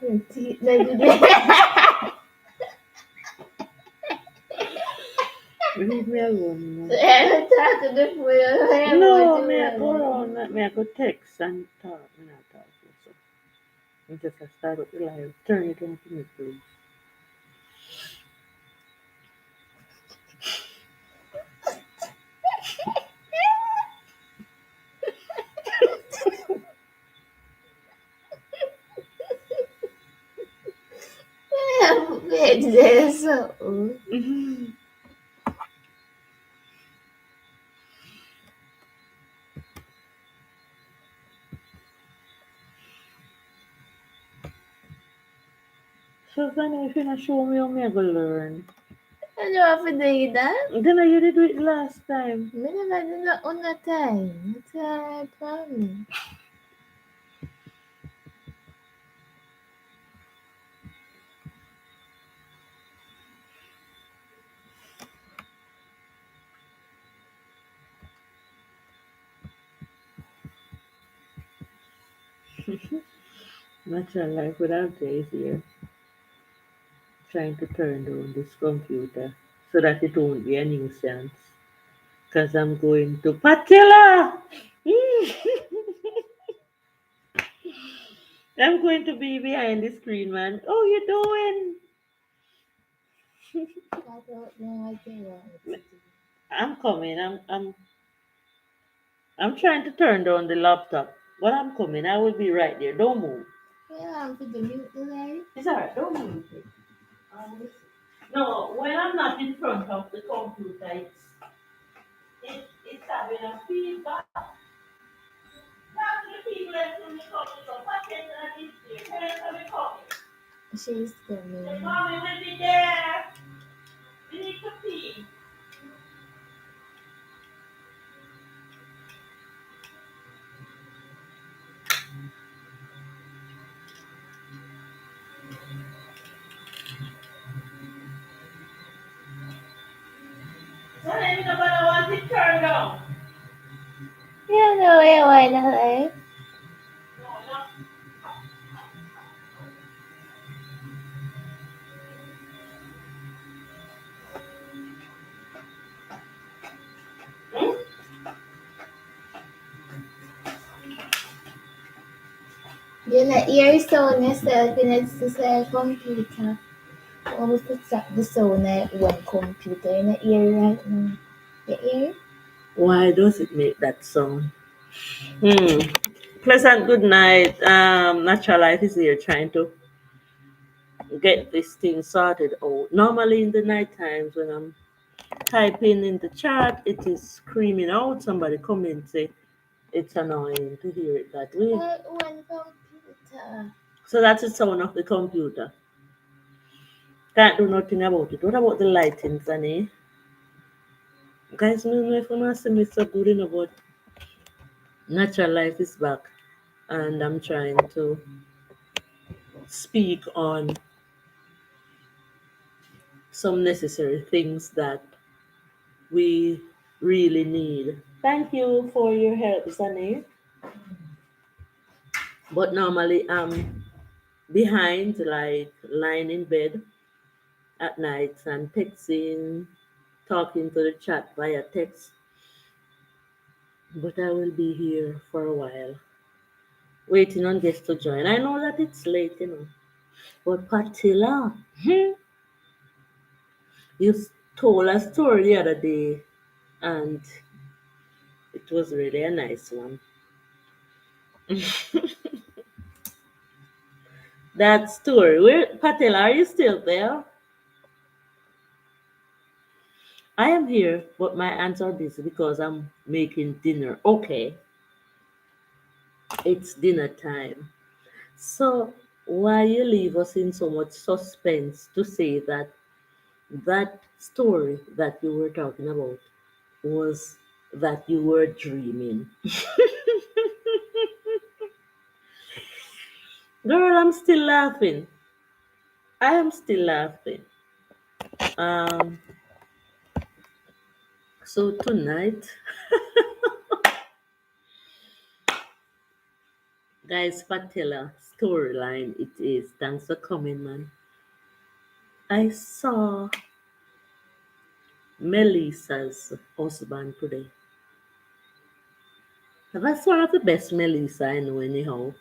Leave me alone. So every time to the food, No, me I go around, me I go text and talk. Me not talk so. Me just a start up the live. Turn it on for me, please. There's so. So funny if you not show me how me I go learn. I know how to do that. Then I you did do it last time. I never do that on the time. That's a problem. Natural life without days here. Trying to turn on this computer so that it won't be a nuisance. Because I'm going to Patilla! I'm going to be behind the screen, man. Oh, you doing? I don't know what they want me to do. I'm coming. I'm trying to turn down the laptop. But I'm coming. I will be right there. Don't move. Yeah, I'm going to mute the light. It's alright. Don't move. No, when I'm not in front of the computer, it's having a feedback. Talk to the people that do the computer. Patent and it's there. Tell them to be coming. She's coming. The mommy will be there. We need to pee. So then nobody wants it turned down. Yeah, no, yeah, why not, eh? No, no. Hmm? You know, hear sound yourself in a computer. Almost to stop the sound at one computer in the ear right now. The ear? Why does it make that sound? Hmm. Pleasant good night. Natural Life is here trying to get this thing sorted out. Normally in the night times when I'm typing in the chat, it is screaming out. Somebody come in and say it's annoying to hear it that way. One computer. So that's the sound of the computer. Can't do nothing about it. What about the lighting, Sunny? Guys, me know if you see me so good enough, but Natural Life is back, and I'm trying to speak on some necessary things that we really need. Thank you for your help, Sunny. But normally I'm behind, like lying in bed at night and texting, talking to the chat via text. But I will be here for a while, waiting on guests to join. I know that it's late, but Patilla, you told a story the other day, and it was really a nice one. That story. Where Patilla, are you still there? I am here, but my hands are busy because I'm making dinner. Okay, it's dinner time. So why you leave us in so much suspense to say that that story that you were talking about was that you were dreaming? Girl, I'm still laughing. I am still laughing. Um, so tonight, Guys, Patella storyline it is. Thanks for coming, man. I saw Melissa's husband today. That's one of the best Melissa I know anyhow.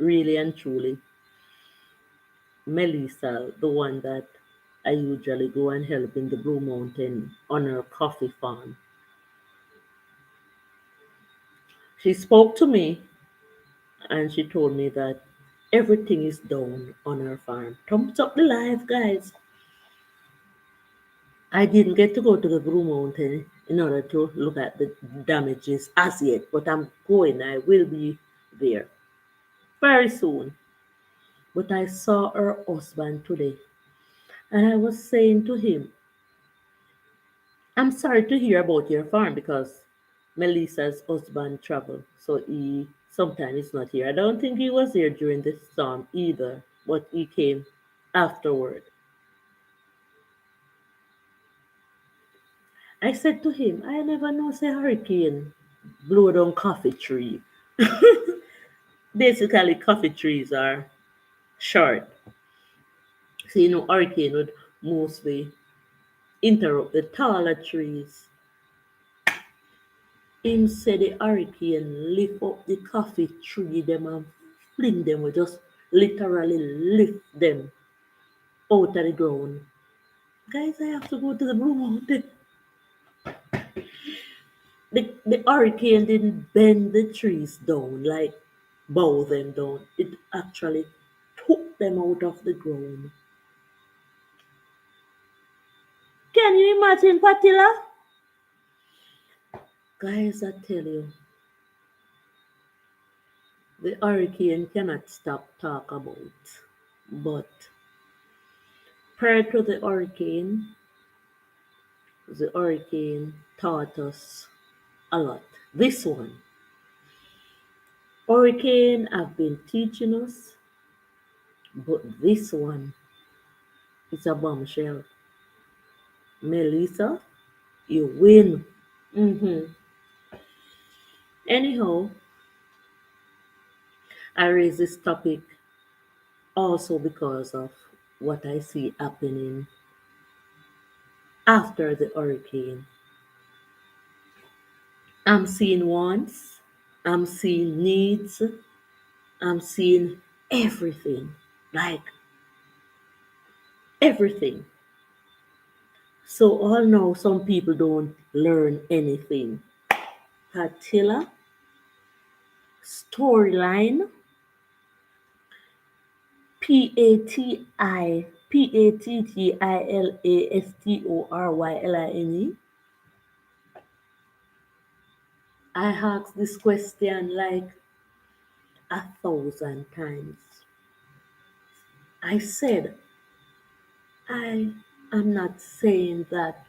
Really and truly. Melissa, the one that I usually go and help in the Blue Mountain on her coffee farm. She spoke to me and she told me that everything is down on her farm. Thumbs up the live, guys. I didn't get to go to the Blue Mountain in order to look at the damages as yet, but I'm going. I will be there very soon. But I saw her husband today, and I was saying to him, I'm sorry to hear about your farm because Melissa's husband traveled, so he sometimes is not here. I don't think he was here during the storm either, but he came afterward. I said to him, I never know say hurricane blow down coffee tree. Basically, coffee trees are short. So, hurricane would mostly interrupt the taller trees. Him said the hurricane lift up the coffee tree them and fling them, or just literally lift them out of the ground. Guys, I have to go to the Blue Mountain. The hurricane didn't bend the trees down, like bow them down. It actually took them out of the ground. Can you imagine, Patilla? Guys, I tell you, the hurricane cannot stop talk about. But prior to the hurricane taught us a lot. This one, hurricane have been teaching us, but this one is a bombshell. Melissa, you win. Mm-hmm. Anyhow, I raise this topic also because of what I see happening after the hurricane. I'm seeing wants, I'm seeing needs, I'm seeing everything. Like everything. So all know some people don't learn anything. Patilla, storyline, Pattillastoryline. I asked this question like 1,000 times. I said, I am not saying that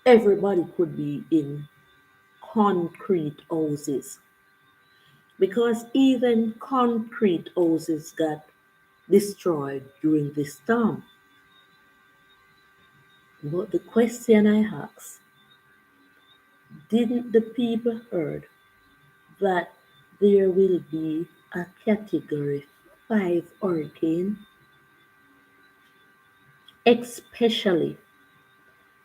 everybody could be in concrete houses because even concrete houses got destroyed during this storm. But the question I asked, didn't the people heard that there will be a category 5 hurricane, especially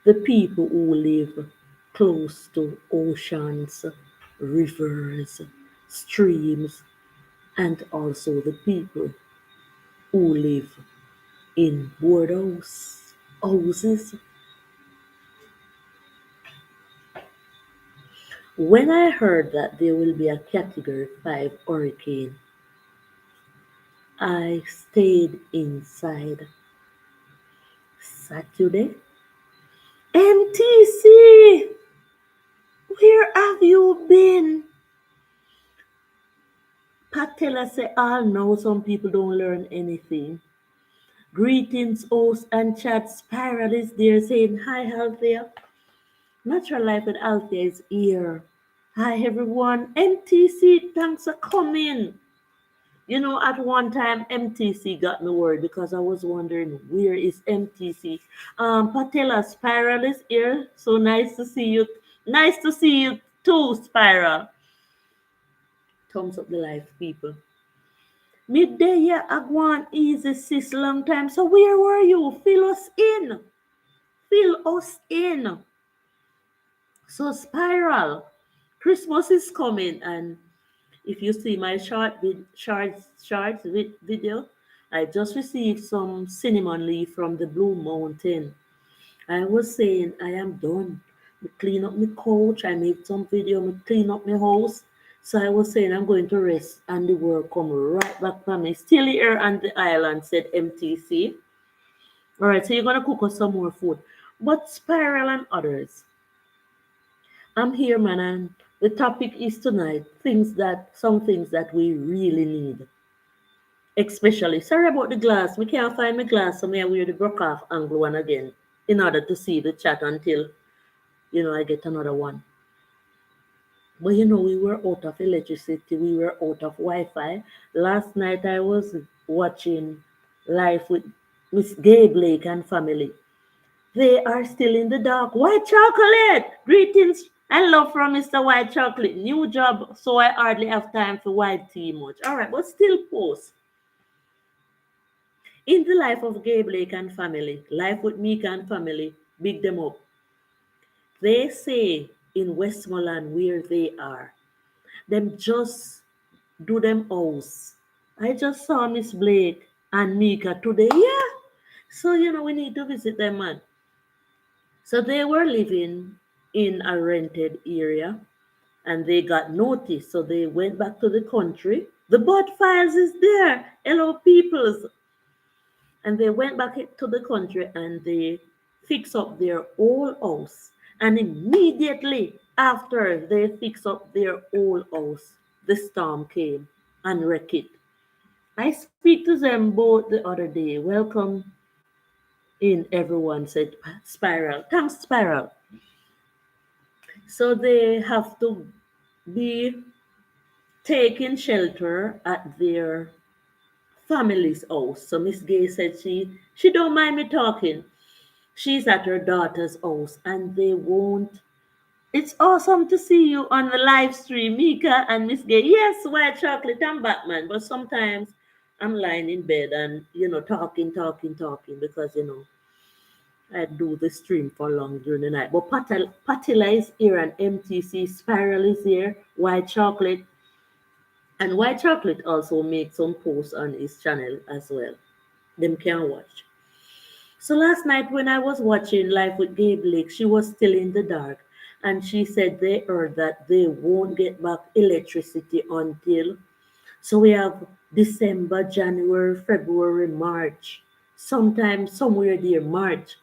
the people who live close to oceans, rivers, streams, and also the people who live in boardhouse houses. When I heard that there will be a category 5 hurricane, I stayed inside. Saturday, MTC, where have you been? Patella say, "All know some people don't learn anything." Greetings, host and chat. Spiral is there saying, "Hi, Althea." Natural Life with Althea is here. Hi, everyone. MTC, thanks for coming. At one time, MTC got me worried because I was wondering where is MTC. Patella, Spiral is here. So nice to see you. Nice to see you too, Spiral. thumbs up the live, people. Midday, yeah, I want easy, sis, long time. So where were you? Fill us in. Fill us in. So Spiral, Christmas is coming, and if you see my video, I just received some cinnamon leaf from the Blue Mountain. I was saying I am done. I clean up my couch. I made some video. I clean up my house. So I was saying I'm going to rest, and the work come right back for me. Still here on the island, said MTC. All right, so you're gonna cook us some more food, but Spiral and others. I'm here, man, and the topic is tonight some things that we really need. Especially, sorry about the glass. We can't find my glass, so I wear the broke off angle one again in order to see the chat until I get another one. But we were out of electricity, we were out of Wi-Fi. Last night I was watching Life with Miss Gay Blake and family. They are still in the dark. White chocolate! Greetings and love from Mr. White Chocolate. New job, so I hardly have time for white tea much. All right, but still post. In the life of Gay Blake and family, life with Mika and family, big them up. They say in Westmoreland where they are, them just do them house. I just saw Miss Blake and Mika today. Yeah. So, we need to visit them, man. So they were living in a rented area and they got notice. So they went back to the country. The bud files is there. Hello, peoples. And they went back to the country and they fix up their old house. And immediately after they fix up their old house, the storm came and wrecked it. I speak to them both the other day. Welcome in, everyone, said Spiral. Thanks, Spiral. So they have to be taking shelter at their family's house. So Miss Gay said she don't mind me talking. She's at her daughter's house and they won't. It's awesome to see you on the live stream, Mika and Miss Gay. Yes, White Chocolate and Batman. But sometimes I'm lying in bed and, talking because, I do the stream for long during the night. But Patila is here and MTC Spiral is here, White Chocolate. And White Chocolate also makes some posts on his channel as well. Them can watch. So last night when I was watching Life with Gabe Lake, she was still in the dark. And she said they heard that they won't get back electricity until. So we have December, January, February, March. Sometime somewhere there, March.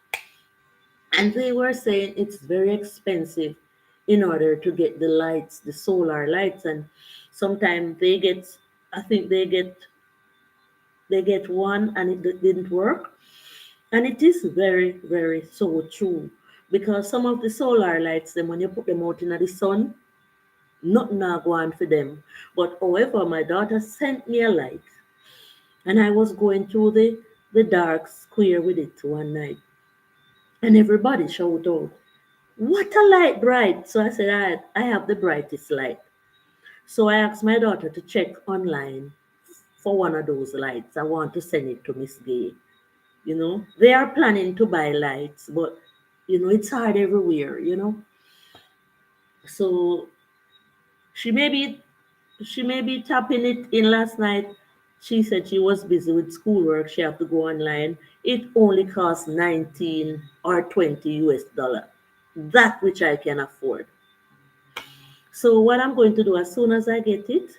And they were saying it's very expensive in order to get the lights, the solar lights. And sometimes I think they get one and it didn't work. And it is very, very so true. Because some of the solar lights, then when you put them out in the sun, nothing not going for them. But however, my daughter sent me a light and I was going through the dark square with it one night. And everybody shouted out, "What a light bright!" So I said, I have the brightest light. So I asked my daughter to check online for one of those lights. I want to send it to Miss Gay. They are planning to buy lights, but it's hard everywhere. So she may be she may be tapping it in last night. She said she was busy with schoolwork. She have to go online. It only costs 19 or 20 US dollar. That which I can afford. So what I'm going to do as soon as I get it,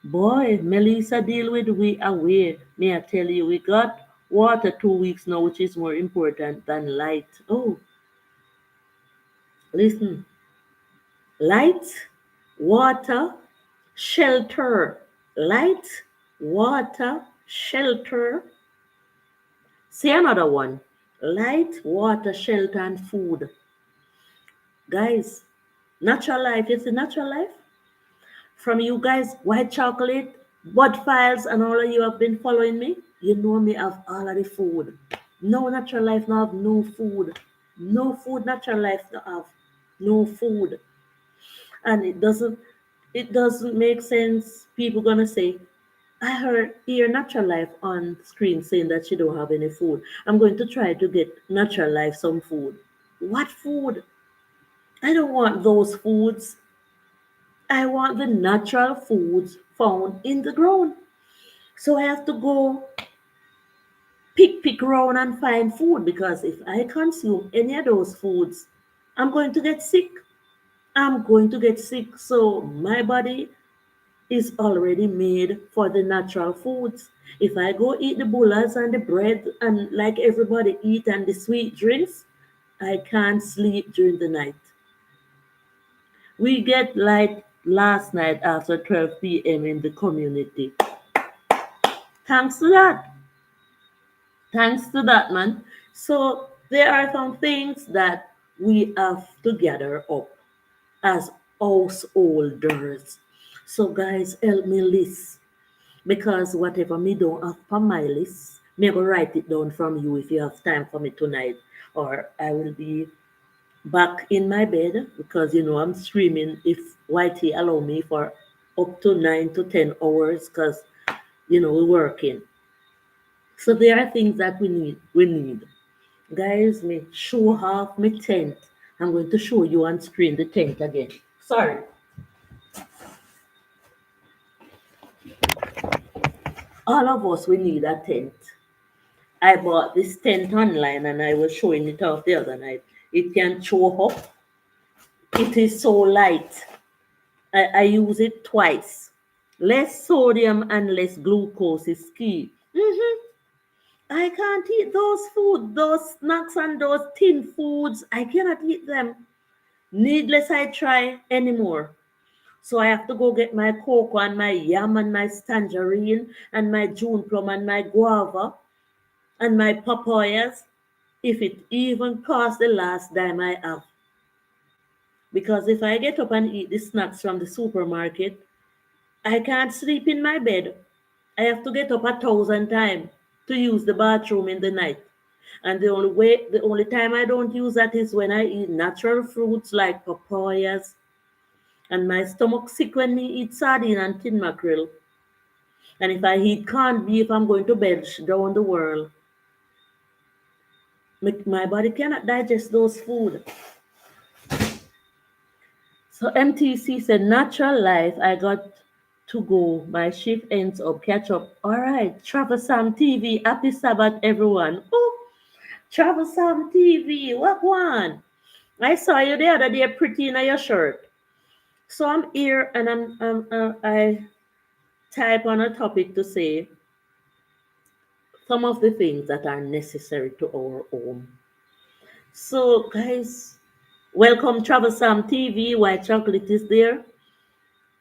boy, Melissa deal with we away. May I tell you, we got water 2 weeks now, which is more important than light. Oh, listen, light, water, shelter. Light, water, shelter. Say another one. Light, water, shelter, and food. Guys, natural life. You see natural life? From you guys, White Chocolate, Bud Files, and all of you have been following me. You know me have all of the food. No natural life now have no food. No food, natural life now have no food. And it doesn't make sense. People gonna say, I heard your Natural Life on screen saying that she don't have any food. I'm going to try to get Natural Life some food. What food? I don't want those foods. I want the natural foods found in the ground. So I have to go pick around and find food because if I consume any of those foods, I'm going to get sick. I'm going to get sick. So my body is already made for the natural foods. If I go eat the bullas and the bread and like everybody eat and the sweet drinks, I can't sleep during the night. We get light last night after 12 p.m. in the community. Thanks to that. Thanks to that, man. So there are some things that we have to gather up as householders. So guys, help me list because whatever me don't have on my list, me go write it down from you if you have time for me tonight, or I will be back in my bed because I'm streaming if YT allow me for up to 9 to 10 hours because we're working. So there are things that we need. Guys, me show off my tent. I'm going to show you on screen the tent again. Sorry. All of us we need a tent. I bought this tent online and I was showing it off the other night. It can show up. It is so light. I use it twice. Less sodium and less glucose is key. I can't eat those food, those snacks and those tin foods. I cannot eat them. Needless I try anymore. So I have to go get my cocoa and my yam and my tangerine and my June plum and my guava and my papayas if it even costs the last dime I have. Because if I get up and eat the snacks from the supermarket, I can't sleep in my bed. I have to get up 1,000 times to use the bathroom in the night. And the only time I don't use that is when I eat natural fruits like papayas. And my stomach sick when me eat sardine and tin mackerel. And if I eat corned beef, I'm going to belch down the world. My body cannot digest those food. So MTC said, natural life, I got to go. My shift ends up, catch up. All right, Travel Sam TV, happy Sabbath, everyone. Oh, Travel Sam TV, what one? I saw you the other day pretty in your shirt. So I'm here and I type on a topic to say some of the things that are necessary to our home. So, guys, welcome Travel Sam TV. White chocolate is there.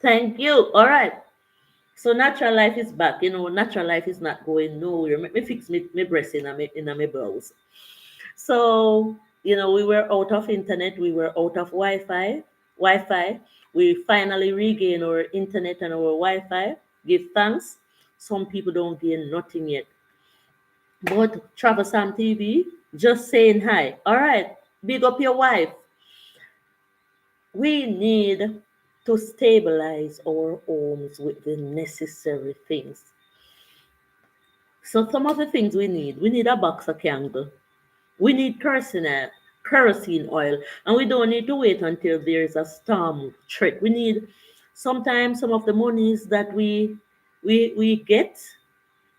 Thank you. All right. So natural life is back. Natural life is not going nowhere. Let me fix my breast in my blouse. So, we were out of internet. We were out of Wi-Fi. Wi-Fi. We finally regain our internet and our Wi-Fi. Give thanks. Some people don't gain nothing yet. But Travel Sam TV, just saying hi. All right. Big up your wife. We need to stabilize our homes with the necessary things. So some of the things we need a box of candle. We need kerosene oil, and we don't need to wait until there's a storm threat. We need sometimes some of the monies that we get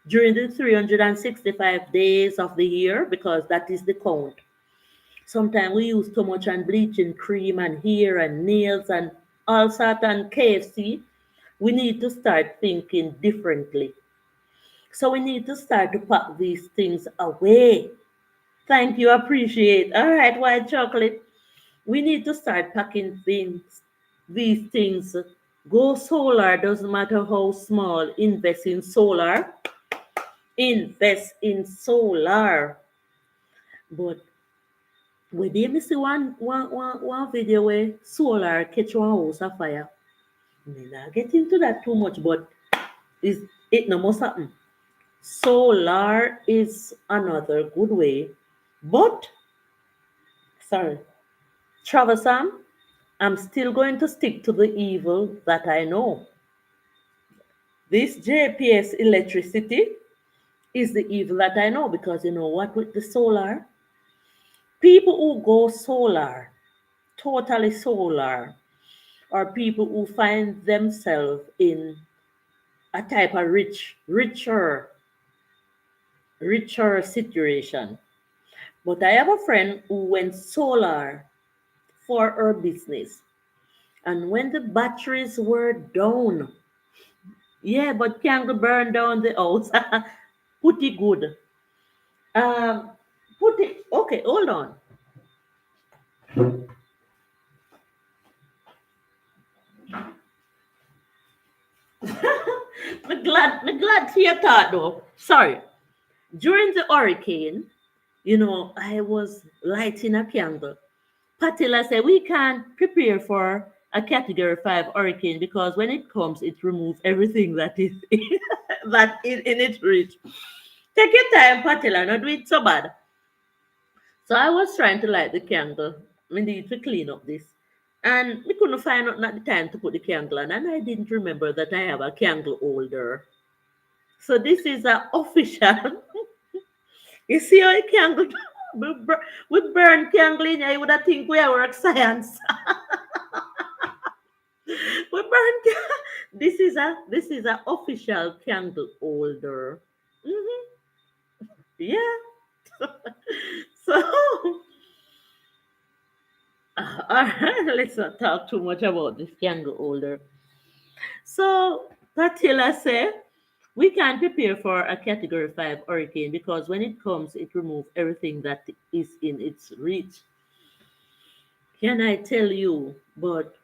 during the 365 days of the year because that is the count. Sometimes we use too much on bleaching cream and hair and nails and all sort and KFC. We need to start thinking differently. So we need to start to pack these things away. Thank you, appreciate. All right, white chocolate. We need to start packing these things. Go solar, doesn't matter how small. Invest in solar. Invest in solar. But we did me see one video where solar catch one house afire. Me not get into that too much, but is it no must happen. Solar is another good way, but sorry, troublesome. I'm still going to stick to the evil that I know. This JPS electricity is the evil that I know because you know what with the solar? People who go solar, totally solar, are people who find themselves in a type of richer situation. But I have a friend who went solar for her business. And when the batteries were down, yeah, but can't go burn down the house. Put it good. Um, put it, okay, hold on. I'm glad to hear that though. Sorry. During the hurricane, you know, I was lighting a candle. Patilla said we can't prepare for a category 5 hurricane because when it comes, it removes everything that is that is in its reach. Take your time, Patilla, not do it so bad. So I was trying to light the candle. We need to clean up this. And we couldn't find out at the time to put the candle on, and I didn't remember that I have a candle holder. So this is an official. You see how a candle we burn candle in here, you would have think we are work science. We burn this is a official candle holder. Hmm. Yeah. So all right, let's not talk too much about this candle holder. So Tatila said we can prepare for a category 5 hurricane because when it comes, it removes everything that is in its reach. Can I tell you? But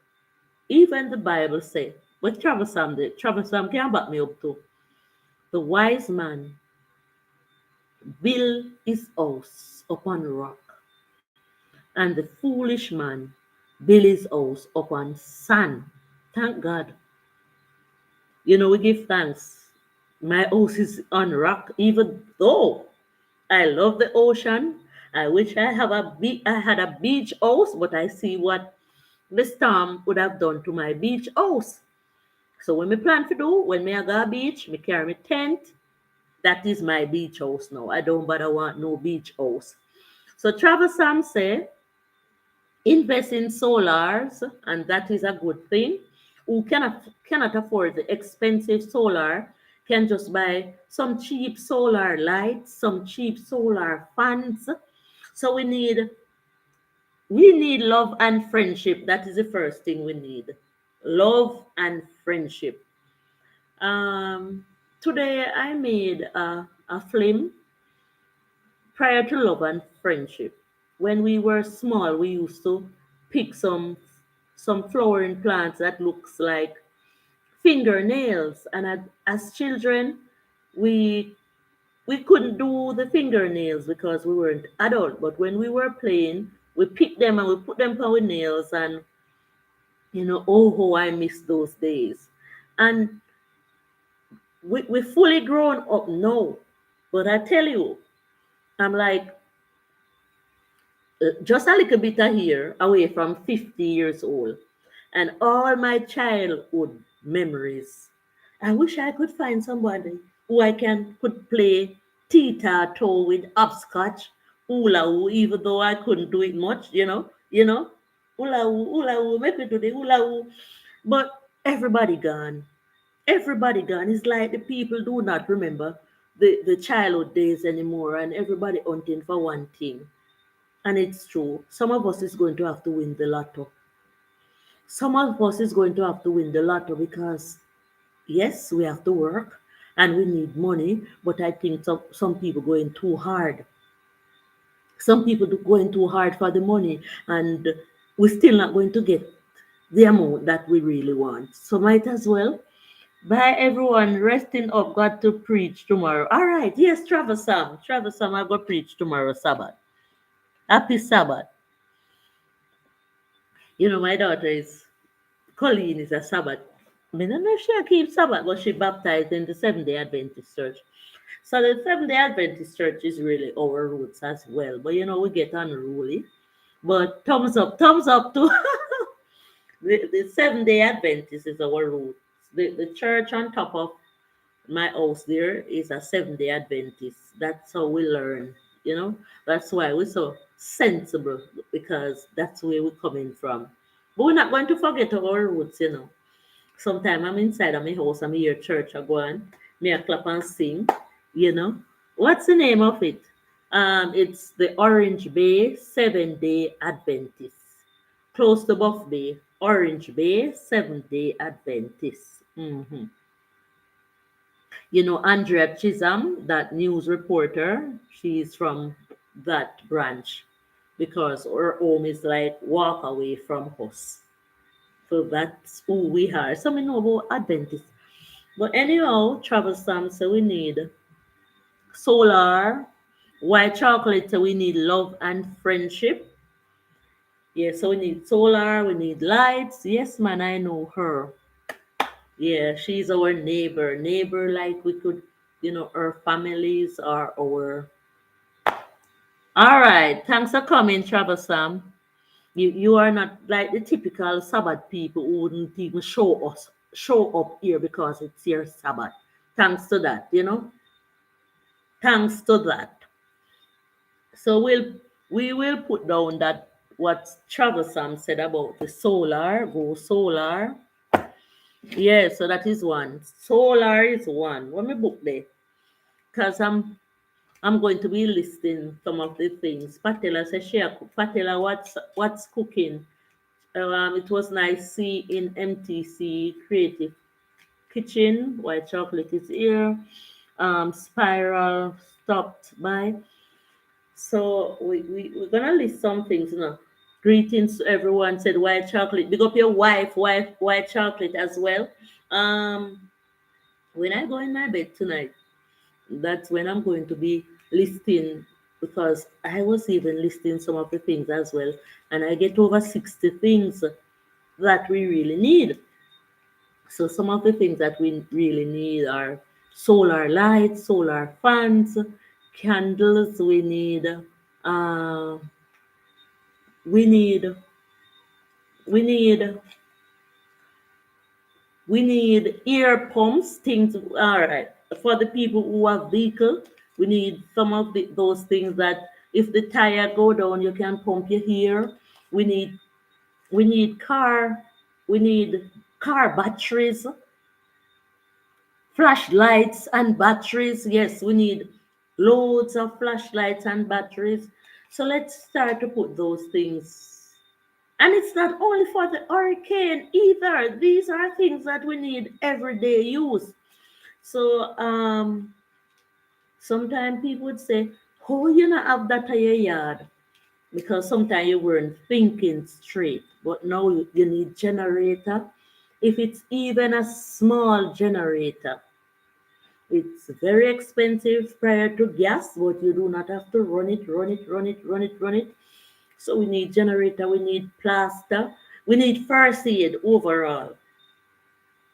even the Bible says, what troublesome did, troublesome can back me up to. The wise man build his house upon rock, and the foolish man build his house upon sand. Thank God. You know, we give thanks. My house is on rock, even though I love the ocean. I wish I had a beach house, but I see what the storm would have done to my beach house. So when me plan to do, when me I go beach, me carry my tent. That is my beach house now. I don't bother want no beach house. So Travis Sam say invest in solars, and that is a good thing. Who cannot afford the expensive solar can just buy some cheap solar lights, some cheap solar fans. So we need love and friendship. That is the first thing we need. Love and friendship. Today I made a film prior to love and friendship. When we were small, we used to pick some flowering plants that looks like fingernails, and as children, we we couldn't do the fingernails because we weren't adult. But when we were playing, we picked them and we put them on our nails, and oh, I miss those days. And we fully grown up now. But I tell you, I'm like just a little bit of here away from 50 years old. And all my childhood memories. I wish I could find somebody who I can could play tea-toe with hopscotch, hula hoo, even though I couldn't do it much, hula hoo, make me do the hula hoo. But everybody gone. Everybody gone. It's like the people do not remember the childhood days anymore, and everybody hunting for one thing. And it's true. Some of us is going to have to win the lotto. Some of us is going to have to win the lotto because yes, we have to work and we need money, but I think some people going too hard. Some people going too hard for the money, and we're still not going to get the amount that we really want. So might as well. Bye everyone. Resting up. Got to preach tomorrow. All right. Yes, Travis Sam. Travis Sam, I go preach tomorrow Sabbath. Happy Sabbath. My daughter is Colleen is a Sabbath. I don't know if she keeps Sabbath, but she baptized in the Seventh Day Adventist Church. So the Seventh Day Adventist Church is really our roots as well. But we get unruly. But thumbs up to The Seventh Day Adventist is our root. The church on top of my house there is a Seventh Day Adventist. That's how we learn, you know. That's why we're so sensible because that's where we're coming from. But we're not going to forget our roots, you know. Sometimes I'm inside of my house, I'm here church, I go on, me I clap and sing, you know. What's the name of it? It's the Orange Bay Seventh Day Adventist. Close to Buff Bay. Orange Bay Seventh Day Adventist. You know, Andrea Chisholm, that news reporter, she's from that branch because our home is like walk away from us. So that's who we are. So we know about Adventists. But anyhow, troublesome, so we need solar, white chocolate, so we need love and friendship. Yeah, so we need solar, we need lights. Yes, man, I know her. Yeah, she's our neighbor. Neighbor, like we could, you know, our families are our. All right, thanks for coming, troublesome. You are not like the typical Sabbath people who wouldn't even show up here because it's your Sabbath. Thanks to that, you know. Thanks to that. So we will put down that what Troublesome said about the solar, go solar. Yeah, so that is one. Solar is one. What me book there? Because I'm going to be listing some of the things. Patela says share Patela what's cooking. It was nice see in MTC Creative Kitchen. White chocolate is here. Spiral stopped by. So we're gonna list some things, you know. Greetings to everyone, said white chocolate. Big up your wife, white chocolate as well. Um, when I go in my bed tonight, that's when I'm going to be listing because I was even listing some of the things as well. And I get over 60 things that we really need. So some of the things that we really need are solar lights, solar fans, candles. Uh, we need we need we need ear pumps. Things. All right. For the people who have vehicle, we need some of those things that if the tire go down, you can pump your ear. We need we need car we need car batteries, flashlights and batteries. Yes, we need loads of flashlights and batteries. So let's start to put those things. And it's not only for the hurricane either. These are things that we need everyday use. So sometimes people would say, "Oh, you not have that in your yard," because sometimes you weren't thinking straight. But now you need generator. If it's even a small generator, it's very expensive prior to gas, but you do not have to run it, run it, run it, run it, run it. So we need generator, we need plaster, we need first aid overall.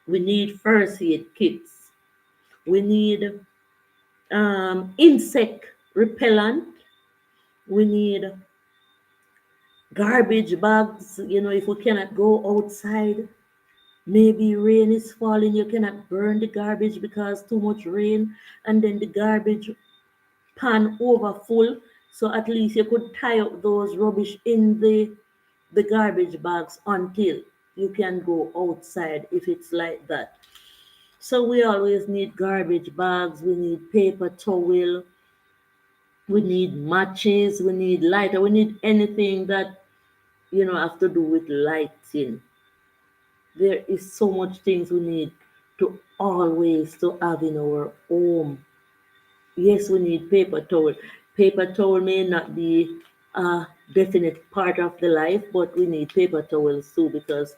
We need first aid kits. We need insect repellent. We need garbage bags. You know, if we cannot go outside, maybe rain is falling, you cannot burn the garbage because too much rain, and then the garbage pan over full. So at least you could tie up those rubbish in the garbage bags until you can go outside if it's like that. So we always need garbage bags, we need paper towel, we need matches, we need lighter, we need anything that have to do with lighting. There is so much things we need to always to have in our home. Yes, we need paper towel. Paper towel may not be a definite part of the life, but we need paper towels too because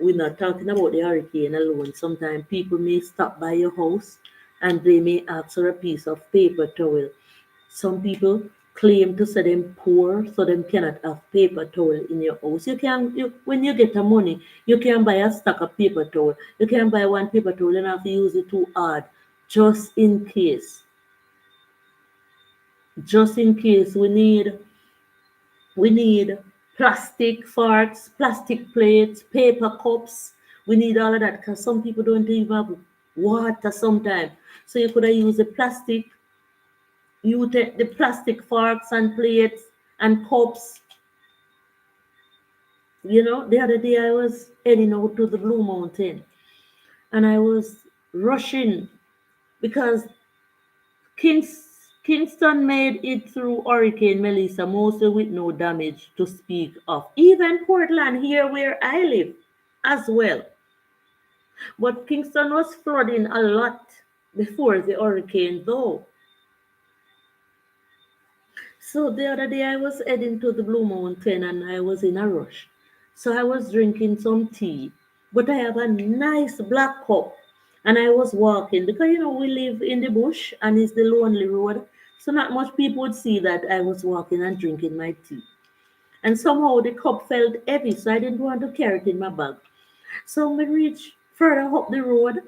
we're not talking about the hurricane alone. Sometimes people may stop by your house and they may ask for a piece of paper towel. Some people claim to say them poor, so them cannot have paper towel in your house. When you get the money, you can buy a stack of paper towel. You can buy one paper towel and have to use it too hard, just in case just in case we need plastic forks, plastic plates, paper cups. We need all of that because some people don't even have water sometimes. So you could have used the plastic, you take the plastic forks and plates and cups. The other day I was heading out to the Blue Mountain and I was rushing because Kingston made it through Hurricane Melissa, mostly with no damage to speak of. Even Portland, here where I live, as well. But Kingston was flooding a lot before the hurricane, though. So the other day I was heading to the Blue Mountain and I was in a rush. So I was drinking some tea, but I have a nice black cup. And I was walking because we live in the bush and it's the lonely road. So not much people would see that I was walking and drinking my tea. And somehow the cup felt heavy, so I didn't want to carry it in my bag. So we reached further up the road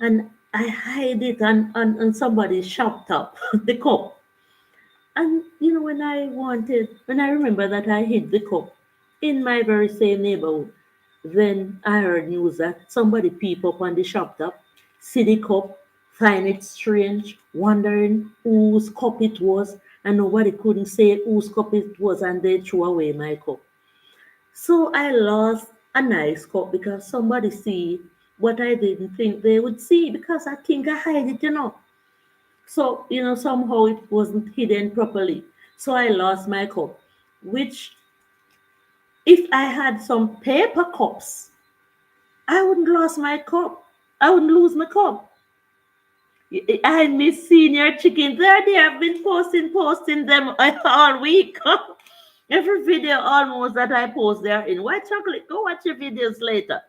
and I hide it on somebody's shop top, the cup. And when I remember that I hid the cup in my very same neighborhood, then I heard news that somebody peep up on the shop top, see the cup, find it strange, wondering whose cup it was, and nobody couldn't say whose cup it was, and they threw away my cup. So I lost a nice cup because somebody see what I didn't think they would see because I think I hide it. So, somehow it wasn't hidden properly. So I lost my cup, which if I had some paper cups, I wouldn't lose my cup. I wouldn't lose my cup. I miss senior chicken. There they have been posting them all week. Every video almost that I post there in white chocolate. Go watch your videos later.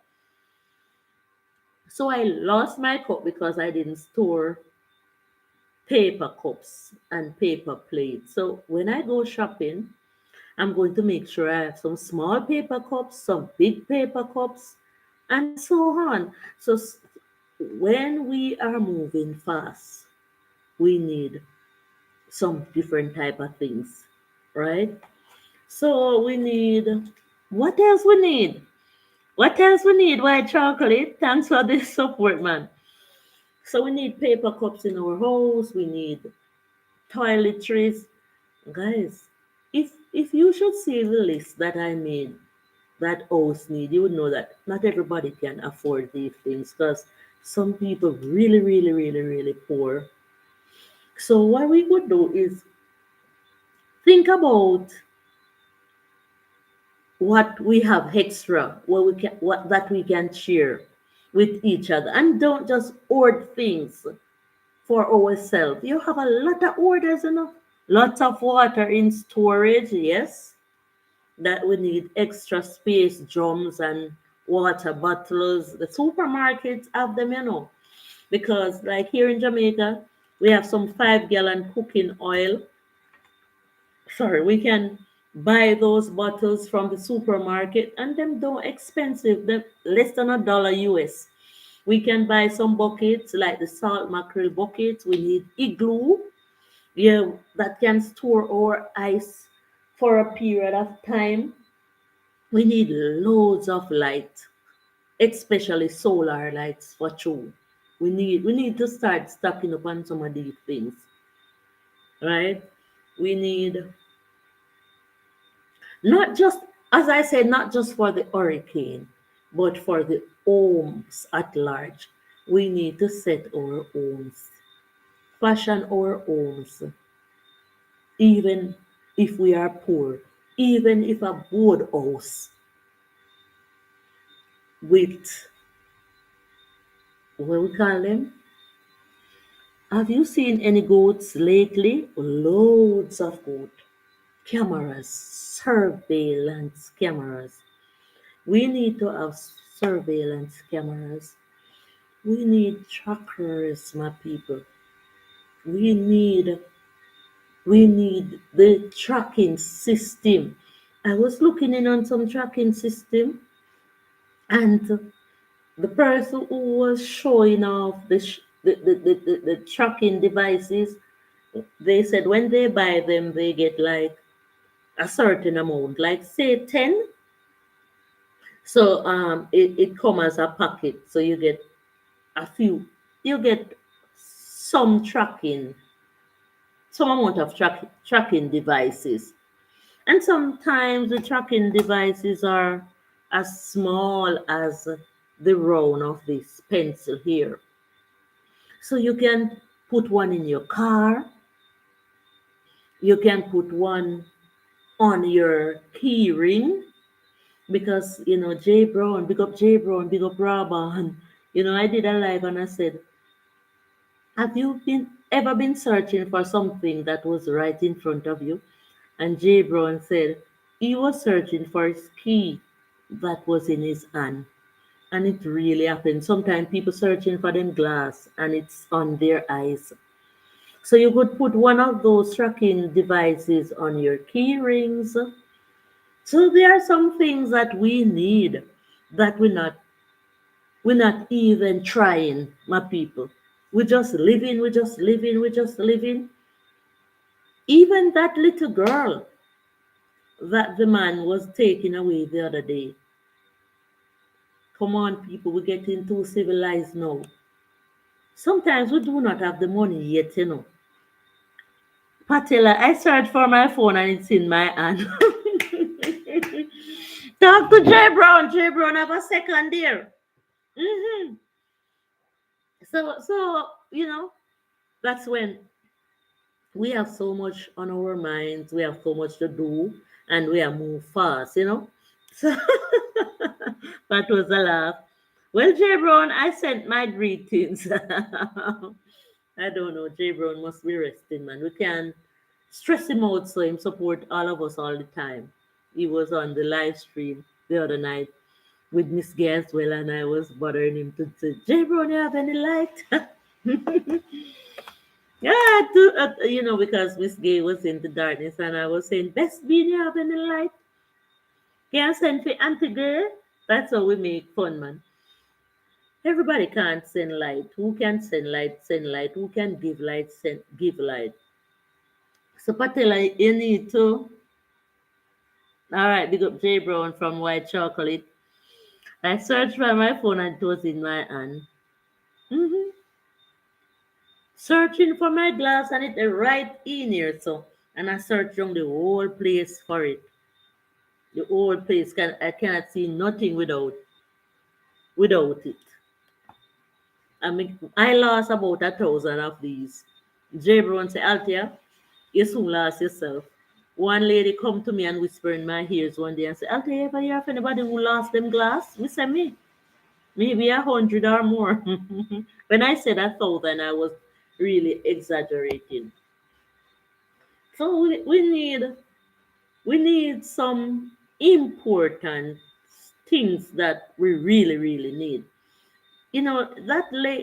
So I lost my cup because I didn't store paper cups and paper plates. So when I go shopping, I'm going to make sure I have some small paper cups, some big paper cups, and so on. So when we are moving fast, we need some different type of things, right? So we need what else we need? What else we need? White chocolate. Thanks for this support, man. So we need paper cups in our house. We need toiletries. Guys, if you should see the list that I made that house need, you would know that not everybody can afford these things because some people really, really, really, really poor. So what we would do is think about what we have extra, what that we can share with each other, and don't just hoard things for ourselves. You have a lot of orders, lots of water in storage, yes, that we need extra space, drums and water bottles. The supermarkets have them, because like here in Jamaica, we have some 5 gallon cooking oil. Sorry, we can buy those bottles from the supermarket and them don't expensive, them less than $1 US. We can buy some buckets like the salt mackerel buckets. We need igloo, yeah, that can store our ice for a period of time. We need loads of light, especially solar lights for true. We need to start stocking up on some of these things, right? We need not just, as I said, not just for the hurricane, but for the homes at large. We need to set our homes, fashion our homes, even if we are poor, even if a board house with what we call them. Have you seen any goats lately? Loads of goat cameras, surveillance cameras. We need to have surveillance cameras. We need trackers, my people. We need we need the tracking system. I was looking in on some tracking system, and the person who was showing off the tracking devices, they said when they buy them, they get like a certain amount, like say 10. So it come as a packet. So you get a few, you get some tracking, some amount of tracking devices. And sometimes the tracking devices are as small as the round of this pencil here. So you can put one in your car, you can put one on your key ring, because Jay Brown, big up Jay Brown, big up Raban. I did a live and I said, have you ever been searching for something that was right in front of you? And Jay Brown said he was searching for his key that was in his hand. And it really happened. Sometimes people searching for them glass and it's on their eyes. So you could put one of those tracking devices on your key rings. So there are some things that we need that we're not even trying, my people. We're just living, we're just living, we're just living. Even that little girl that the man was taking away the other day. Come on, people, we're getting too civilized now. Sometimes we do not have the money yet. Patella, I searched for my phone and it's in my hand. Talk to Jay Brown. Jay Brown have a second there. hmm So, that's when we have so much on our minds, we have so much to do, and we are move fast. So that was a laugh. Well, Jay Brown, I sent my greetings. I don't know. Jay Brown must be resting, man. We can stress him out so him support all of us all the time. He was on the live stream the other night with Miss Gay as well, and I was bothering him to say, Jay Brown, you have any light? Yeah, because Miss Gay was in the darkness, and I was saying, Best Bean, you have any light? Can not send for Auntie Girl? That's how we make fun, man. Everybody can't send light. Who can send light? Send light. Who can give light? Give light. So Patella, you need to. All right, big up J Brown from White Chocolate. I searched for my phone and it was in my hand. hmm Searching for my glass and it right in here, so. And I searched around the whole place for it. The whole place I cannot see nothing without it. I lost about 1,000 of these. J Brown said, Althea, you soon lost yourself. One lady come to me and whisper in my ears one day and say, Althea, ever hear of anybody who lost them glass? We said me. Maybe 100 or more. When I said 1,000, I was really exaggerating. So we need some important things that we really, really need.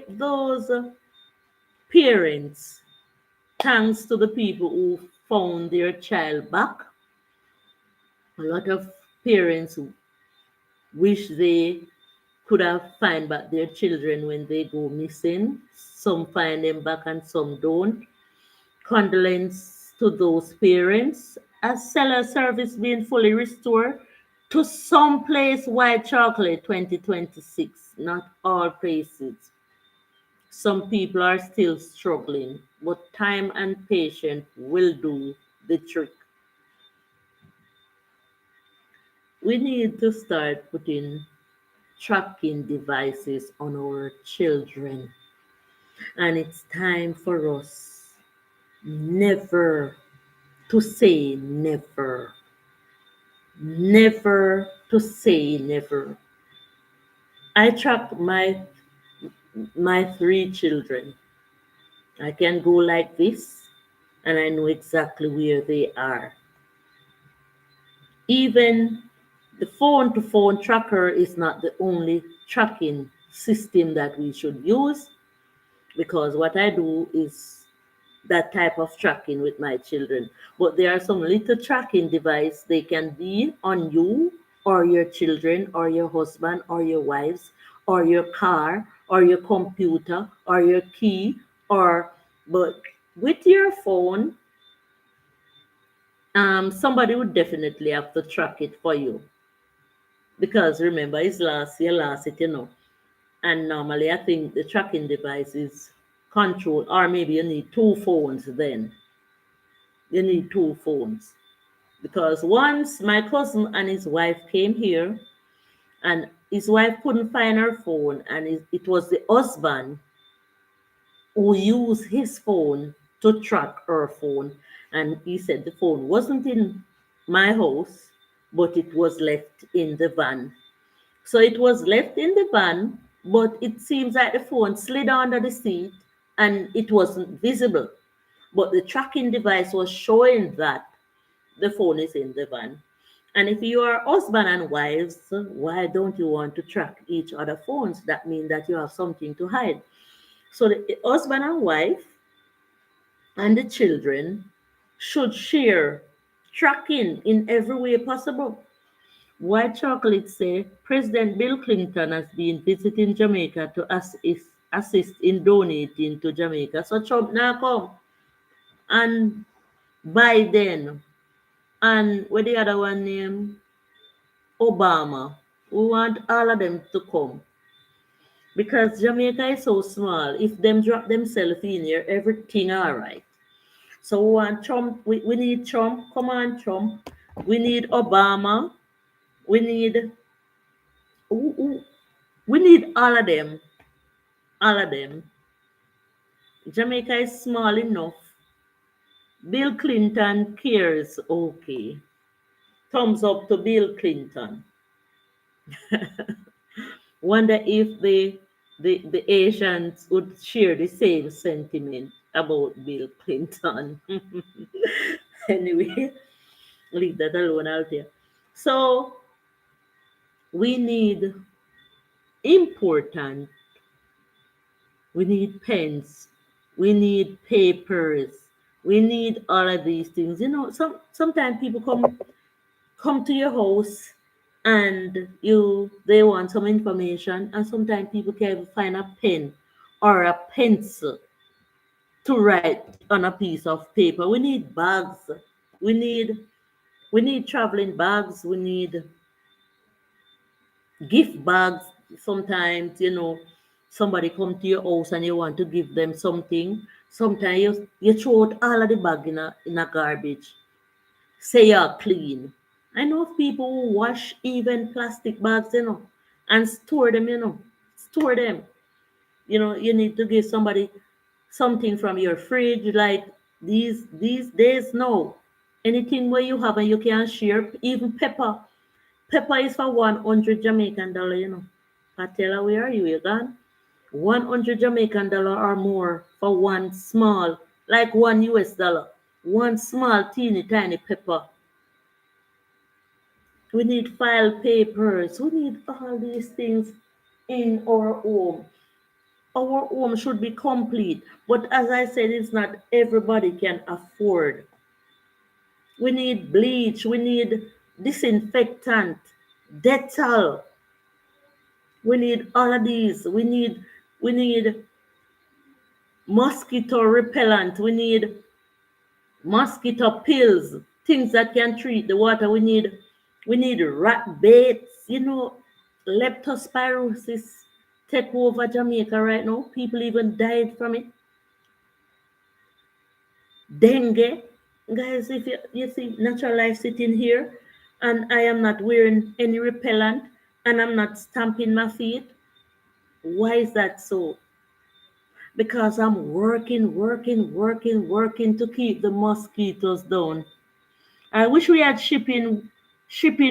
Those parents, thanks to the people who found their child back, a lot of parents wish they could have find back their children when they go missing. Some find them back and some don't. Condolence to those parents. As seller service being fully restored to some place White Chocolate 2026, not all places. Some people are still struggling, but time and patience will do the trick. We need to start putting tracking devices on our children. And it's time for us never to say never. Never to say never. I track my three children. I can go like this and I know exactly where they are. Even the phone to phone tracker is not the only tracking system that we should use, because what I do is that type of tracking with my children. But there are some little tracking device they can be on you or your children or your husband or your wives or your car or your computer or your key or but with your phone somebody would definitely have to track it for you because remember, it's last it, And normally, I think the tracking device is control, or maybe you need two phones then. You need two phones. Because once my cousin and his wife came here, and his wife couldn't find her phone, and it was the husband who used his phone to track her phone. And he said the phone wasn't in my house, but it was left in the van. So it was left in the van, but it seems like the phone slid under the seat and it wasn't visible. But the tracking device was showing that the phone is in the van. And if you are husband and wives, why don't you want to track each other phones? That means that you have something to hide. So the husband and wife and the children should share tracking in every way possible. White Chocolate say President Bill Clinton has been visiting Jamaica to assist in donating to Jamaica. So Trump now come and Biden and what the other one name Obama. We want all of them to come because Jamaica is so small. If them drop themselves in here, everything all right. So we want Trump. We need Trump. Come on, Trump. We need Obama. We need ooh, ooh, we need all of them. All of them. Jamaica is small enough. Bill Clinton cares. Okay. Thumbs up to Bill Clinton. Wonder if the Asians would share the same sentiment about Bill Clinton. Anyway, leave that alone out there. So we need important, we need pens, we need papers, we need all of these things. Sometimes people come to your house and they want some information, and sometimes people can't even find a pen or a pencil to write on a piece of paper. We need bags. We need we need traveling bags. We need gift bags. Sometimes somebody come to your house and you want to give them something. Sometimes you throw out all of the bag in a garbage. Say you're clean. I know of people who wash even plastic bags, and store them, store them. You need to give somebody something from your fridge, like these days. No, anything where you have and you can share, even pepper. Pepper is for 100 Jamaican dollar. Patella, where are you? You gone? 100 Jamaican dollar or more for one small, like $1, one small teeny tiny pepper. We need file papers. We need all these things in our home. Our home should be complete. But as I said, it's not everybody can afford. We need bleach. We need disinfectant, Dettol. We need all of these. We need mosquito repellent. We need mosquito pills, things that can treat the water. We need rat baits. Leptospirosis take over Jamaica right now. People even died from it. Dengue. Guys, if you see natural life sitting here and I am not wearing any repellent and I'm not stamping my feet, why is that so? Because I'm working, working, working, working to keep the mosquitoes down. I wish we had shipping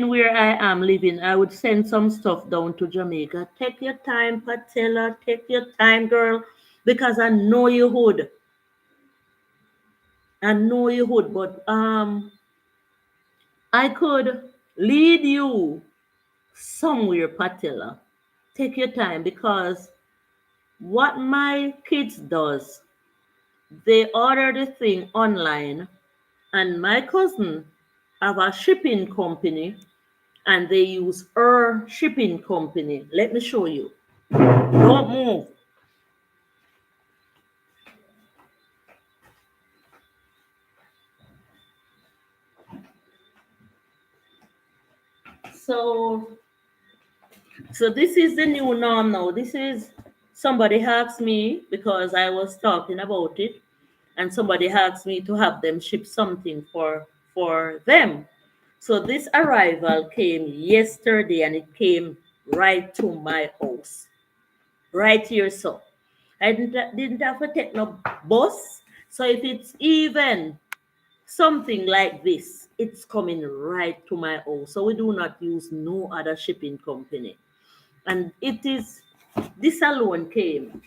where I am living. I would send some stuff down to Jamaica. Take your time, Patella. Take your time, girl, because I know you would. I know you would, but I could lead you somewhere, Patella. Take your time because what my kids does, they order the thing online, and my cousin have a shipping company and they use her shipping company. Let me show you. Don't move. So so this is the new norm now. This is somebody asked me because I was talking about it, and somebody asked me to have them ship something for them. So this arrival came yesterday, and it came right to my house, right here. So I didn't have to take no bus. So if it's even something like this, it's coming right to my house. So we do not use no other shipping company. And it is this alone came.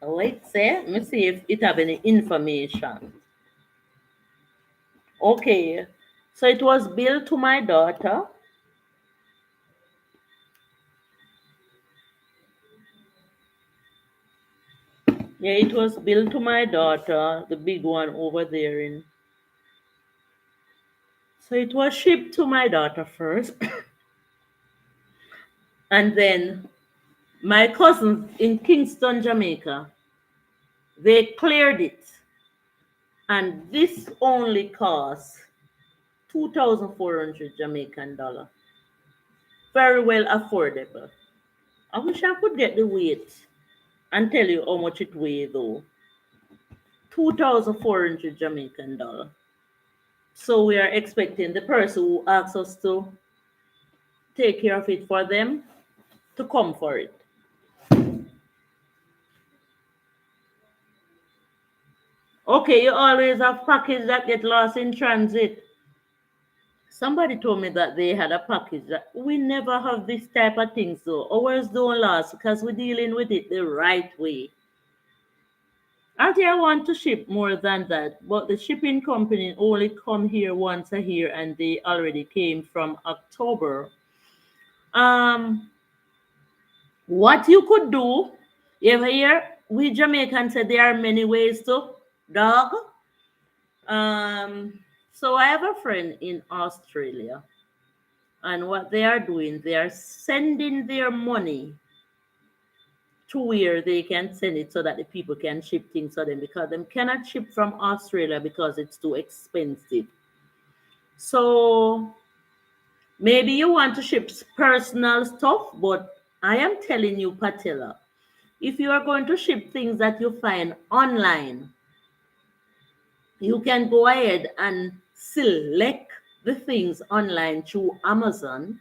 Let's say, let me see if it have any information. Okay, so it was billed to my daughter. Yeah, it was billed to my daughter, the big one over there in. So it was shipped to my daughter first, and then my cousins in Kingston, Jamaica, they cleared it, and this only cost 2,400 Jamaican dollar. Very well affordable. I wish I could get the weight and tell you how much it weighs though. 2,400 Jamaican dollar. So we are expecting the person who asks us to take care of it for them to come for it. Okay, you always have package that get lost in transit. Somebody told me that they had a package that we never have this type of things though. Ours don't last because we're dealing with it the right way. Actually, I want to ship more than that, but the shipping company only come here once a year, and they already came from October. Um, what you could do, you ever hear we Jamaicans say there are many ways to dog. Um, so I have a friend in Australia, and what they are doing, they are sending their money to where they can send it so that the people can ship things for them because them cannot ship from Australia because it's too expensive. So maybe you want to ship personal stuff, but I am telling you, Patella, if you are going to ship things that you find online, you can go ahead and select the things online through Amazon.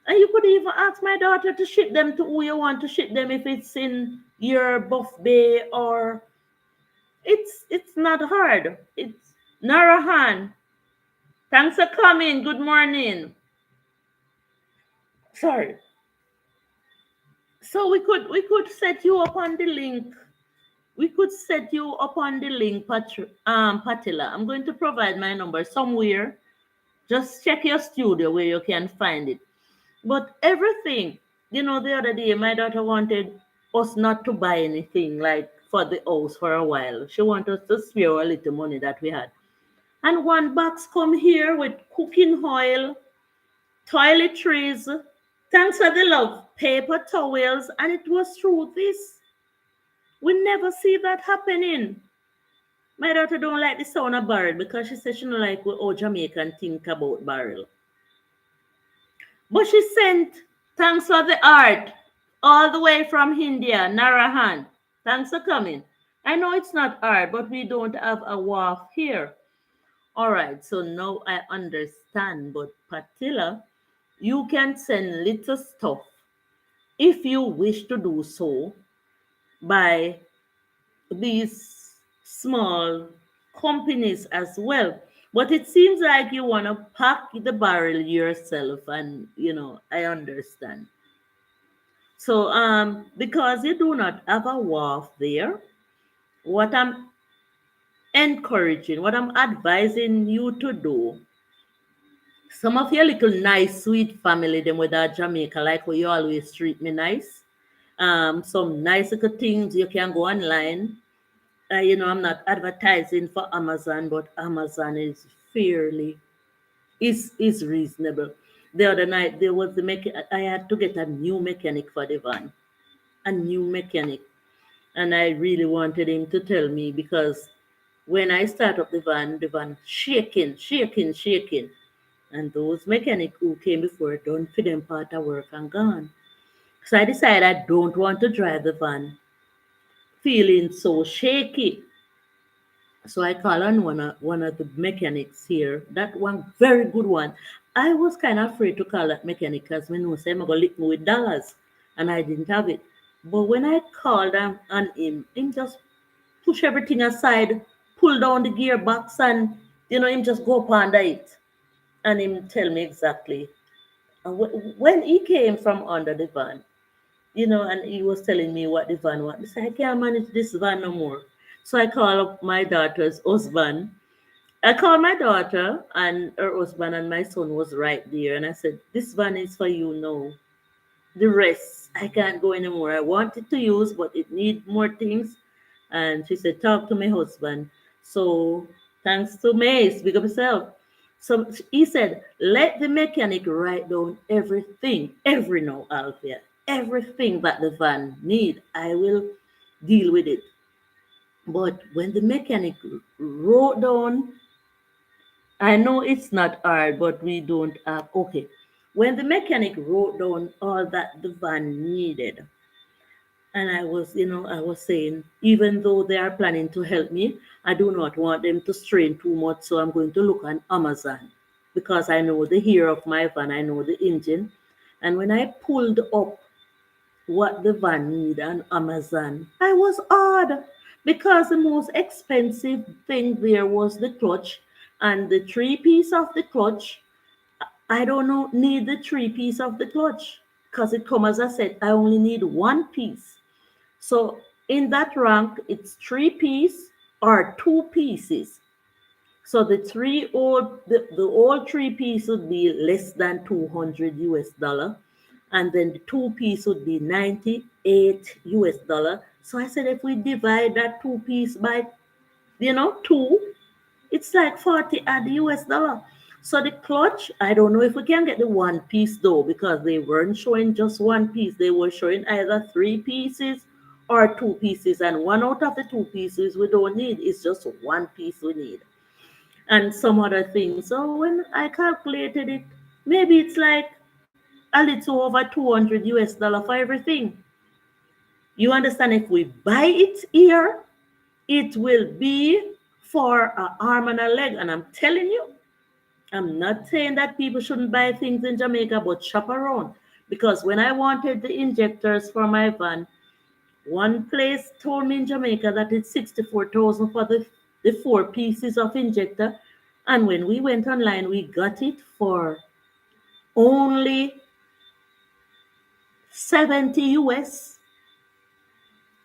And you could even ask my daughter to ship them to who you want to ship them if it's in your Buff Bay or it's not hard. It's Narahan. Thanks for coming. Good morning. Sorry. So we could set you up on the link. We could set you up on the link, Patila. I'm going to provide my number somewhere. Just check your studio where you can find it. But everything, the other day my daughter wanted us not to buy anything like for the house for a while. She wanted us to spare a little money that we had. And one box come here with cooking oil, toiletries, thanks for the love, paper towels, and it was through this. We never see that happening. My daughter don't like the sound of barrel because she says she don't like what all Jamaican think about barrel. But she sent thanks for the art all the way from India, Narahan. Thanks for coming. I know it's not art, but we don't have a wharf here. All right, so now I understand. But Patilla, you can send little stuff if you wish to do so by these small companies as well. But it seems like you want to pack the barrel yourself, and I understand. So, because you do not have a wharf there, what I'm encouraging, what I'm advising you to do, some of your little nice, sweet family, them with that Jamaica, like where you always treat me nice. Some nice little things you can go online. I'm not advertising for Amazon, but Amazon is fairly is reasonable. The other night there was the mechanic. I had to get a new mechanic for the van, a new mechanic, and I really wanted him to tell me because when I start up the van shaking, shaking, shaking. And those mechanic who came before done for them part of work and gone. So I decided I don't want to drive the van feeling so shaky. So I call on one of the mechanics here. That one very good one. I was kind of afraid to call that mechanic because me know say I'm gonna lick me with dollars, and I didn't have it. But when I called him on him just push everything aside, pull down the gearbox, and him just go up under it, and him tell me exactly. And when he came from under the van, and he was telling me what the van was. I said, I can't manage this van no more. So I called up my daughter's husband. I called my daughter and her husband and my son was right there. And I said, this van is for you now. The rest, I can't go anymore. I wanted to use, but it need more things. And she said, talk to my husband. So thanks to Mace, big up yourself. So he said, let the mechanic write down everything, every now, Althea, everything that the van need. I will deal with it. But when the mechanic wrote down, I know it's not hard, but we don't have, okay. When the mechanic wrote down all that the van needed, and I was saying, even though they are planning to help me, I do not want them to strain too much. So I'm going to look on Amazon because I know the ear of my van, I know the engine. And when I pulled up what the van need on Amazon, I was odd because the most expensive thing there was the clutch and the three piece of the clutch. I don't know need the three piece of the clutch because it come as I said, I only need one piece. So in that rank, it's three piece or two pieces. So the all three piece would be less than 200 US dollar, and then the two piece would be 98 US dollar. So I said if we divide that two piece by two, it's like 40 at the US dollar. So the clutch, I don't know if we can get the one piece though, because they weren't showing just one piece. They were showing either three pieces or two pieces. And one out of the two pieces we don't need. It's just one piece we need. And some other things. So when I calculated it, maybe it's like a little over 200 US dollar for everything. You understand? If we buy it here, it will be for an arm and a leg. And I'm telling you, I'm not saying that people shouldn't buy things in Jamaica, but shop around. Because when I wanted the injectors for my van, one place told me in Jamaica that it's 64,000 for the four pieces of injector. And when we went online, we got it for only 70 US.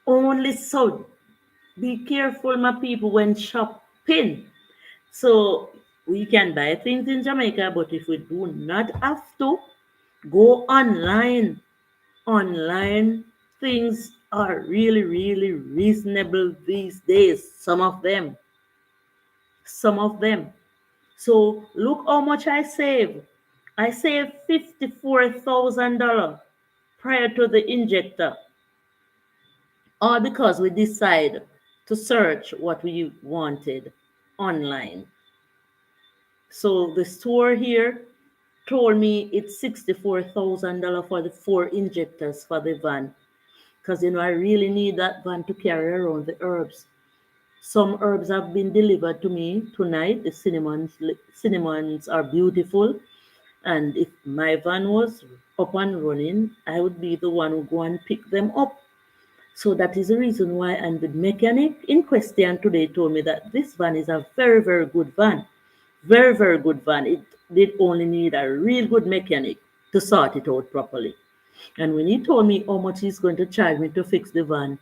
Only so. Be careful, my people, when shopping. So we can buy things in Jamaica, but if we do not have to, go online. Online things are really, really reasonable these days. Some of them. Some of them. So look how much I save. I saved $54,000 prior to the injector. All because we decide to search what we wanted online. So the store here told me it's $64,000 for the four injectors for the van. Because I really need that van to carry around the herbs. Some herbs have been delivered to me tonight. The cinnamons are beautiful. And if my van was up and running, I would be the one who go and pick them up. So that is the reason why. And the mechanic in question today told me that this van is a very, very good van. Very, very good van. It did only need a real good mechanic to sort it out properly. And when he told me how much he's going to charge me to fix the van,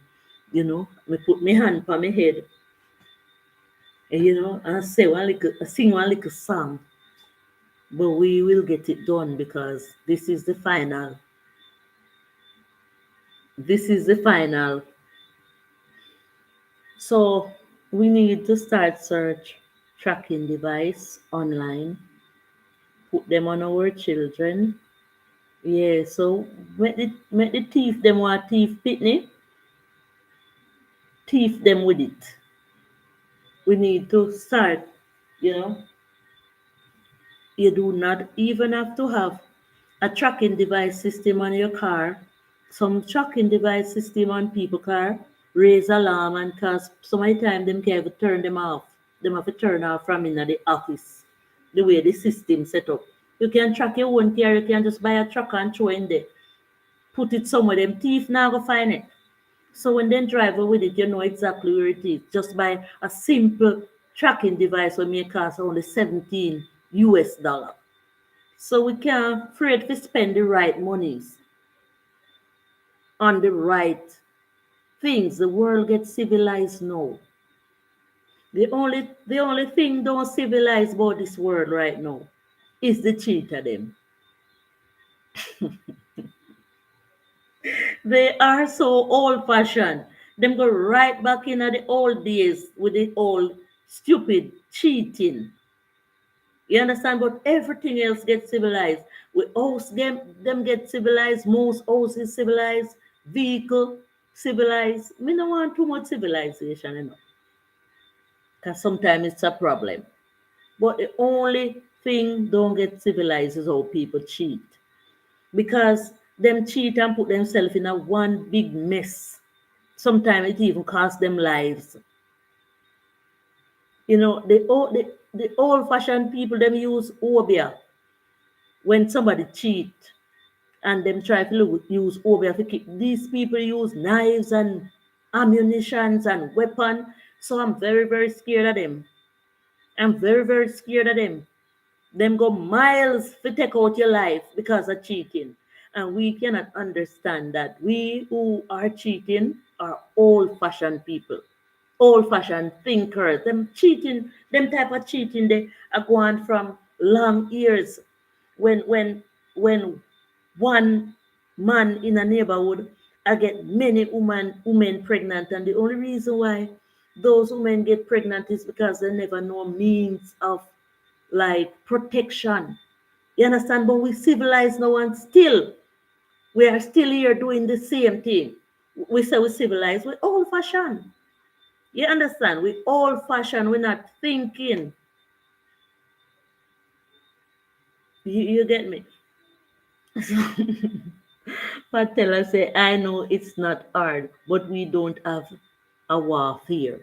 me put my hand on my head, and, and sing one little song. But we will get it done because this is the final. This is the final. So we need to start search tracking device online, put them on our children. Yeah, so make the thief them want thief pitney, thief them with it. We need to start, you know, You do not even have to have a tracking device system on your car. Some tracking device system on people car raise alarm and cause so many times them can't even turn them off. Them have to turn off from in the office. The way the system set up. You can track your own car, you can just buy a tracker and throw in there. Put it somewhere, them thief now go find it. So when they drive with it, you know exactly where it is. Just by a simple tracking device will may cost only 17 US dollar. So we can't afraid to spend the right monies on the right things. The world gets civilized now. The only thing don't civilize about this world right now is the cheat of them. They are so old fashioned. Them go right back in the old days with the old stupid cheating. You understand? But everything else gets civilized. We house them get civilized. Most houses civilized. Vehicle civilized. We don't want too much civilization, because sometimes it's a problem. But the only thing don't get civilized is how people cheat. Because them cheat and put themselves in a one big mess. Sometimes it even costs them lives. The old fashioned people them use obia when somebody cheat and them try to use obia to keep. These people use knives and ammunitions and weapon. So I'm very, very scared of them. I'm very, very scared of them. Them go miles to take out your life because of cheating. And we cannot understand that we who are cheating are old fashioned people, old fashioned thinkers. Them cheating, them type of cheating, they are going from long years. When one man in a neighborhood I get many women pregnant, and the only reason why those women get pregnant is because they never know means of like protection. You understand? But we civilized now, and still we are still here doing the same thing. We say we civilized, we old fashioned. You understand? We old fashioned, we're not thinking. You get me? So Patella say, I know it's not hard, but we don't have a warfare.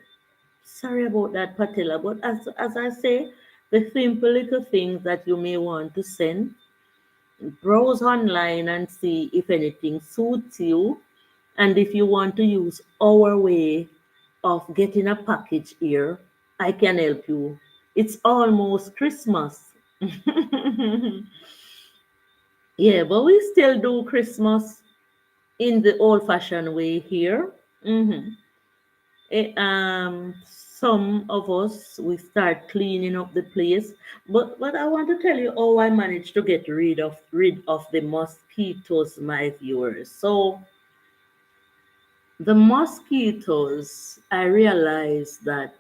Sorry about that, Patella, but as I say, the simple little things that you may want to send, browse online and see if anything suits you. And if you want to use our way of getting a package here, I can help you. It's almost Christmas. Yeah, but we still do Christmas in the old fashioned way here. Some of us we start cleaning up the place, but I want to tell you how I managed to get rid of the mosquitoes, my viewers. So the mosquitoes, I realized that.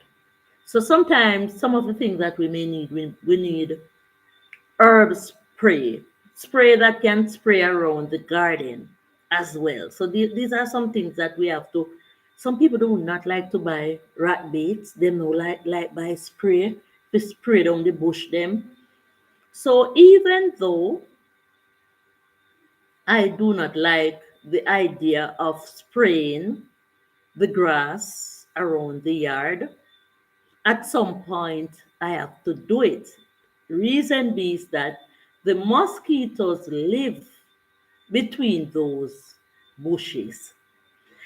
So sometimes some of the things that we may need, we need herb spray that can spray around the garden as well. So these are some things that we have to. Some people do not like to buy rat baits. They no like buy spray to spray down the bush them. So even though I do not like the idea of spraying the grass around the yard, at some point I have to do it. Reason being is that the mosquitoes live between those bushes.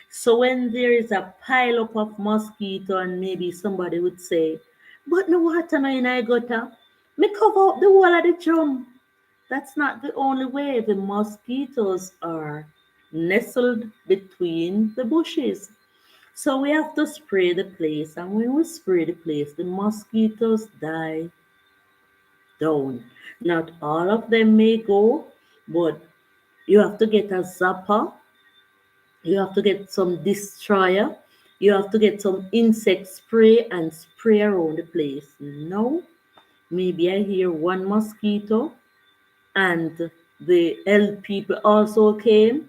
So when there is a pile up of mosquito and maybe somebody would say, but no water no in I gutter, me cover up the wall of the drum. That's not the only way. The mosquitoes are nestled between the bushes. So we have to spray the place, and when we spray the place, the mosquitoes die down. Not all of them may go, but you have to get a zapper, you have to get some destroyer, you have to get some insect spray and spray around the place. Now, maybe I hear one mosquito, and the health people also came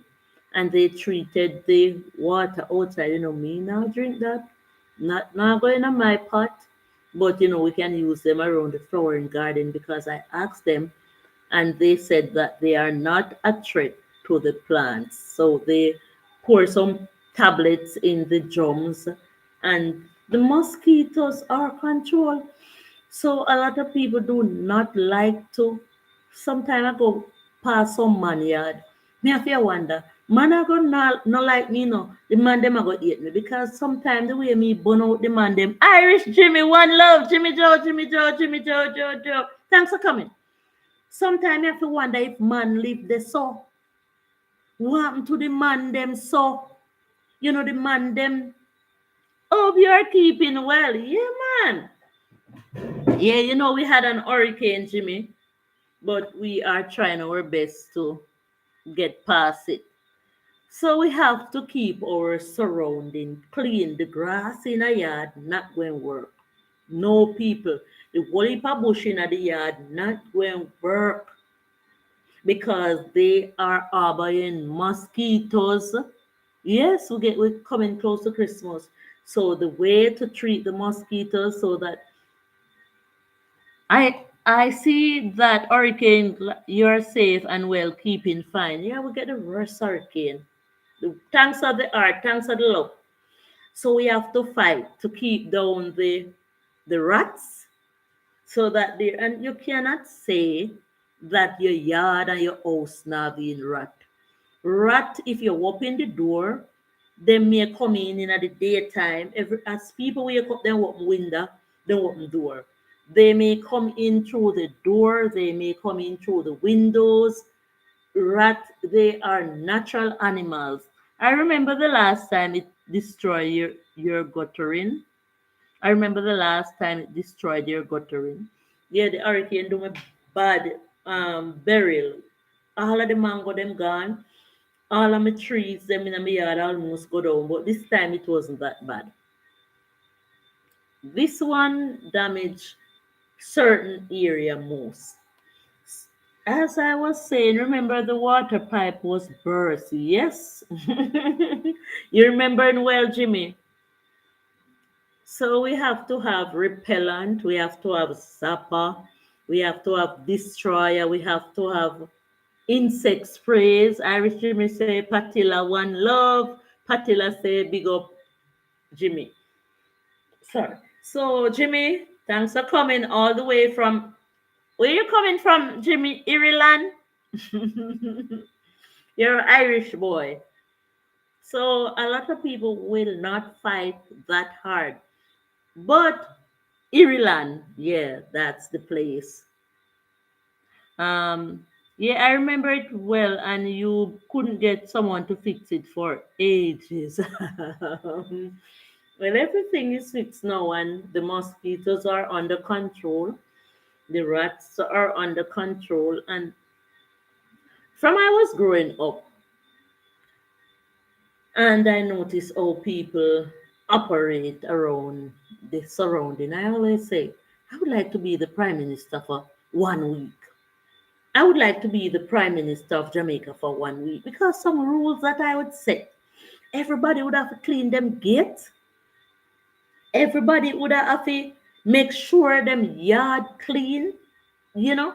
and they treated the water outside. Me now drink that. Not going on my pot. but we can use them around the flowering garden because I asked them and they said that they are not a threat to the plants. So they pour some tablets in the drums and the mosquitoes are controlled. So a lot of people do not like to. Sometime I go past some man yard. Me have to wonder, man I go not like me no. The man them I go eat me because sometimes the way me burn out the man them. Irish Jimmy, one love, Jimmy Joe, Jimmy Joe, Jimmy Joe, Joe, Joe. Thanks for coming. Sometimes I have to wonder if man live the so. What happened to the man them so? The man them. Hope you are keeping well. Yeah, man. Yeah, we had an hurricane, Jimmy, but we are trying our best to get past it. So we have to keep our surrounding clean. The grass in a yard not going work. No people. The whole heap of bush in the yard not going work because they are harboring mosquitoes. Yes, we're coming close to Christmas. So the way to treat the mosquitoes so that I see that hurricane, you're safe and well, keeping fine. Yeah, we get the worst hurricane. The thanks of the art, thanks of the love. So we have to fight to keep down the rats so that they and you cannot say that your yard and your house now being rat. Rat, if you open the door, they may come in at the daytime. As people wake up, they open window, they open door. They may come in through the door, they may come in through the windows. Rat, they are natural animals. I remember the last time it destroyed your guttering. I remember the last time it destroyed your guttering. Yeah, the hurricane do a bad burial. All of the mango them gone. All of my trees them in my yard almost go down, but this time it wasn't that bad. This one damaged certain area most. As I was saying, remember the water pipe was burst. Yes. You remember well, Jimmy. So we have to have repellent, we have to have zapper, we have to have destroyer, we have to have insect sprays. Irish Jimmy say Patilla one love. Patilla say big up Jimmy. Sorry. So Jimmy, thanks for coming all the way from where you coming from, Jimmy? Ireland? You're an Irish boy. So a lot of people will not fight that hard. But Ireland, yeah, that's the place. Um, yeah, I remember it well, and you couldn't get someone to fix it for ages. Well, everything is fixed now, and the mosquitoes are under control, the rats are under control, and from I was growing up, and I noticed how people operate around the surrounding. I always say, I would like to be the prime minister for 1 week. I would like to be the prime minister of Jamaica for 1 week because some rules that I would set. Everybody would have to clean them gates. Everybody would have to make sure them yard clean, you know.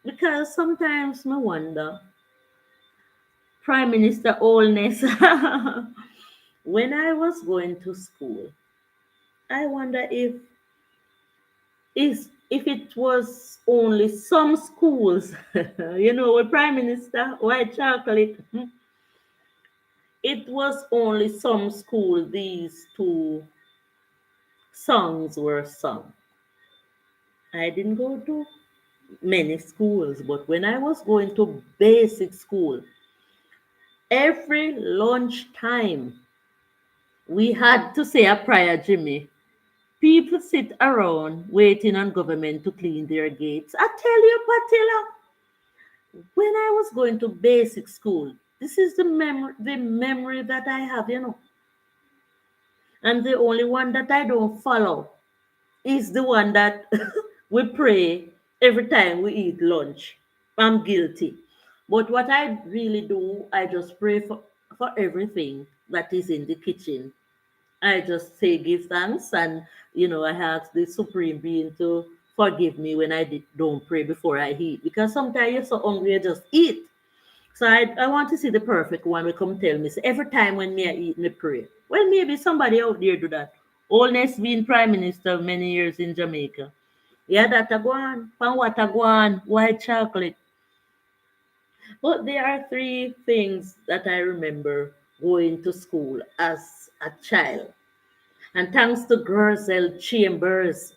Because sometimes I wonder, Prime Minister Oldness, when I was going to school, I wonder if it was only some schools, with Prime Minister White Chocolate, it was only some school these two songs were sung. I didn't go to many schools, but when I was going to basic school, every lunchtime we had to say a prayer, Jimmy. People sit around waiting on government to clean their gates. I tell you, Patilla, when I was going to basic school, this is the memory that I have. And the only one that I don't follow is the one that we pray every time we eat lunch. I'm guilty. But what I really do, I just pray for everything that is in the kitchen. I just say give thanks, and I ask the supreme being to forgive me when don't pray before I eat, because sometimes you're so hungry you just eat. So I want to see the perfect one will come tell me. So every time when me I eat, me pray. Well, maybe somebody out there do that. Oldness being prime minister many years in Jamaica. Yeah, that a go on. Pan what a go on. White chocolate. But there are three things that I remember going to school as a child. And thanks to Gersel Chambers,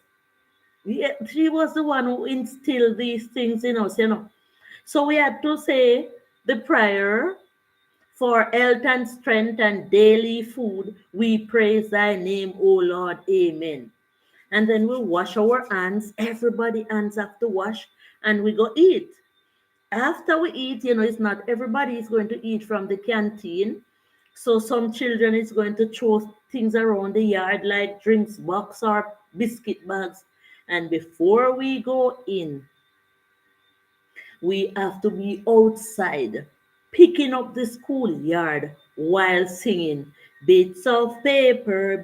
yeah, she was the one who instilled these things in us. So we had to say the prayer for health and strength and daily food. We praise thy name, O Lord. Amen. And then we wash our hands. Everybody hands have to wash, and we go eat. After we eat, it's not everybody is going to eat from the canteen. So some children is going to throw things around the yard like drinks box or biscuit bags. And before we go in, we have to be outside picking up the schoolyard while singing. Bits of paper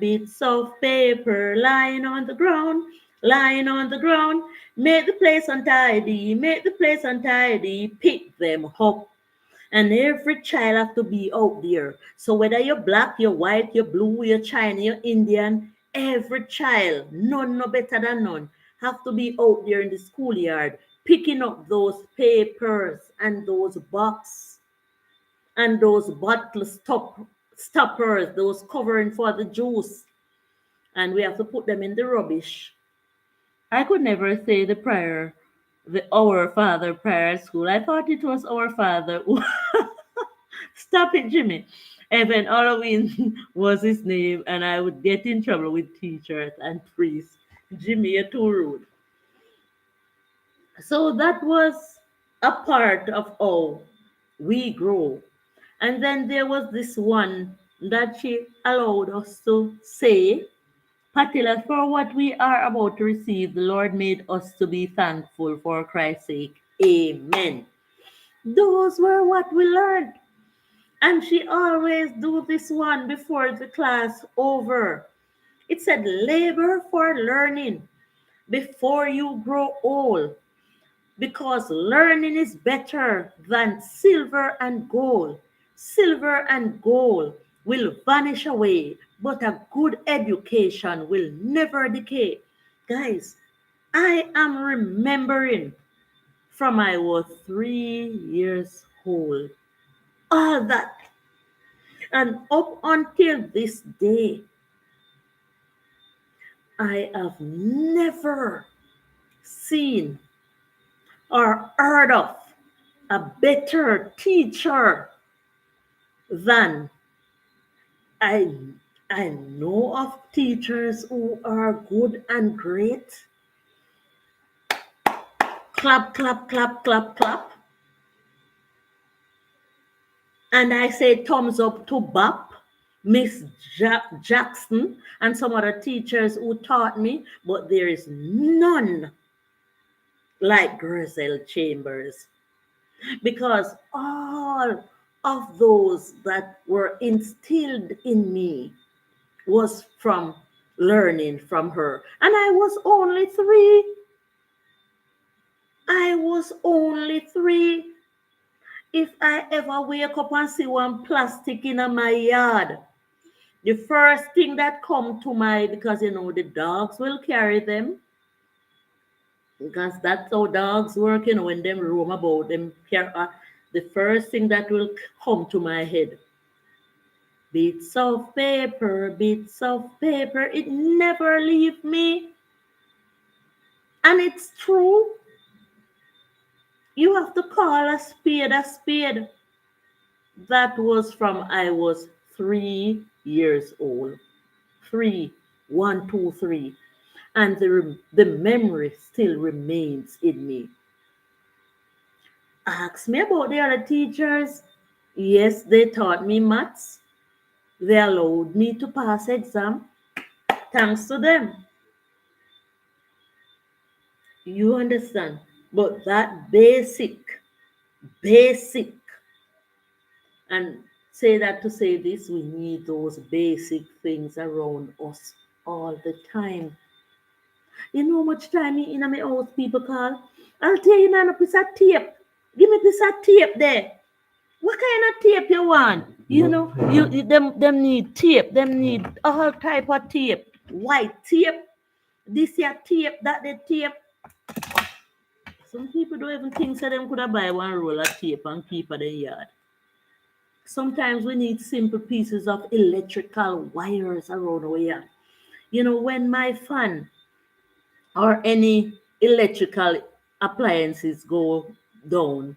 lying on the ground, lying on the ground. Make the place untidy, make the place untidy. Pick them up, and every child have to be out there. So whether you're black, you're white, you're blue, you're Chinese, you're Indian, every child, none no better than none, have to be out there in the schoolyard picking up those papers and those boxes and those stoppers, those covering for the juice, and we have to put them in the rubbish. I could never say the prayer, the Our Father prayer at school. I thought it was Our Father. Stop it, Jimmy. Evan Halloween was his name, and I would get in trouble with teachers and priests. Jimmy, you're too rude. So that was a part of how we grow. And then there was this one that she allowed us to say, Patila, for what we are about to receive, the Lord made us to be thankful for Christ's sake. Amen. Those were what we learned. And she always do this one before the class over. It said, labor for learning before you grow old, because learning is better than silver and gold. Silver and gold will vanish away, but a good education will never decay. Guys, I am remembering from I was 3 years old. All that. And up until this day, I have never seen or heard of a better teacher than I I know of teachers who are good and great. Clap, clap, clap, clap, clap. And I say thumbs up to Bob, Miss Jackson, and some other teachers who taught me, but there is none like Grizel Chambers, because all of those that were instilled in me was from learning from her. And I was only three. I was only three. If I ever wake up and see one plastic in my yard, the first thing that come to my, because the dogs will carry them, because that's how dogs work, when them roam about, them carry, the first thing that will come to my head, bits of paper, it never leave me. And it's true. You have to call a spade a spade. That was from I was 3 years old. Three, 1, 2, 3. And the memory still remains in me. Ask me about the other teachers. Yes, they taught me maths. They allowed me to pass exam. Thanks to them. You understand? But that basic, and Say that to say this, we need those basic things around us all the time. You know how much time in my house people call? I'll tell you now a piece of tape. Give me a piece of tape there. What kind of tape you want? You know, them need tape. Them need all type of tape. White tape, this here tape, that the tape. Some people don't even think so them could have buy one roll of tape and keep at the yard. Sometimes we need simple pieces of electrical wires around our yard. You know, when my fan or any electrical appliances go down,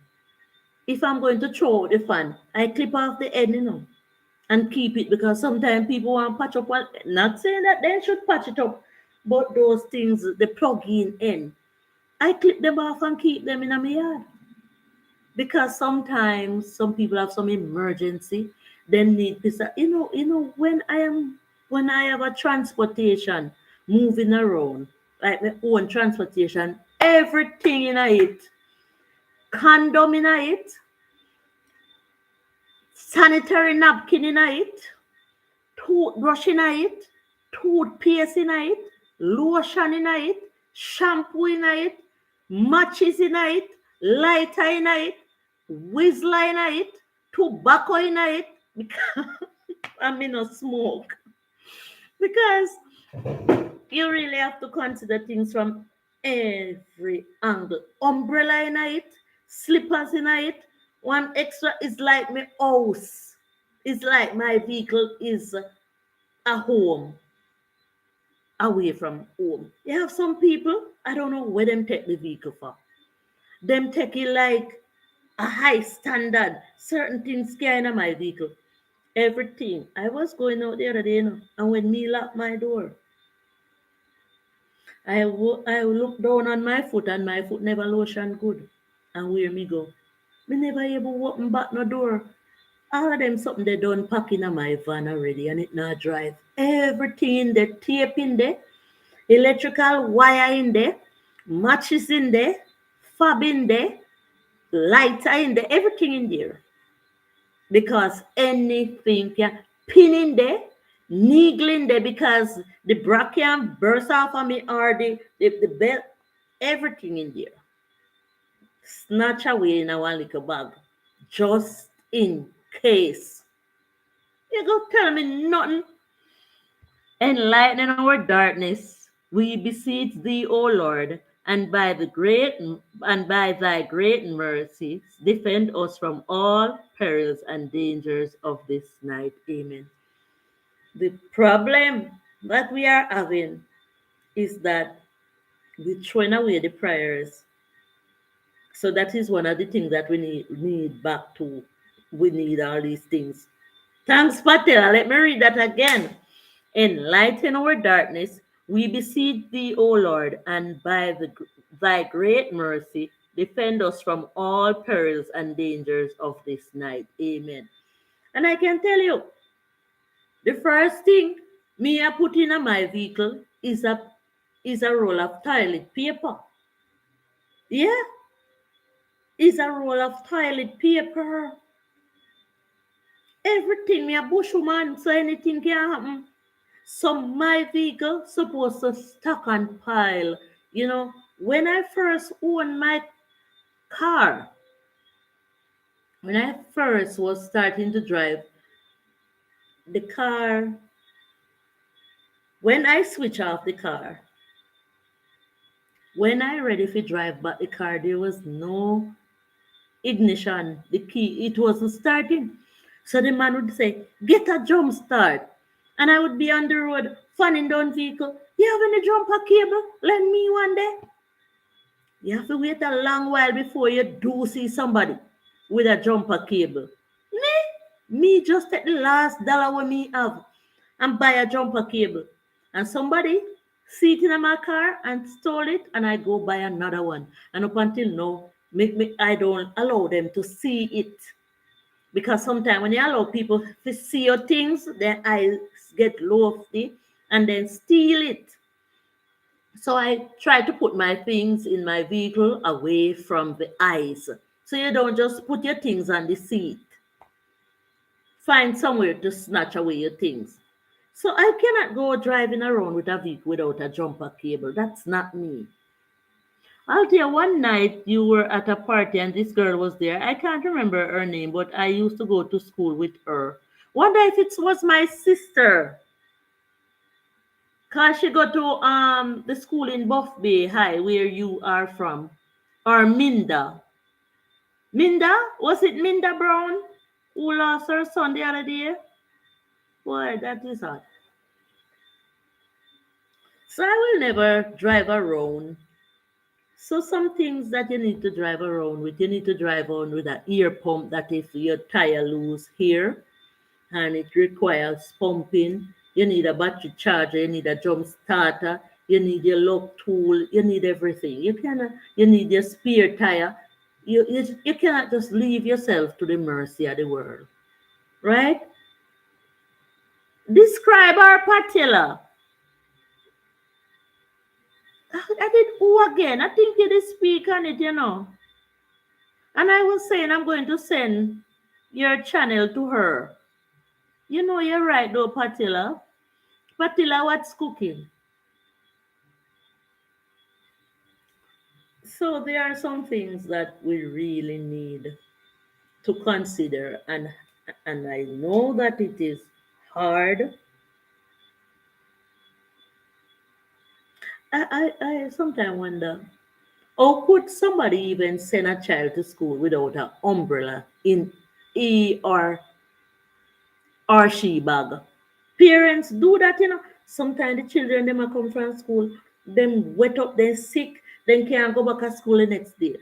if I'm going to throw out the fan, I clip off the end, and keep it because sometimes people want to patch up one. Not saying that they should patch it up, but those things, the plug-in end, I clip them off and keep them in my yard because sometimes some people have some emergency, they need this. When I have a transportation moving around, like my own transportation, everything in it, condom in it, sanitary napkin in it, toothbrush in it, toothpaste in it, lotion in it, shampoo in it, matches in it, lighter in it, whistler in it, tobacco in it. Because I mean, not smoke. Because you really have to consider things from every angle. Umbrella in it, slippers in it. One extra is like my house. It's like my vehicle is a home away from home. You have some people, I don't know where them take the vehicle for. Them take it like a high standard. Certain things carrying in my vehicle. Everything. I was going out the other day, and when me lock my door, I look down on my foot and my foot never lotion good. And where me go? Me never able open back no door. All of them something they done pack in my van already and it not drive. Everything in there, tape in there, electrical wire in there, matches in there, fab in there, lighter in there, everything in there. Because anything can pin in there, needle in there because the brachium burst off of me or the belt, everything in there. Snatch away in a one little bag. Just in case. You go tell me nothing. Enlighten our darkness, we beseech thee, O Lord, and by thy great mercy, defend us from all perils and dangers of this night. Amen. The problem that we are having is that we're throwing away the prayers. So that is one of the things that we need back to. We need all these things. Thanks, Patella. Let me read that again. Enlighten our darkness, we beseech thee, O Lord, and by thy great mercy, defend us from all perils and dangers of this night. Amen. And I can tell you, the first thing me I put in my vehicle is a roll of toilet paper. Yeah, is a roll of toilet paper. Everything me a bushwoman, so anything can happen. So my vehicle supposed to stock and pile. When I first owned my car, when I first was starting to drive the car, when I switch off the car, when I ready to drive back the car, there was no ignition. The key, it wasn't starting. So the man would say, get a jump start. And I would be on the road, fanning down vehicle. You have any jumper cable? Lend me one day. You have to wait a long while before you do see somebody with a jumper cable. Me just take the last dollar what me have and buy a jumper cable. And somebody see it in my car and stole it and I go buy another one. And up until now, I don't allow them to see it. Because sometimes when you allow people to see your things, their eyes get lofty and then steal it. So I try to put my things in my vehicle away from the eyes. So you don't just put your things on the seat find somewhere to snatch away your things. So I cannot go driving around with a vehicle without a jumper cable. That's not me. I'll tell you, one night you were at a party and this girl was there. I can't remember her name, but I used to go to school with her. Wonder if it was my sister. Cause she go to the school in Buff Bay High where you are from. Or Minda. Minda? Was it Minda Brown who lost her son the other day? Boy, that is hot. So I will never drive around. So some things that you need to drive around with, you need to drive on with an ear pump that if your tire loose here and it requires pumping, you need a battery charger, you need a jump starter, you need your lock tool, you need everything. You need your spare tire. You cannot just leave yourself to the mercy of the world, right? Describe our patella. I did who again? I think you did speak on it, you know. And I was saying I'm going to send your channel to her. You know, you're right though, Patilla. Patilla, what's cooking? So there are some things that we really need to consider, and I know that it is hard. I sometimes wonder, how could somebody even send a child to school without an umbrella in he or she bag? Parents do that, you know. Sometimes the children them a come from school, them wet up, they sick, then can't go back to school the next day.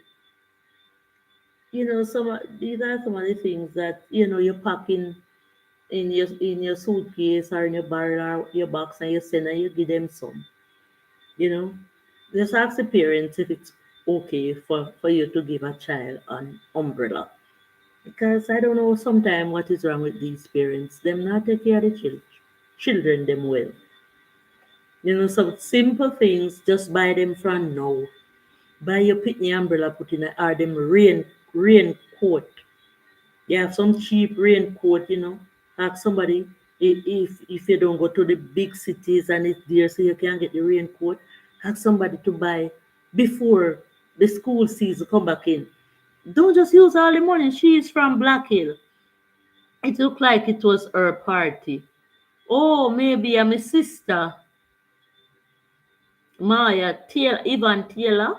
You know, these are some of the things that you pack in your suitcase or in your barrel or your box and you send and you give them some. You know, just ask the parents if it's okay for you to give a child an umbrella. Because I don't know sometimes what is wrong with these parents. Them not take care of the children them well. Some simple things, just buy them from now. Buy your pitney umbrella, put in a, or them raincoat. You have some cheap raincoat. Ask somebody if you don't go to the big cities and it's there so you can get the raincoat. Ask somebody to buy before the school season come back in. Don't just use all the money. She is from Black Hill. It looked like it was her party. Oh, maybe I'm a sister. Maya Taylor, Ivan Taylor.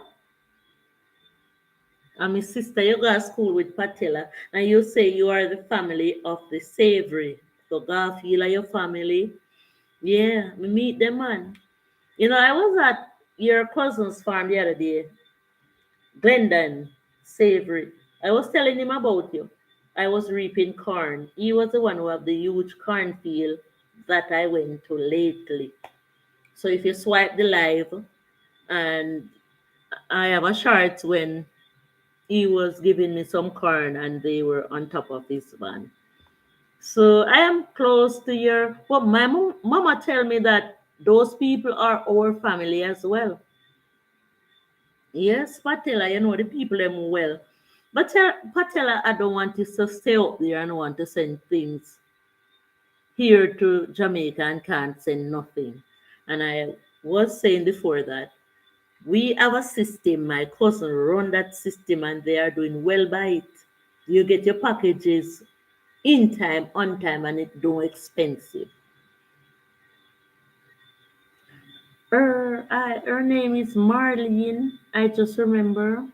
I'm a sister. You go to school with Patella and you say you are the family of the savory. So Garfield are your family. Yeah, me meet them man. I was at your cousin's farm the other day, Glendon Savory. I was telling him about you. I was reaping corn. He was the one who had the huge cornfield that I went to lately. So if you swipe the live, and I have a chart when he was giving me some corn and they were on top of this van. So I am close to your. Well, my mama tell me that those people are our family as well. Yes, Patella, you know the people them well. But Patella, I don't want you to stay up there and want to send things here to Jamaica and can't send nothing. And I was saying before that we have a system. My cousin run that system and they are doing well by it. You get your packages in time, on time, and it don't expensive. Her name is Marlene. I just remember.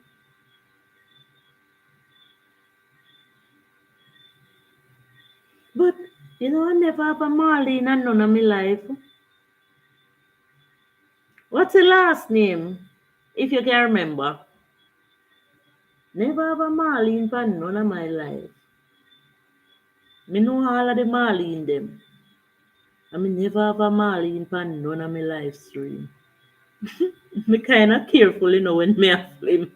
But I never have a Marlene and none of my life. What's the last name? If you can remember. Never have a Marlene for none of my life. Me know all of the Marlene them. I mean never have a Marlene for none of my life stream. Me kinda careful, when me a film.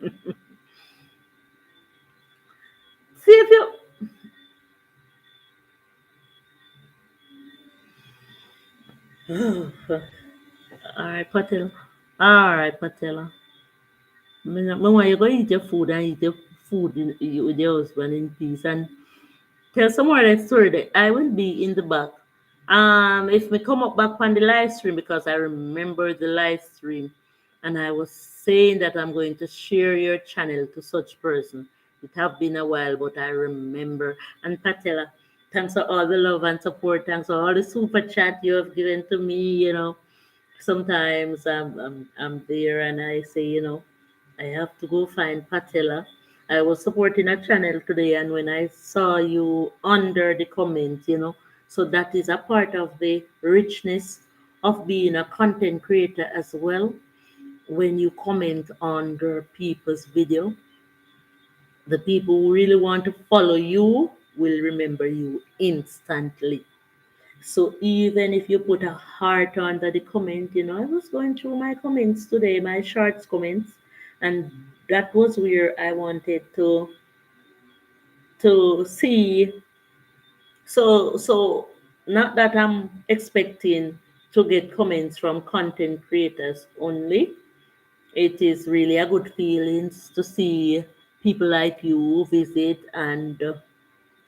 See if you Alright, Patella. Alright, Patella. Me want you go eat your food and eat your food with your husband in peace and tell some more of that story that I will be in the back. If we come up back on the live stream because I remember the live stream and I was saying that I'm going to share your channel to such person. It have been a while, but I remember. And Patella, thanks for all the love and support. Thanks for all the super chat you have given to me. Sometimes I'm there and I say, I have to go find Patella. I was supporting a channel today, and when I saw you under the comment, so that is a part of the richness of being a content creator as well. When you comment under people's video, the people who really want to follow you will remember you instantly. So even if you put a heart under the comment, I was going through my comments today, my shorts comments, and that was where I wanted to see. So not that I'm expecting to get comments from content creators only. It is really a good feeling to see people like you visit and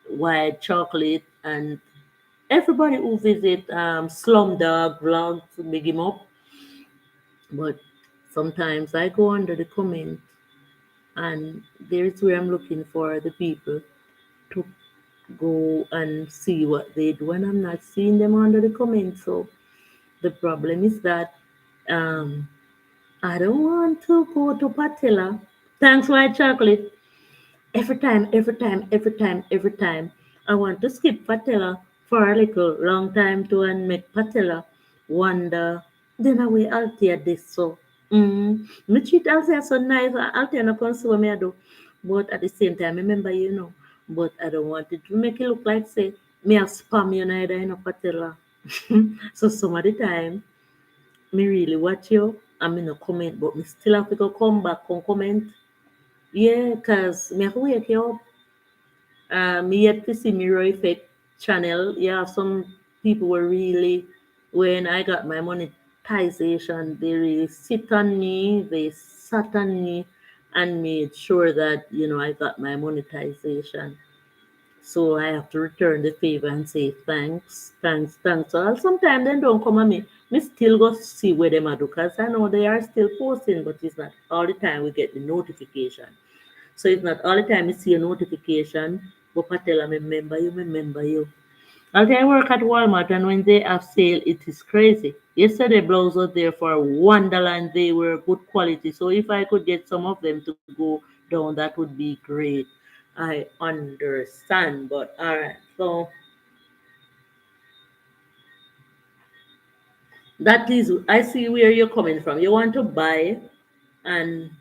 White Chocolate and everybody who visit Slumdog vlogs, big him up. But sometimes I go under the comment, and there is where I'm looking for the people to go and see what they do, and I'm not seeing them under the comments. So the problem is that um, I don't want to go to Patilla. Thanks, White Chocolate. Every time, I want to skip Patella for a little long time to and make Patella wonder. Then I will alter this so. Me treat Althea so nice. Althea no console me I do. But at the same time, remember But I don't want it to make it look like say me a spam you neither in a Patella. So some of the time, me really watch you. I mean no comment, but me still have to go come back and comment. Yeah, cause me have to wake you up. Me yet to see Mirror Effect channel. Yeah, some people were really, when I got my monetization, they really sit on me, they sat on me and made sure that, I got my monetization. So I have to return the favor and say thanks, thanks, thanks. So sometimes they don't come at me. Me still go see where them are do because I know they are still posting, but it's not all the time we get the notification. So it's not all the time you see a notification, but I tell them, remember you. As I work at Walmart and when they have sale, it is crazy. Yesterday blouse was there for $1 and they were good quality. So if I could get some of them to go down, that would be great. I understand, but all right. So that is, I see where you're coming from. You want to buy and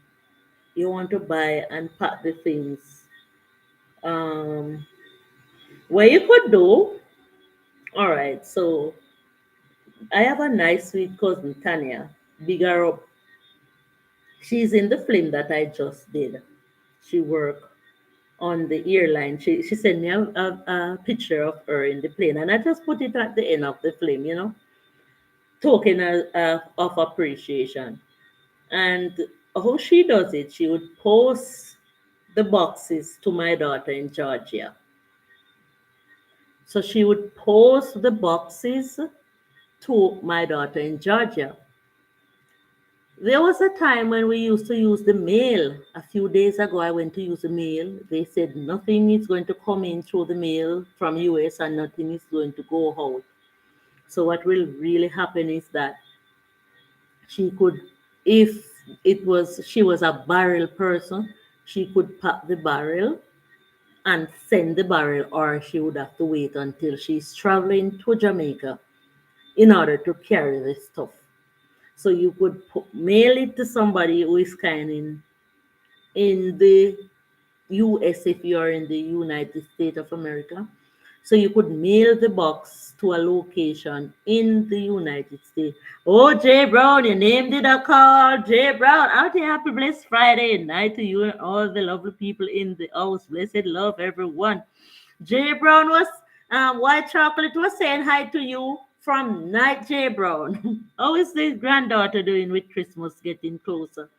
pack the things. Um, where you could do. All right, so I have a nice sweet cousin, Tanya. Bigger up. She's in the film that I just did. She worked on the airline. She sent me a picture of her in the plane, and I just put it at the end of the film, token of appreciation. And how she does it, she would post the boxes to my daughter in Georgia. So she would post the boxes to my daughter in Georgia. There was a time when we used to use the mail. A few days ago, I went to use the mail. They said nothing is going to come in through the mail from US and nothing is going to go out. So what will really happen is that she could, if she was a barrel person, she could pack the barrel and send the barrel, or she would have to wait until she's traveling to Jamaica in order to carry the stuff. So you could mail it to somebody who is kind in the US if you're in the United States of America. So you could mail the box to a location in the United States. Oh, Jay Brown, your name did I call? Jay Brown, out here, happy blessed Friday night to you and all the lovely people in the house. Blessed love, everyone. Jay Brown was, White Chocolate was saying hi to you from night, Jay Brown. How is the granddaughter doing with Christmas getting closer?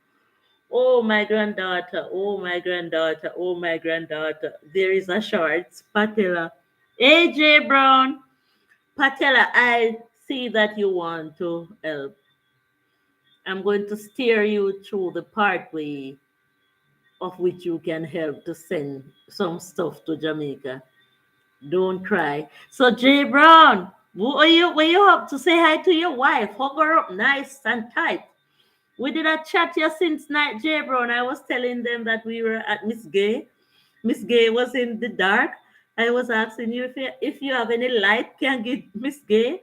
Oh, my granddaughter. Oh, my granddaughter. Oh, my granddaughter. There is a short. Patella. AJ Brown. Patella, I see that you want to help. I'm going to steer you through the pathway of which you can help to send some stuff to Jamaica. Don't cry. So, Jay Brown, were you up to say hi to your wife? Hug her up nice and tight. We did a chat here since night, Jay Brown. I was telling them that we were at Miss Gay. Miss Gay was in the dark. I was asking you if you have any light, can give Miss Gay.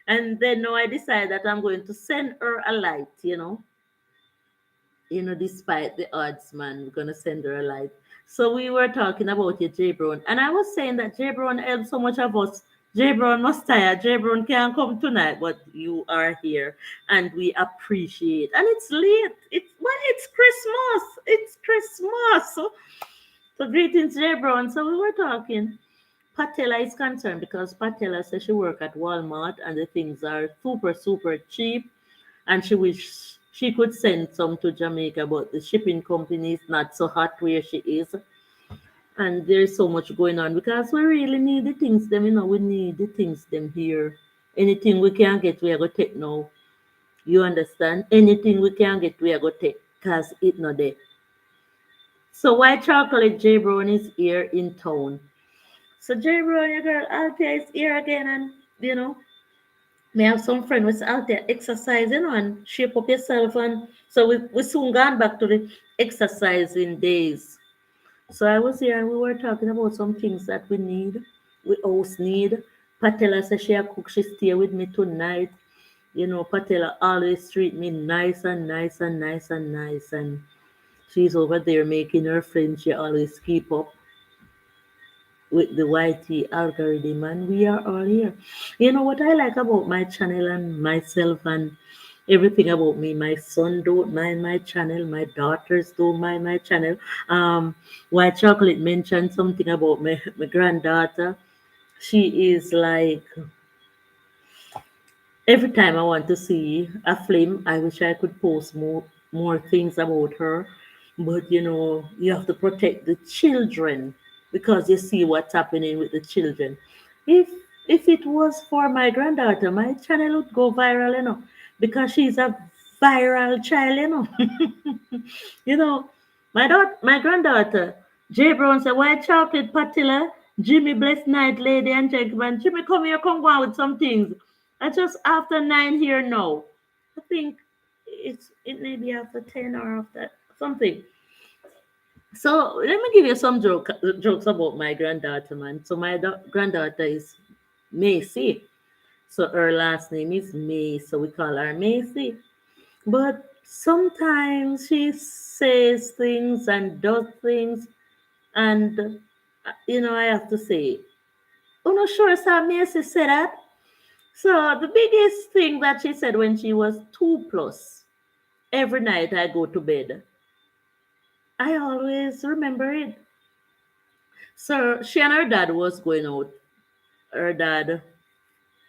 And then now I decided that I'm going to send her a light, despite the odds, man, we're gonna send her a light. So we were talking about you, Jay Brown, and I was saying that Jay Brown helped so much of us. Jay Brown must tire. Jay Brown can't come tonight, but you are here, and we appreciate. And it's late. It's Christmas. It's Christmas. So greetings, Jay Brown. So we were talking. Patella is concerned because Patella says she work at Walmart and the things are super super cheap, and she wish she could send some to Jamaica, but the shipping company is not so hot where she is, and there's so much going on because we really need the things them, we need the things them here. Anything we can get, we are gonna take now. You understand? Anything we can get, we are gonna take, cause it not there. So White Chocolate J Brown is here in town. So J Brown, your girl Althea is here again, and may have some friend was out there exercising and shape up yourself, and so we soon gone back to the exercising days. So I was here and we were talking about some things that we always need. Patella says she a cook, she stay with me tonight. Patella always treat me nice and nice and nice and nice, and she's over there making her friends. She always keep up with the YT algorithm, and we are all here. You know what I like about my channel and myself and everything about me. My son don't mind my channel, my daughters don't mind my channel. White Chocolate mentioned something about my granddaughter. She is like, every time I want to see a film, I wish I could post more things about her. But you have to protect the children because you see what's happening with the children. If if it was for my granddaughter, my channel would go viral, because she's a viral child. you know, my granddaughter, Jay Brown said, White Chocolate Patilla, Jimmy Blessed Night, lady and gentlemen. Jimmy, come here, come go on with some things. I just after 9 here now. I think it may be after 10 or after something. So let me give you some jokes about my granddaughter, man. So my granddaughter is Macy. So her last name is May, so we call her Macy. But sometimes she says things and does things, and I have to say, oh no, sure, sir, Macy said that. So the biggest thing that she said when she was 2 plus, every night I go to bed, I always remember it. So she and her dad was going out. Her dad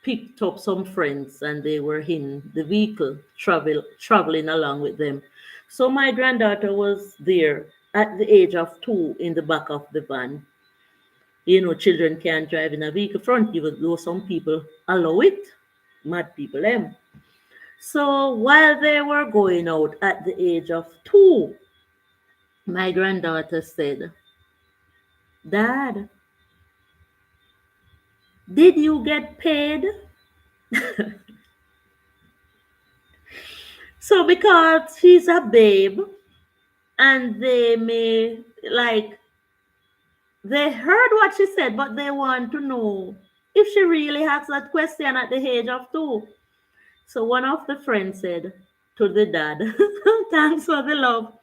picked up some friends and they were in the vehicle traveling along with them. So my granddaughter was there at the age of 2 in the back of the van. Children can't drive in a vehicle front, even though some people allow it. Mad people, them. So while they were going out at the age of 2, my granddaughter said, Dad, did you get paid? So because she's a babe and they may they heard what she said, but they want to know if she really asked that question at the age of 2. So one of the friends said to the dad, thanks for the love.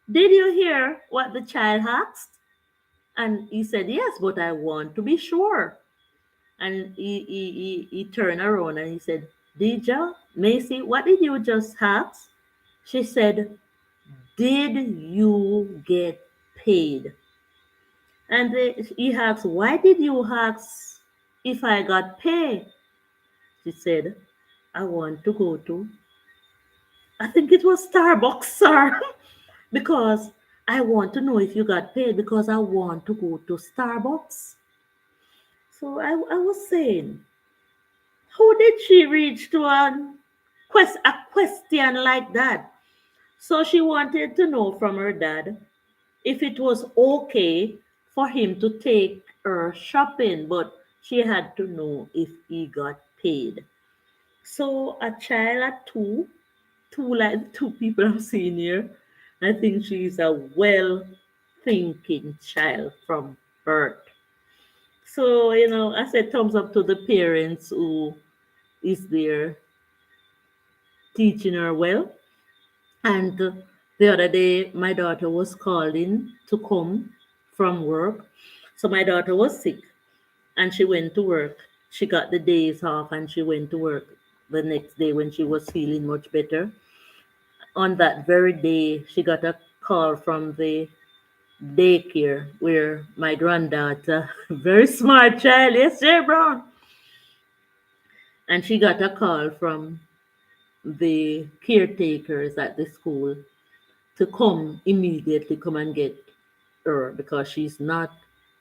Did you hear what the child asked? And he said, yes, but I want to be sure. And he turned around and he said, Dija, Macy, what did you just ask? She said, did you get paid? And he asked, why did you ask if I got paid? She said, I want to go to I think it was Starbucks, sir, because I want to know if you got paid because I want to go to Starbucks. So I was saying, how did she reach to a question like that? So she wanted to know from her dad if it was okay for him to take her shopping, but she had to know if he got paid. So a child at two like two people I've seen here, I think she's a well thinking child from birth. So, I said thumbs up to the parents who is there teaching her well. And the other day, my daughter was called in to come from work. So my daughter was sick and she went to work. She got the days off and she went to work the next day when she was feeling much better. On that very day, she got a call from the daycare where my granddaughter, very smart child, yes, Jay Brown, and she got a call from the caretakers at the school to come and get her because she's not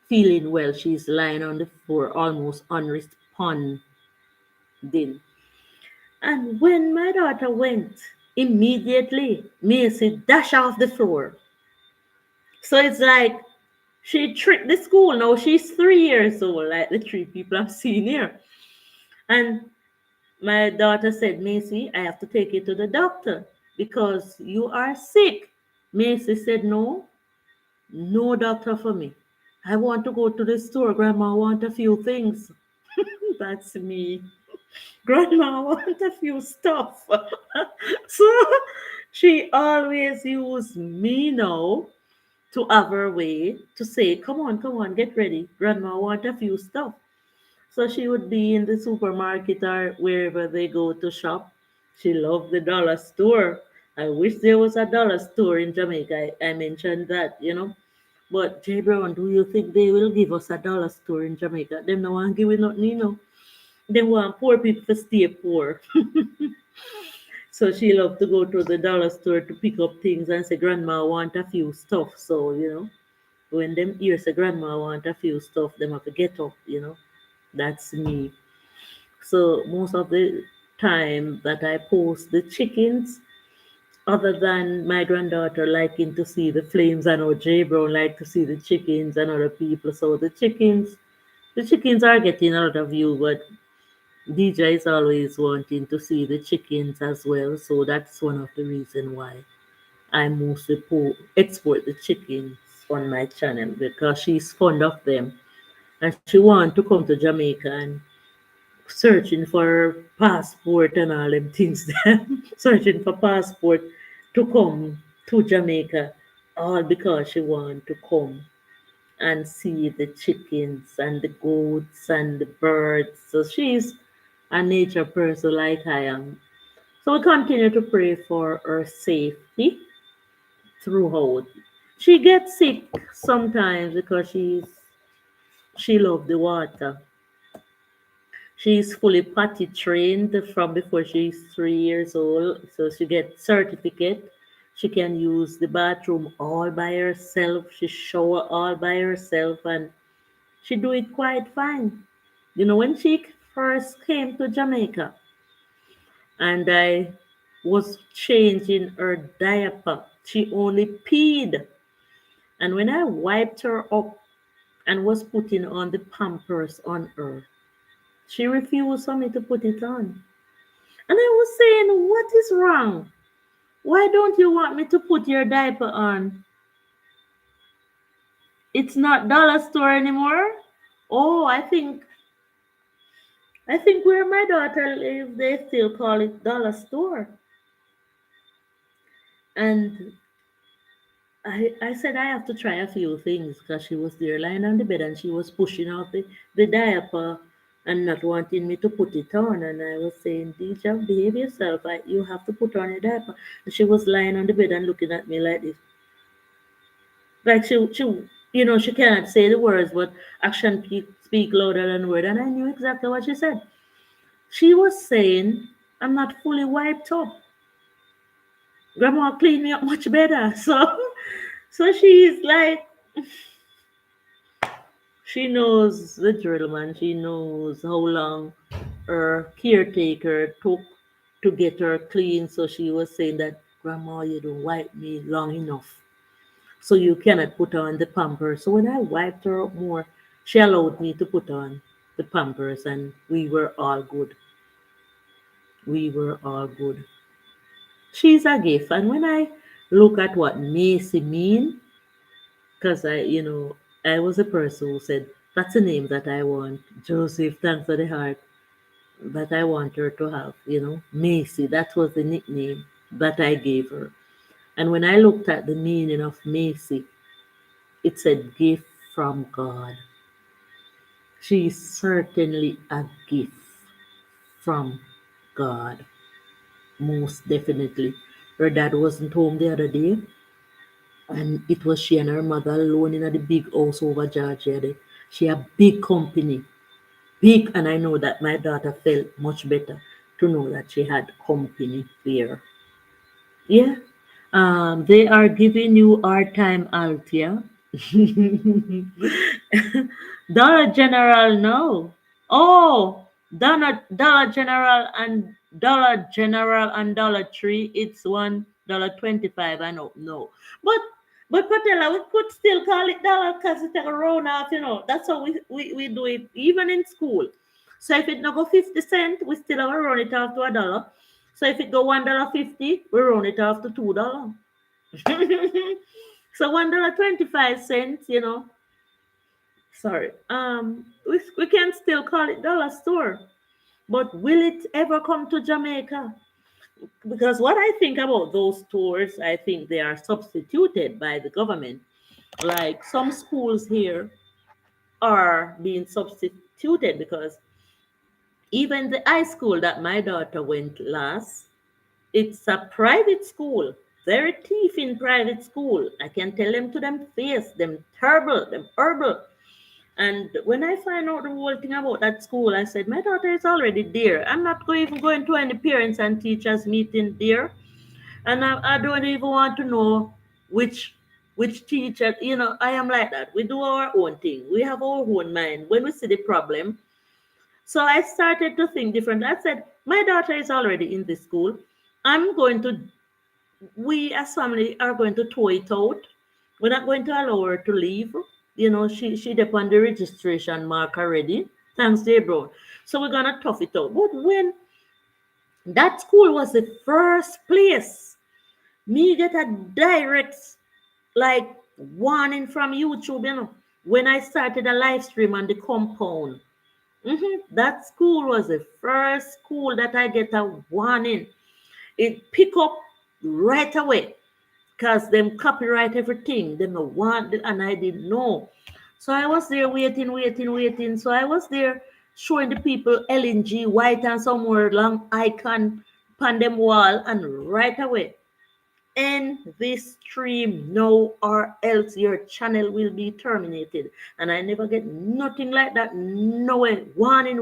feeling well. She's lying on the floor, almost unresponding. And when my daughter went, immediately Macy dashed off the floor. So it's like she tricked the school. Now she's 3 years old, like the three people I've seen here. And my daughter said, Macy, I have to take you to the doctor because you are sick. Macy said, no, no doctor for me. I want to go to the store. Grandma, I want a few things. That's me. Grandma, I want a few stuff. So she always used me now to have her way to say, come on, get ready. Grandma, I want a few stuff. So she would be in the supermarket or wherever they go to shop. She loved the dollar store. I wish there was a dollar store in Jamaica. I mentioned that. But J Brown, do you think they will give us a dollar store in Jamaica? Them no want give it nothing. They want poor people to stay poor. So she loved to go to the dollar store to pick up things and say, Grandma, I want a few stuff. So, when them hear say, Grandma, I want a few stuff, them have to get up. That's me. So most of the time that I post the chickens, other than my granddaughter liking to see the flames, I know Jay Brown like to see the chickens and other people. So the chickens are getting a lot of view, but DJ is always wanting to see the chickens as well. So that's one of the reason why I mostly export the chickens on my channel because she's fond of them and she want to come to Jamaica and searching for passport and all them things there. Searching for passport to come to Jamaica, all because she want to come and see the chickens and the goats and the birds. So she's a nature person like I am. So we continue to pray for her safety throughout. She gets sick sometimes because she loves the water. She's fully potty trained from before she's 3 years old, so she gets certificate. She can use the bathroom all by herself. She shower all by herself, and she do it quite fine. When she first came to Jamaica, and I was changing her diaper, she only peed, and when I wiped her up and was putting on the pampers on her, she refused for me to put it on. And I was saying, what is wrong? Why don't you want me to put your diaper on? It's not dollar store anymore. Oh, I think where my daughter lives, they still call it dollar store. And I said I have to try a few things because she was there lying on the bed and she was pushing out the diaper and not wanting me to put it on. And I was saying, Deja, behave yourself. You have to put on your diaper. And she was lying on the bed and looking at me like this. Like she cannot say the words, but action speak louder than word. And I knew exactly what she said. She was saying, I'm not fully wiped up. Grandma clean me up much better. So she's like, she knows the drill, man. She knows how long her caretaker took to get her clean. So she was saying that, Grandma, you don't wipe me long enough. So you cannot put on the pampers. So when I wiped her up more, she allowed me to put on the pampers and we were all good. We were all good. She's a gift. And when I look at what Macy mean, because I was a person who said, that's a name that I want. Joseph, thanks for the heart. That I want her to have, Macy. That was the nickname that I gave her. And when I looked at the meaning of Macy, it said gift from God. She is certainly a gift from God, most definitely. Her dad wasn't home the other day, and it was she and her mother alone in the big house over Georgia. She had big company, big, and I know that my daughter felt much better to know that she had company there. Yeah. They are giving you our time out, yeah? Dollar General, no. Oh, Dollar General and Dollar Tree, it's $1.25. I know, no. But Patella, we could still call it dollar because it's a round off. That's how we do it even in school. So if it not go 50 cent, we still have to run it off to a dollar. So if it go $1.50, we run it off to $2. So $1.25. Sorry. We can still call it dollar store, but will it ever come to Jamaica? Because what I think about those stores, I think they are substituted by the government. Like some schools here are being substituted because even the high school that my daughter went last, it's a private school. They're a thief in private school. I can tell them to them face, them terrible, them horrible. And when I find out the whole thing about that school, I said, my daughter is already there. I'm not even going to any parents and teachers meeting there. And I don't even want to know which teacher, I am like that. We do our own thing. We have our own mind. When we see the problem, so I started to think different. I said, my daughter is already in this school. I'm going to, we as family are going to tow it out. We're not going to allow her to leave. She did on the registration mark already. Thanks, dear bro. So we're gonna tough it out. But when that school was the first place, me get a direct like warning from YouTube, when I started a live stream on the compound. That school was the first school that I get a warning. It pick up right away because them copyright everything. Them no want and I didn't know. So I was there waiting. So I was there showing the people LNG white and somewhere long icon on them wall and right away. End this stream now or else your channel will be terminated. And I never get nothing like that. No way. Warning.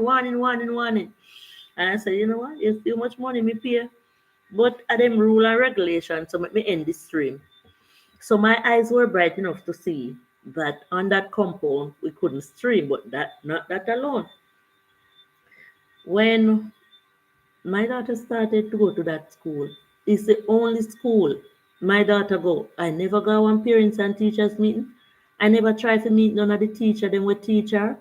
And I said, you know what? It's too much money me pay. But at them rule and regulation, so let me end this stream. So my eyes were bright enough to see that on that compound we couldn't stream, but that not that alone. When my daughter started to go to that school, it's the only school my daughter go. I never go on parents and teachers meeting. I never try to meet none of the teacher, them with teacher.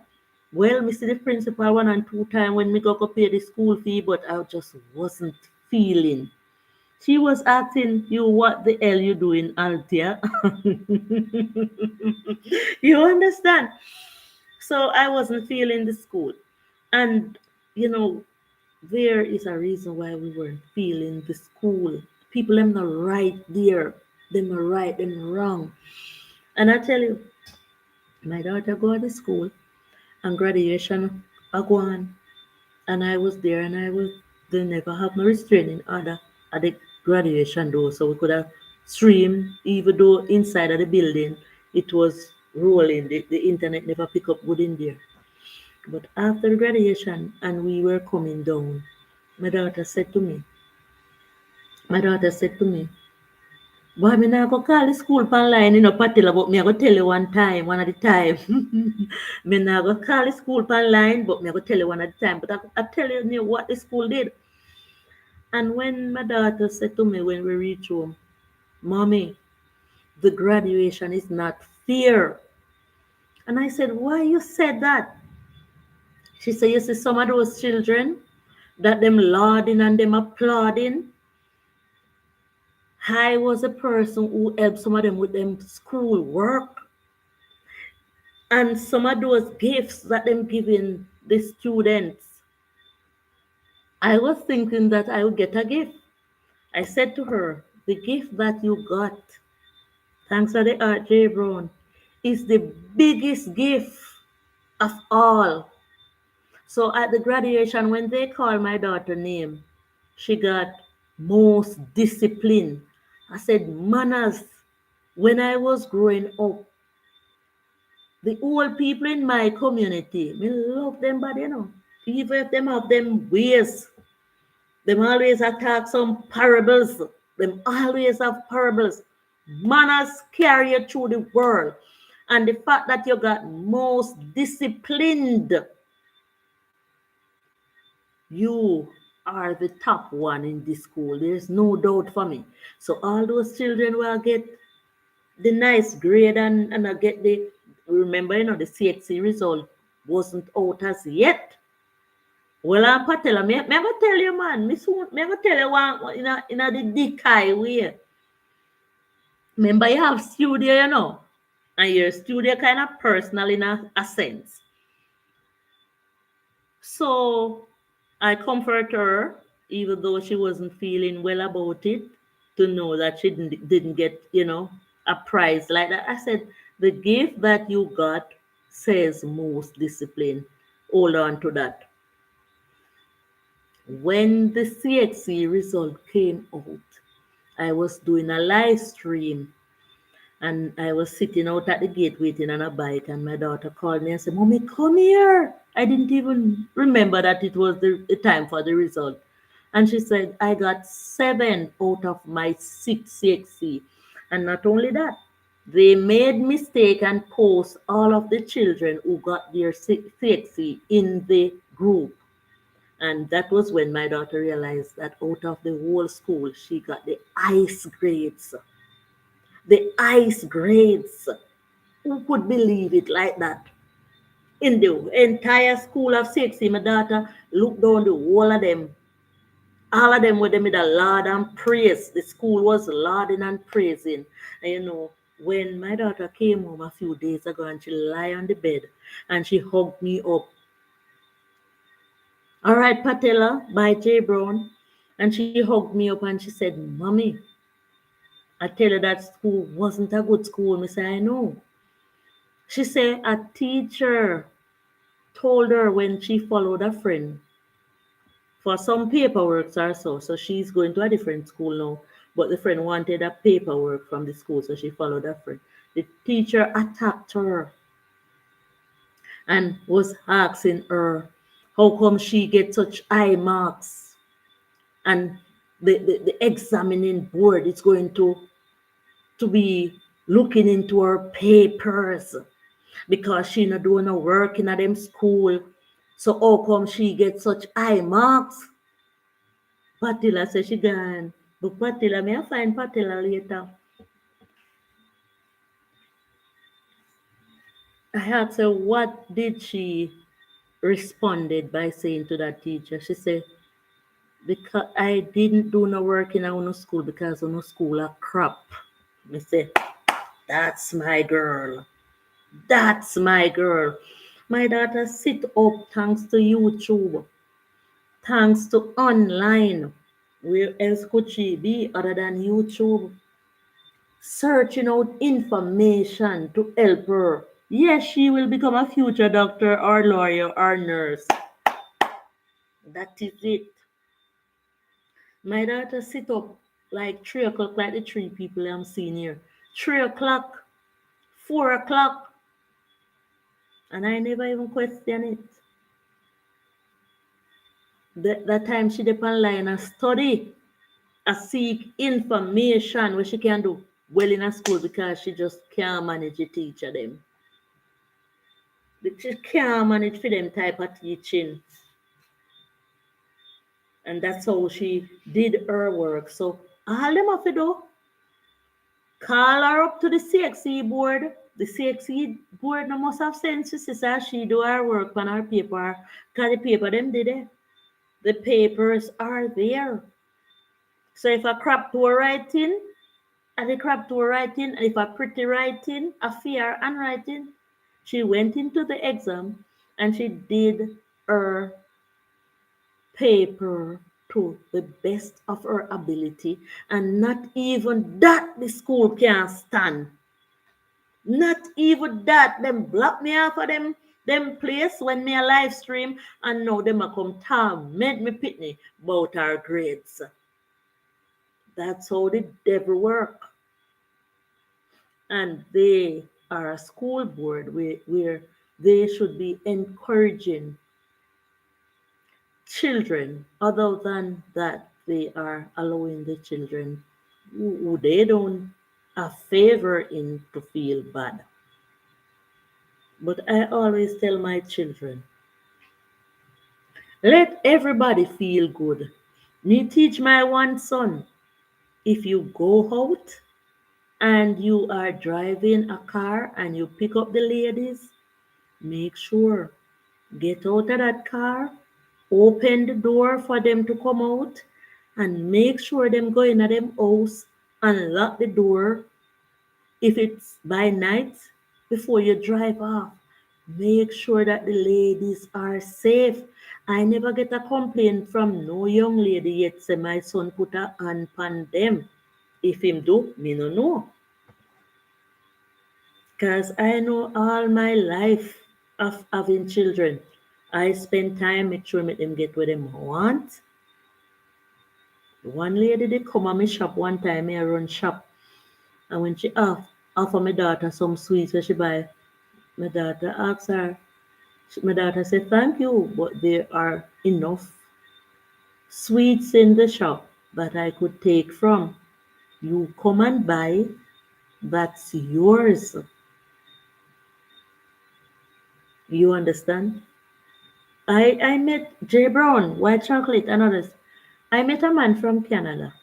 Well, me see the principal one and two times when me go pay the school fee, but I just wasn't feeling. She was asking you what the hell you doing, Althea. You understand? So I wasn't feeling the school. And, you know, there is a reason why we weren't feeling the school. People them not right there. Them not right, them wrong. And I tell you, my daughter go to the school and graduation I go on. And I was there and they never have no restraining order at the graduation door. So we could have streamed even though inside of the building it was rolling. The internet never pick up good in there. But after the graduation and we were coming down, my daughter said to me, my daughter said to me, Boy, me now go call the school pan line, particular, but me I go tell you one at a time. Me now go call the school pan line, but me I go tell you one at a time. But I tell you what the school did. And when my daughter said to me when we reach home, Mommy, the graduation is not fair. And I said, why you said that? She said, you see some of those children that them lauding and them applauding. I was a person who helped some of them with them school work. And some of those gifts that them giving the students, I was thinking that I would get a gift. I said to her, the gift that you got, thanks to the Art J. Brown, is the biggest gift of all. So at the graduation, when they called my daughter name, she got most discipline. I said, manners. When I was growing up, the old people in my community, me love them, but even if them have them ways, them always attack some parables. Them always have parables. Manners carry you through the world. And the fact that you got most disciplined, you are the top one in this school. There's no doubt for me. So all those children will get the nice grade and I get the, remember, the CHC result wasn't out as yet. Well, I'm Patella, me go tell you, man, me go tell you one in a the decay way. Remember, you have studio, and your studio kind of personal in a sense. So I comfort her, even though she wasn't feeling well about it, to know that she didn't get, a prize like that. I said, the gift that you got says most discipline. Hold on to that. When the CHC result came out, I was doing a live stream and I was sitting out at the gate waiting on a bike, and my daughter called me and said, Mommy, come here. I didn't even remember that it was the time for the result. And she said, I got 7 out of my 6 CXC. And not only that, they made mistake and post all of the children who got their CXC in the group. And that was when my daughter realized that out of the whole school, she got the highest grades. The highest grades. Who could believe it like that? In the entire school of 60, my daughter looked down the whole of them. All of them were them with a laud and praise. The school was lauding and praising. And when my daughter came home a few days ago and she lay on the bed and she hugged me up. All right, Patella, by J. Brown. And she hugged me up and she said, Mommy, I tell you that school wasn't a good school. I said, I know. She said a teacher told her when she followed a friend for some paperwork or so. So she's going to a different school now. But the friend wanted a paperwork from the school, so she followed her friend. The teacher attacked her and was asking her how come she gets such high marks. And the examining board is going to be looking into her papers because she not doing no work in them school. So how come she gets such high marks? Patilla said she gone. But Patilla, may I find Patilla later? I asked her what did she responded by saying to that teacher. She said, because I didn't do no work in our school because our school are crap. I said, that's my girl. That's my girl. My daughter sit up thanks to YouTube, thanks to online. Where else could she be other than YouTube? Searching out information to help her. Yes, she will become a future doctor or lawyer or nurse. That is it. My daughter sit up like 3 o'clock, like the 3 people I'm seeing here. 3 o'clock, 4 o'clock. And I never even question it. That time she dep online and study, seek information what she can do. well in a school because she just can't manage the teacher them. She can't manage for them type of teaching. And that's how she did her work. So all them have to do, call her up to the CXE board. The CXE board no must have sense to say she do her work on her paper. Because the paper them did it. The papers are there. So if I crop to a writing, and the crop to a writing, and if a pretty writing, a fair handwriting, she went into the exam and she did her paper to the best of her ability, and not even that the school can't stand. Not even that. Them block me off of them place when me a live stream, and now them a come torment me pitney about our grades. That's how the devil work. And they are a school board where they should be encouraging children. Other than that, they are allowing the children who they don't a favor in to feel bad. But I always tell my children, let everybody feel good. Me teach my one son, if you go out and you are driving a car and you pick up the ladies, make sure get out of that car, open the door for them to come out, and make sure them go in at them house and lock the door. If it's by night, before you drive off, make sure that the ladies are safe. I never get a complaint from no young lady yet say my son put a hand on them. If him do, me no know. Because I know all my life of having children, I spend time make sure make them get what them want. One lady did come on my shop one time, me I run shop. And when she offer my daughter some sweets that she buy, my daughter asked her, my daughter said, thank you, but there are enough sweets in the shop that I could take from. You come and buy, that's yours. You understand? I met Jay Brown, White Chocolate, and others. I met a man from Canada.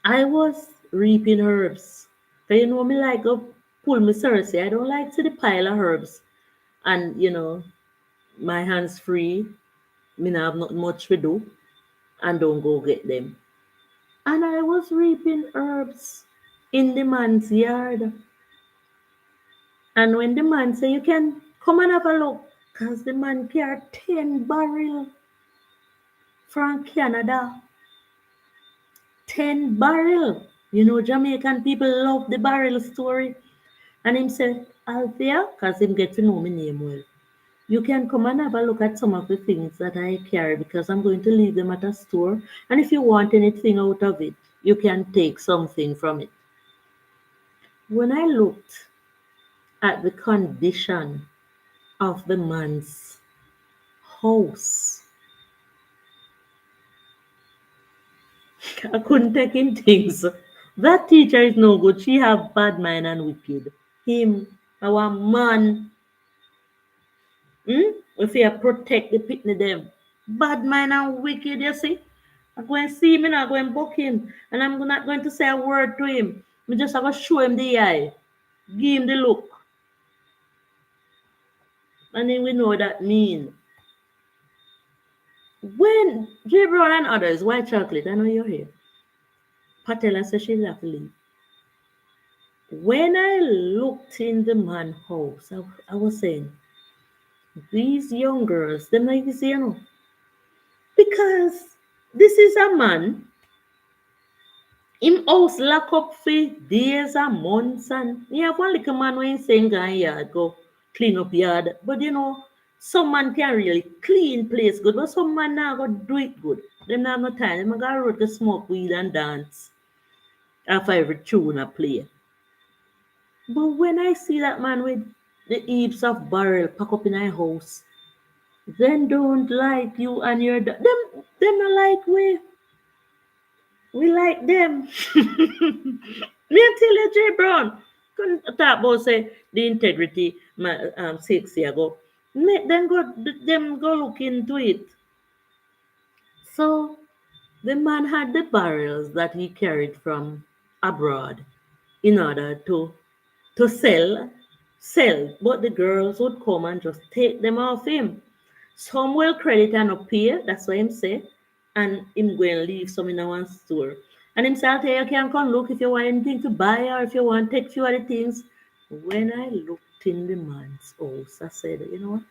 I was reaping herbs. So you know me like go pull me Cersei. I don't like to the pile of herbs and my hands free. Me not have not much to do and don't go get them. And I was reaping herbs in the man's yard. And when the man say you can come and have a look, cause the man carry 10 barrel from Canada. 10 barrel. You know, Jamaican people love the barrel story. And him said, Althea, because him get to know my name well. You can come and have a look at some of the things that I carry because I'm going to leave them at a store. And if you want anything out of it, you can take something from it. When I looked at the condition of the man's house, I couldn't take in things. That teacher is no good. She have bad mind and wicked. Him, our man, if you protect the pitney them. Bad mind and wicked, you see. I'm going to see him, I'm going to book him. And I'm not going to say a word to him. I just have to show him the eye. Give him the look. And then we know what that mean. When J. Brown and others, White Chocolate, I know you're here. Patella says she'll have to leave. When I looked in the man's house, I was saying, these young girls, they're not easy, because this is a man, him house lock up for days and months, and you have one little man when saying go yard, go clean up yard. But some man can really clean place good, but some man now go do it good. Them not have no time. Them go road to smoke weed and dance after every tune I play. But when I see that man with the heaps of barrel pack up in our house, them don't like you and your them not like we. We like them. Me and tell you, J Brown. Couldn't talk about say the integrity 6 years ago. Make them go look into it. So the man had the barrels that he carried from abroad in order to sell, but the girls would come and just take them off him. Some will credit and not pay, that's what him say, and him go and leave some in one store. And him say, okay, you can come look if you want anything to buy or if you want to take few other things. When I looked in the man's house, I said, you know what?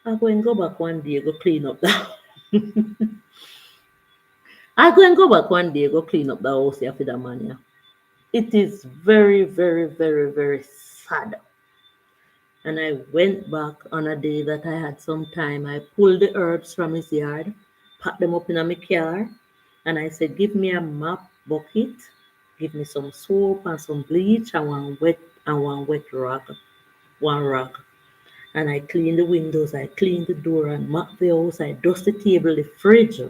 I'll go and go back one day, go clean up the I'll go and go back one day, go clean up the house here for the man. Yeah. It is very, very, very, very sad. And I went back on a day that I had some time. I pulled the herbs from his yard, packed them up in my car, and I said, give me a mop bucket, give me some soap and some bleach and one wet rag, one rag. And I cleaned the windows, I cleaned the door and mopped the house, I dust the table, the fridge.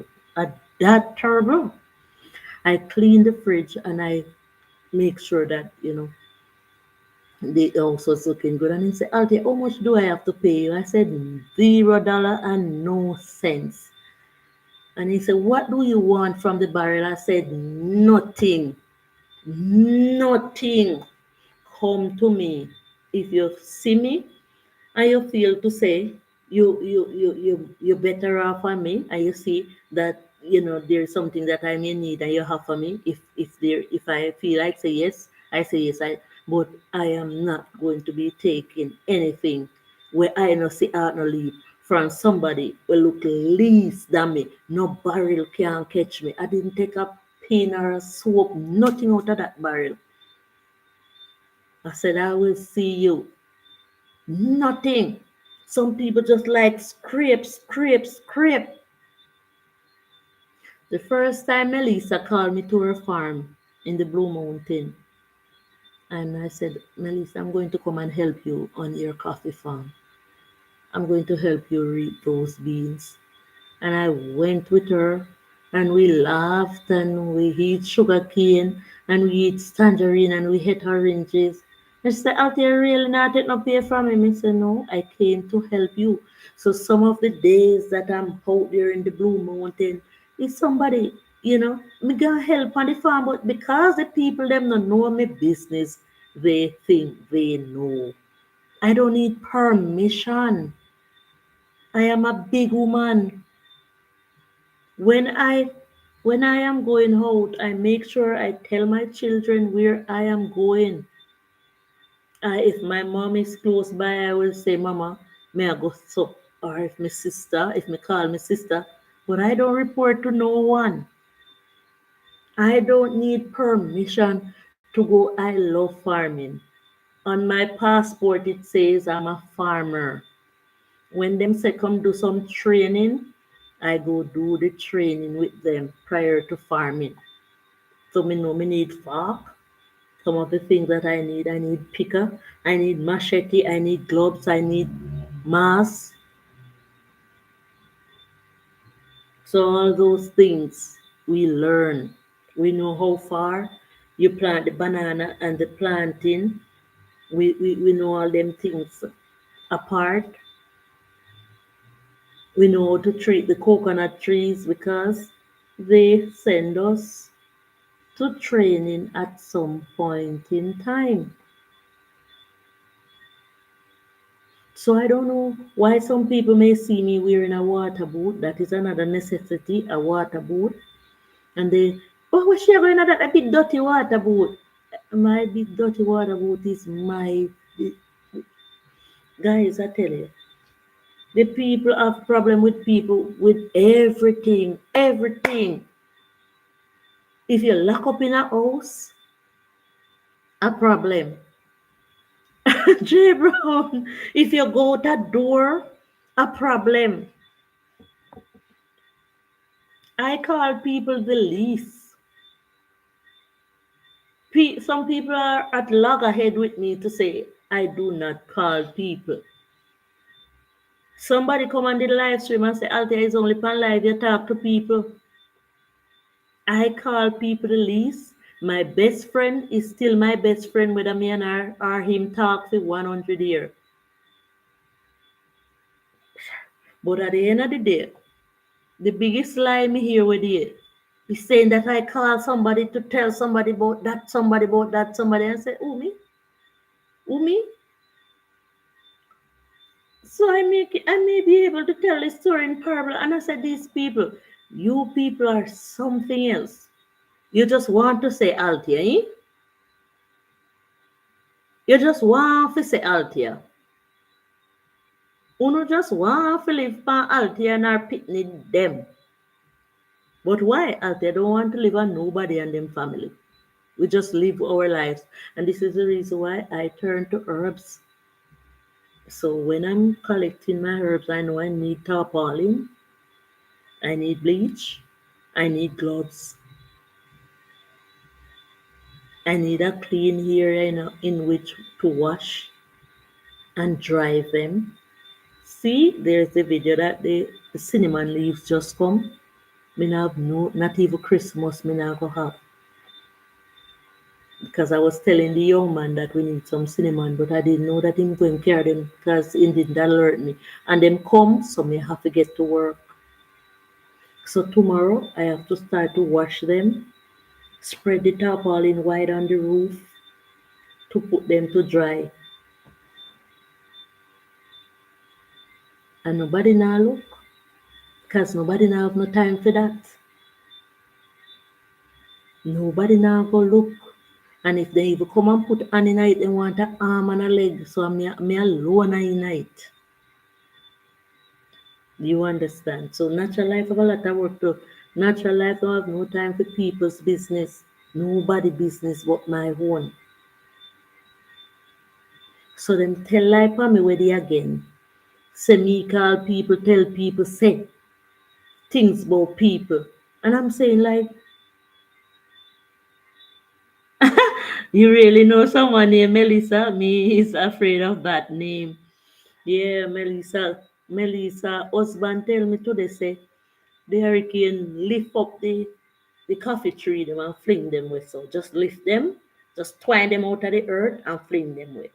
That terrible. I cleaned the fridge and I make sure that, the house was looking good. And he said, Auntie, how much do I have to pay you? I said, $0 and no cents. And he said, what do you want from the barrel? I said, nothing. Nothing. Come to me. If you see me and you feel to say you're better off on me and you see that there's something that I may need and you have for me, if I feel like say yes, I say yes. But I am not going to be taking anything where I no see out no leave from somebody will look least than me. No barrel can catch me. I didn't take a pin or a soap, nothing out of that barrel. I said, I will see you. Nothing. Some people just like scrape, scrape, scrape. The first time Melissa called me to her farm in the Blue Mountain, and I said, Melissa, I'm going to come and help you on your coffee farm. I'm going to help you reap those beans. And I went with her, and we laughed, and we eat sugar cane, and we eat tangerine, and we ate oranges. And she said, out there really not take no pay from him. I said, no, I came to help you. So some of the days that I'm out there in the Blue Mountain, if somebody, me gonna help on the farm, but because the people them don't know my business, they think they know. I don't need permission. I am a big woman. When I am going out, I make sure I tell my children where I am going. If my mom is close by, I will say, Mama, may I go so? Or if me call my sister, but I don't report to no one. I don't need permission to go. I love farming. On my passport, it says I'm a farmer. When them say come do some training, I go do the training with them prior to farming. So me know me need fork. Some of the things that I need picker, I need machete, I need gloves, I need mask. So all those things we learn. We know how far you plant the banana and the planting. We know all them things apart. We know how to treat the coconut trees because they send us to training at some point in time. So I don't know why some people may see me wearing a water boot. That is another necessity, a water boot. And they, oh, what's she going to that a big dirty water boot? My big dirty water boot is my guys. I tell you, the people have problem with people with everything, everything. If you lock up in a house, a problem. J Brown, if you go to that door, a problem. I call people the least. Some people are at loggerhead with me to say I do not call people. Somebody come on the live stream and say, Althea is only on live, you talk to people. I call people the least. My best friend is still my best friend, whether me and her or him talk for 100 years. But at the end of the day, the biggest lie me hear with it is saying that I call somebody to tell somebody about that somebody, and say, who me? Who me? So I may be able to tell a story in parable, and I said, these people, you people are something else. You just want to say Altia, eh? You just want to say Altia. Uno just want to live pan Altia and our pitney them. But why Altia don't want to live on nobody and them family? We just live our lives. And this is the reason why I turn to herbs. So when I'm collecting my herbs, I know I need tarpaulin, I need bleach, I need gloves, I need a clean area in which to wash and dry them. See, there's the video that the cinnamon leaves just come. Me not have no, not even Christmas, me not go have. Because I was telling the young man that we need some cinnamon, but I didn't know that him going to carry them because he didn't alert me. And them come, so me have to get to work. So tomorrow I have to start to wash them, spread the tarpaulin wide on the roof to put them to dry. And nobody now look, because nobody now have no time for that. Nobody now go look. And if they even come and put on in it, they want an arm and a leg. So me alone in it. You understand? So natural life have a lot of work to. Natural life don't have no time for people's business. Nobody business but my own. So them tell lie for me where they again. Say me call people, tell people, say things about people. And I'm saying like, you really know someone named Melissa? Me is afraid of that name. Yeah, Melissa. Melissa husband tell me today say the hurricane lift up the coffee tree them and fling them away. So just lift them, just twine them out of the earth and fling them away.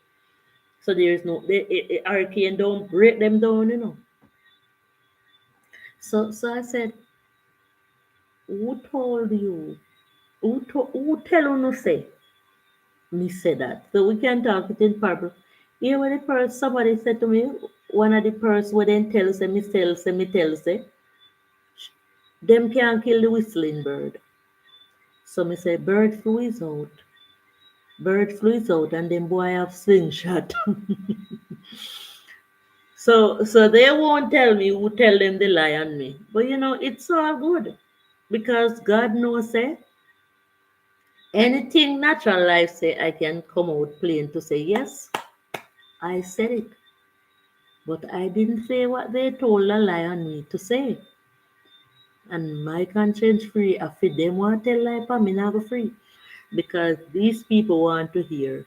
So there is no the hurricane don't break them down. So I said, who told you? Who tell you no say? Me say that. So we can talk it in parable. Here when the person somebody said to me, one of the person where then tell say me tell say, them can't kill the whistling bird. So me say bird flu is out. Bird flu is out and them boy have slingshot. So they won't tell me who tell them the lie on me. But it's all good. Because God knows say anything natural life say I can come out plain to say yes, I said it. But I didn't say what they told a lie on me to say. And my conscience free. If them want to tell lie for me, not go free. Because these people want to hear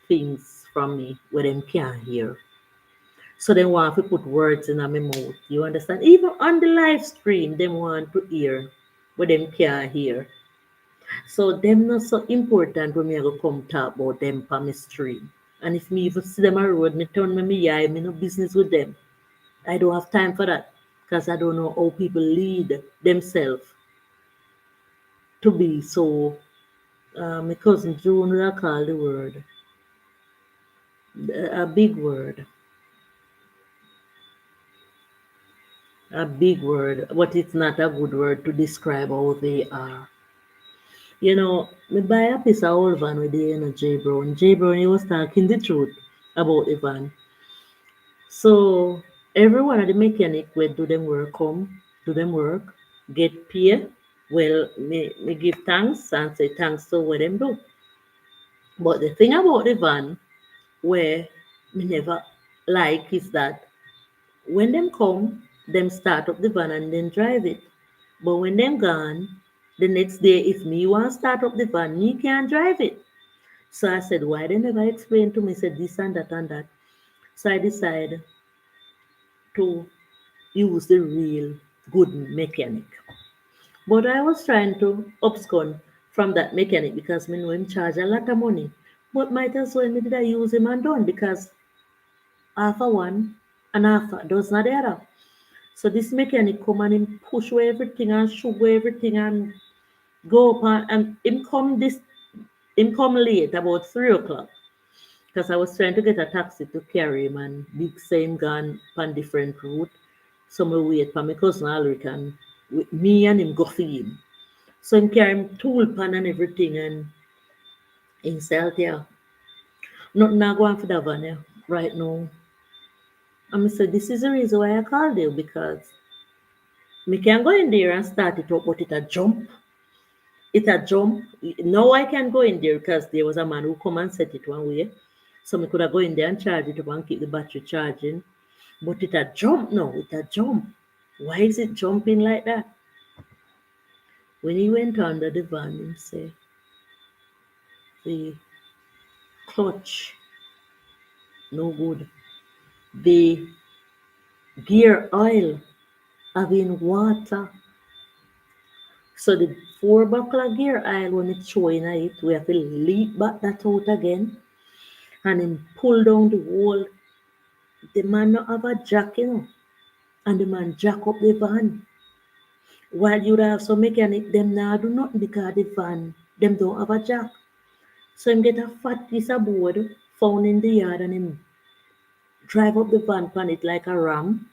things from me where them can't hear. So they want to put words in my mouth. You understand? Even on the live stream, they want to hear what them can't hear. So them not so important when me go come talk about them on my stream. And if me even see them on the road, me turn me eye, me no business with them. I don't have time for that. Because I don't know how people lead themselves to be so my cousin June will call the word. A big word. A big word. But it's not a good word to describe how they are. Me buy a piece of old van with J Brown. J Brown he was talking the truth about the van. So every one of the mechanic will do them work come, do them work, get paid. Well, me give thanks and say thanks to what them do. But the thing about the van where me never like is that when them come, them start up the van and then drive it. But when them gone, the next day if me want start up the van, me can't drive it. So I said, why they never explain to me, said this and that and that. So I decided to use the real good mechanic. But I was trying to abscond from that mechanic because me know him charge a lot of money. But might as well me did I use him and done because half a one and half a dozen of the other. So this mechanic come and him push away everything and shoot away everything and go up and him come late about 3 o'clock because I was trying to get a taxi to carry him and big same gone on different route. So me wait for my cousin Alric and with me and him go for him. So him carry him tool pan and everything and him say out there, nothing not going for that van here right now. And I said, this is the reason why I called you because me can go in there and start it up, but it a jump. It a jump. Now I can go in there because there was a man who come and set it one way. So me could have go in there and charge it up and keep the battery charging. But it a jump now, it a jump. Why is it jumping like that? When he went under the van, he said the clutch no good. The gear oil having water. So the 4 buckle gear oil when it's showing it, we have to leap back that out again and then pull down the whole. The man not have a jack, and the man jack up the van. While you have some mechanic, them now do nothing because the van, them don't have a jack. So him get a fat piece of board found in the yard and him drive up the van pan it like a ram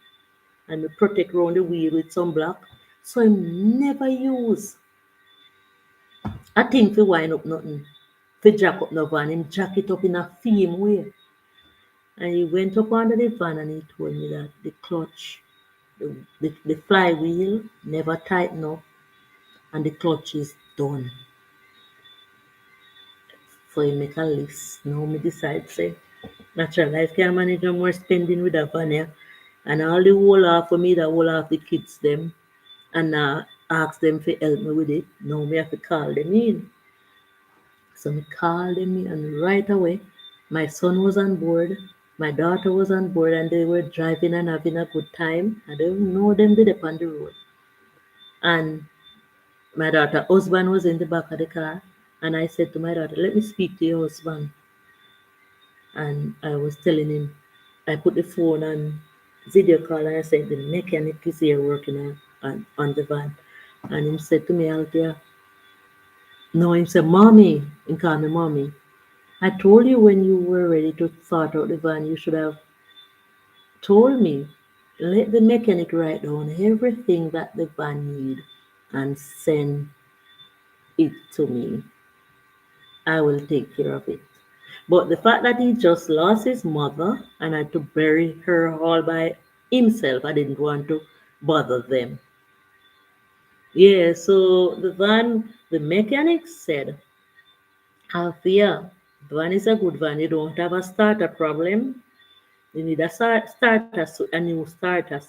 and we protect round the wheel with some block. So him never use a thing to wind up nothing. To jack up the van, him jack it up in a firm way. And he went up under the van and he told me that the clutch, the flywheel never tighten up and the clutch is done. So he make a list. Now me decide say natural life can manage no more spending with a van here. And all the whole half for me, the whole half the kids them and ask them to help me with it. Now me have to call them in. So me called them in and right away my son was on board, my daughter was on board and they were driving and having a good time. I don't know them did up on the road. And my daughter husband was in the back of the car and I said to my daughter, let me speak to your husband. And I was telling him, I put the phone on video call and I said, the mechanic is here working on the van. And he said to me out there, no, he said, Mommy, he called me Mommy. I told you when you were ready to sort out the van, you should have told me. Let the mechanic write down everything that the van need and send it to me. I will take care of it. But the fact that he just lost his mother and had to bury her all by himself, I didn't want to bother them. Yeah, so the mechanic said, Althea, the van is a good van. You don't have a starter problem. You need a a new starter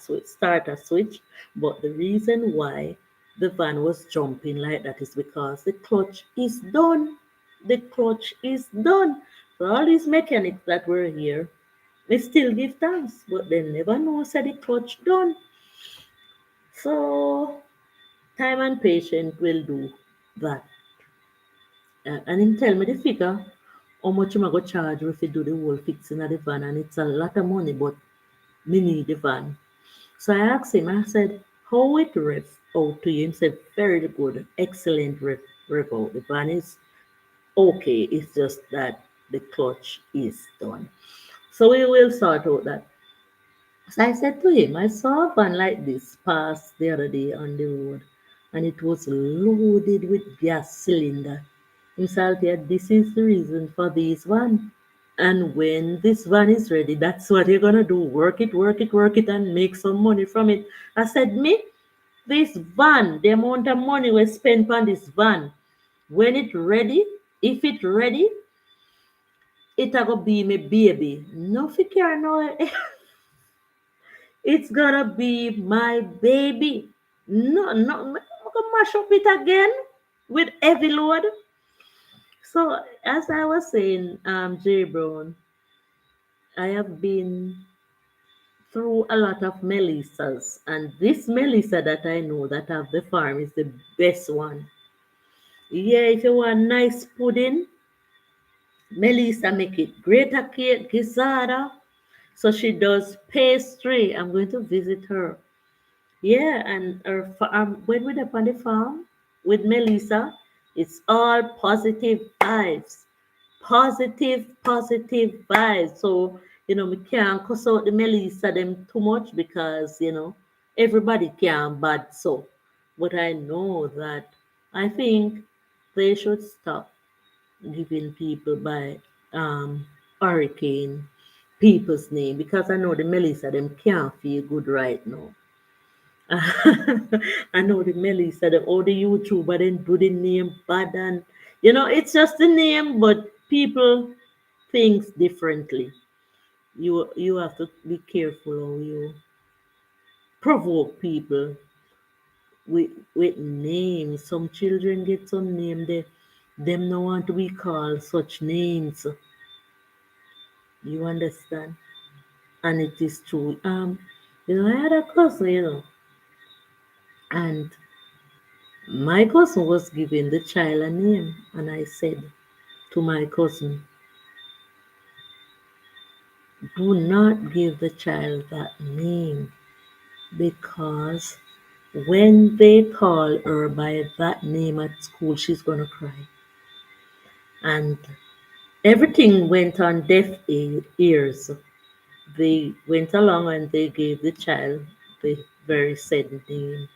switch. But the reason why the van was jumping like that is because the clutch is done. The clutch is done. So all these mechanics that were here, they still give thanks, but they never know said the clutch done. So time and patience will do that. And him tell me the figure, how much am I go charge if you do the whole fixing of the van, and it's a lot of money, but me need the van. So I asked him, I said, how it rev out to you? He said, very good, excellent rev out. The van is okay, it's just that the clutch is done. So we will sort out that. So I said to him, I saw a van like this pass the other day on the road, and it was loaded with gas cylinder. He said, yeah, this is the reason for this one. And when this van is ready, that's what you're gonna do. Work it, work it, work it, and make some money from it. I said, me, this van, the amount of money we spent on this van, when it ready, if it ready, it a go be me baby. No care no, it's gonna be my baby. No, no, I'm gonna mash up it again with heavy load. So as I was saying, J Brown, I have been through a lot of Melissas, and this Melissa that I know that have the farm is the best one. Yeah, if you want nice pudding, Melissa make it. Greater cake, Gizada. So she does pastry. I'm going to visit her. Yeah, and when we're up on the farm with Melissa, it's all positive vibes. Positive vibes. So, we can't cuss out the Melissa them too much because, everybody can bad so. But I know that I think they should stop giving people by hurricane people's name because I know the Melissa them can't feel good right now. I know the Melissa, all the YouTuber then do the name bad and it's just the name, but people thinks differently. You have to be careful how you provoke people with names. Some children get some name they them no want to be called such names. You understand? And it is true. I had a cousin, and my cousin was giving the child a name, and I said to my cousin, do not give the child that name because when they call her by that name at school, she's going to cry. And everything went on deaf ears. They went along and they gave the child the very said name.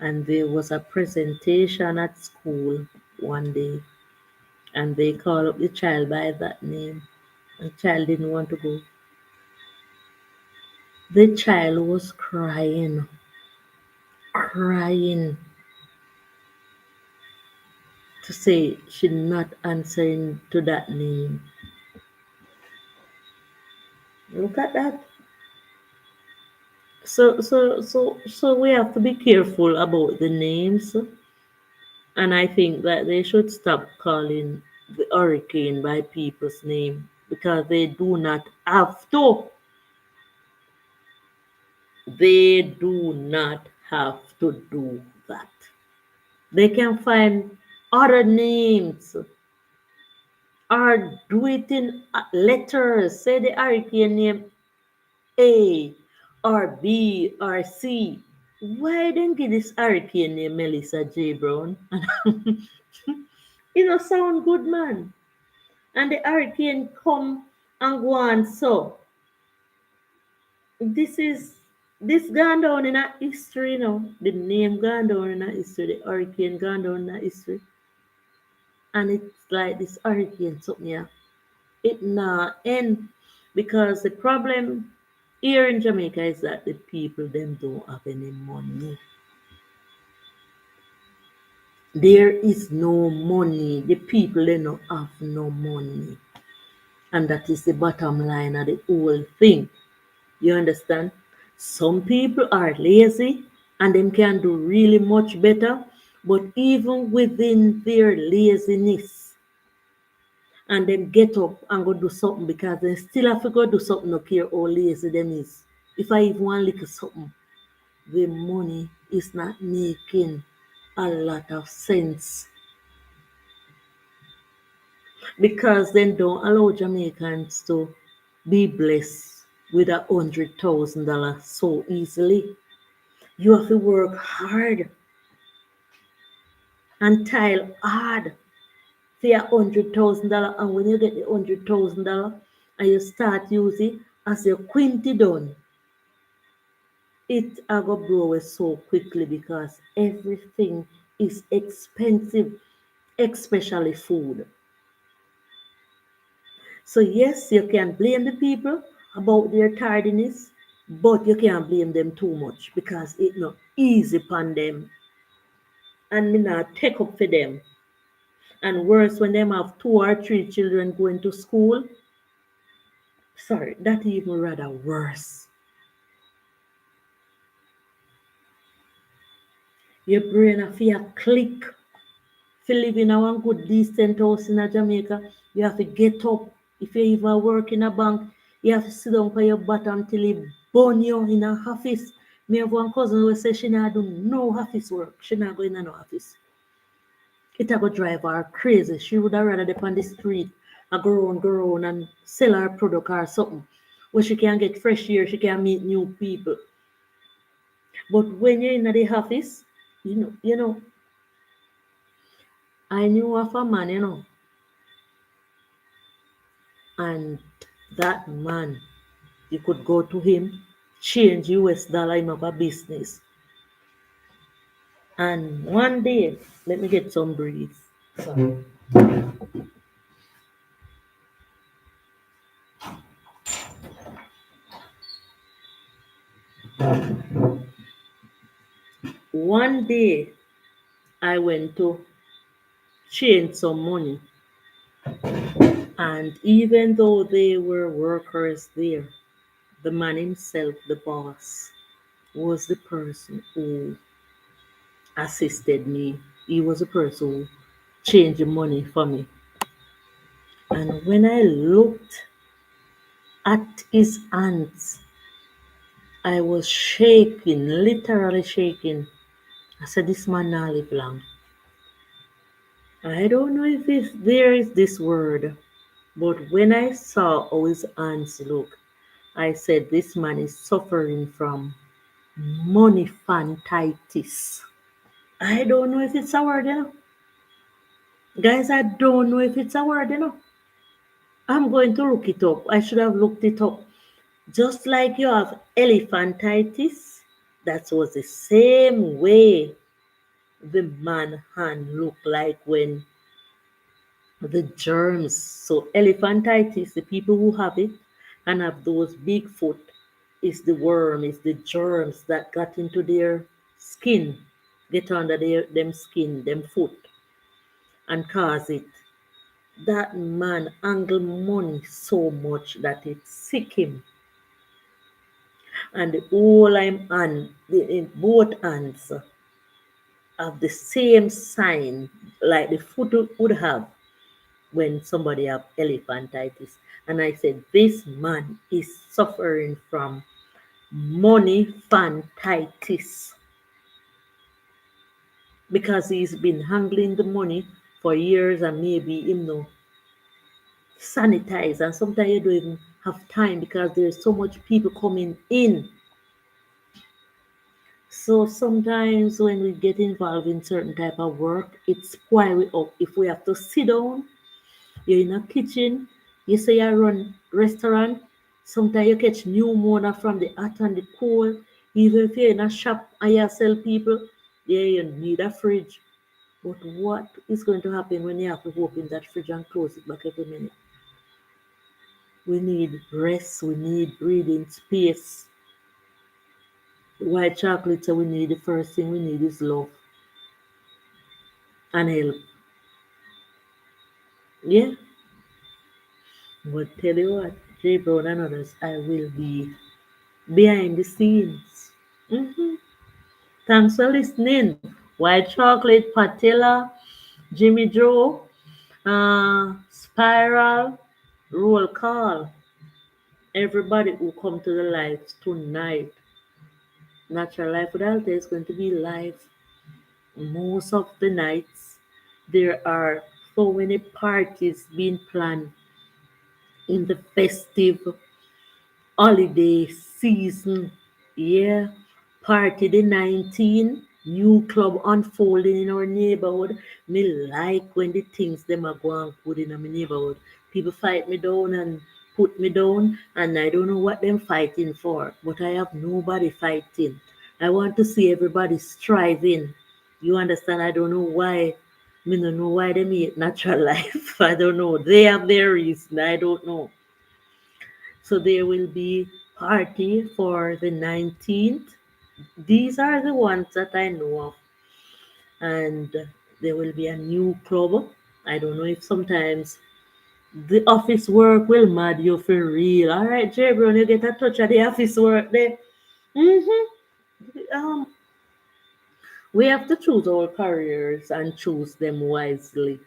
And there was a presentation at school one day, and they called up the child by that name. The child didn't want to go. The child was crying to say she not answering to that name. Look at that. So we have to be careful about the names, and I think that they should stop calling the hurricane by people's name because they do not have to. They do not have to do that. They can find other names or do it in letters. Say the hurricane name A or B or C. Why then give this hurricane name Melissa J. Brown? Sound good, man. And the hurricane come and go on. So this is this gone down in a history, The name gone down in a history. The hurricane gone down in a history. And it's like this hurricane something, yeah. It not end because the problem here in Jamaica is that the people them don't have any money. There is no money. The people they don't have no money. And that is the bottom line of the whole thing. You understand? Some people are lazy and them can do really much better. But even within their laziness, and then get up and go do something because they still have to go do something, no care how lazy them is. If I even want little something, the money is not making a lot of sense because then don't allow Jamaicans to be blessed with $100,000 so easily. You have to work hard and toil hard for $100,000, and when you get the $100,000 and you start using as your quinty done, it a go blow away so quickly because everything is expensive, especially food. So yes, you can blame the people about their tardiness, but you can't blame them too much because it's not easy upon them and me not take up for them. And worse when them have two or three children going to school. Sorry, that even rather worse. Your brain a feel click. If you live in a one good decent house in a Jamaica, you have to get up. If you even work in a bank, You have to sit down for your butt until he burn you in a office. Me have one cousin who say she not do no office work. She not go in no office. It a go drive her crazy. She would have rather dep on the street and go round and sell her product or something. Where she can get fresh air, she can meet new people. But when you're in the office, I knew of a man, and that man, you could go to him, change US dollar, him have a business. And one day, let me get some breeze. Sorry. One day, I went to change some money, and even though they were workers there, the man himself, the boss, was the person who assisted me. He was the person who changed the money for me. And when I looked at his hands, I was shaking, literally shaking. I said, this man not live long. I don't know if there is this word, but when I saw how his hands look, I said, this man is suffering from money fantitis. I don't know if it's a word. Guys, I don't know if it's a word. I'm going to look it up. I should have looked it up. Just like you have elephantitis, that was the same way the man hand look like when the germs. So elephantitis, the people who have it and have those big foot, is the worm, is the germs that got into their skin, get under them skin, them foot, and cause it. That man angle money so much that it sick him. And the whole I'm on, in both hands have the same sign like the foot would have when somebody have elephantitis. And I said, this man is suffering from money fantitis because he's been handling the money for years and maybe him no sanitize, and sometimes you don't even have time because there's so much people coming in. So sometimes when we get involved in certain type of work, it spoil we up. If we have to sit down, you're in a kitchen, you say you run restaurant, sometimes you catch pneumonia from the hot and the cold. Even if you're in a shop and you sell people, yeah, you need a fridge. But what is going to happen when you have to open that fridge and close it back every minute? We need rest, we need breathing space. White chocolate, so we need the first thing we need is love and help. Yeah, but tell you what, J Brown and others, I will be behind the scenes. Thanks for listening. White chocolate, Patella, Jimmy Joe, Spiral, Roll Call. Everybody who come to the live tonight. Natural Life with Alta is going to be live most of the nights. There are so many parties being planned in the festive holiday season. Yeah, party the 19, new club unfolding in our neighborhood. Me like when the things them are going good in my neighborhood. People fight me down and put me down, and I don't know what them fighting for, but I have nobody fighting. I want to see everybody striving. You understand? I don't know why. Me don't know why they hate natural life. I don't know. They have their reason. I don't know. So there will be party for the 19th. These are the ones that I know of. And there will be a new club. I don't know if sometimes the office work will mad you for real. All right, Jay Brown, you get a touch of the office work there. hmm Um, we have to choose our careers and choose them wisely.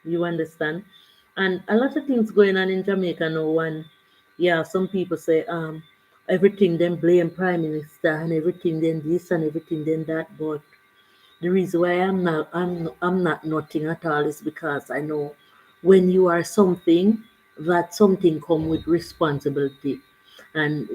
You understand? And a lot of things going on in Jamaica now. One, Yeah, some people say everything then blame prime minister and everything then this and everything then that, but the reason why I'm not nothing at all is because I know when you are something, that something come with responsibility. And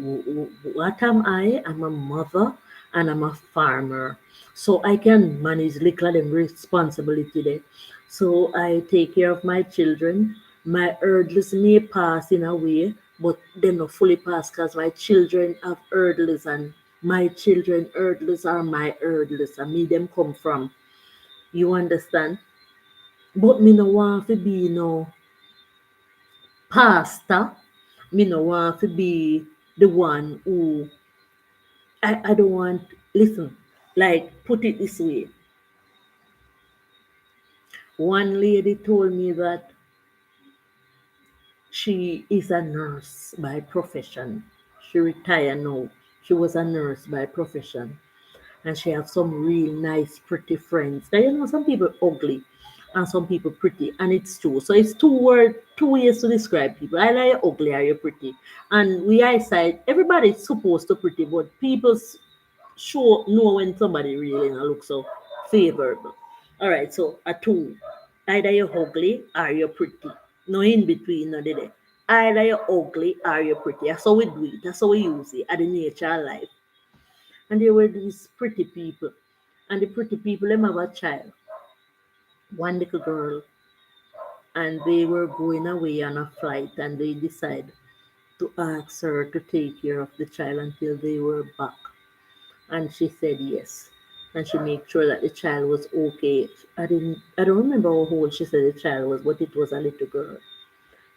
what am I? I'm a mother and I'm a farmer. So I can manage little of them responsibility there. So I take care of my children. My hurdles may pass in a way, but they not fully pass because my children have hurdles and my children hurdles are my hurdles and me them come from. You understand? But me no want to be no pastor. Me no want to be the one who I don't want, listen, like put it this way. One lady told me that she is a nurse by profession. She retired now. She was a nurse by profession. And she have some real nice, pretty friends. Now, some people ugly and some people pretty, and it's true. So it's two ways to describe people. Either you're ugly or you're pretty. And we eyesight, everybody's supposed to pretty, but people sure know when somebody really looks so favorable. All right, so a two. Either you're ugly or you're pretty. No in between, no there. Either you're ugly or you're pretty. That's how we do it. That's how we use it at the nature of life. And there were these pretty people. And the pretty people, them have a child, one little girl, and they were going away on a flight and they decided to ask her to take care of the child until they were back. And she said yes. And she made sure that the child was okay. I don't remember how old she said the child was, but it was a little girl.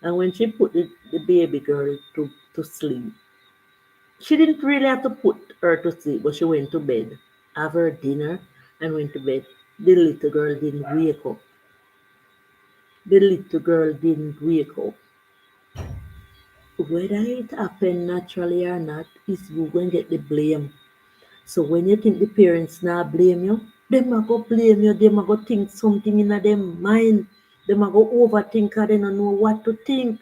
And when she put the baby girl to sleep, she didn't really have to put her to sleep, but she went to bed, have her dinner, and went to bed. The little girl didn't wake up. The little girl didn't wake up. Whether it happened naturally or not, is you going to get the blame. So when you think the parents not blame you, them a go blame you, them a go think something in them mind. Them a go overthink because they don't know what to think.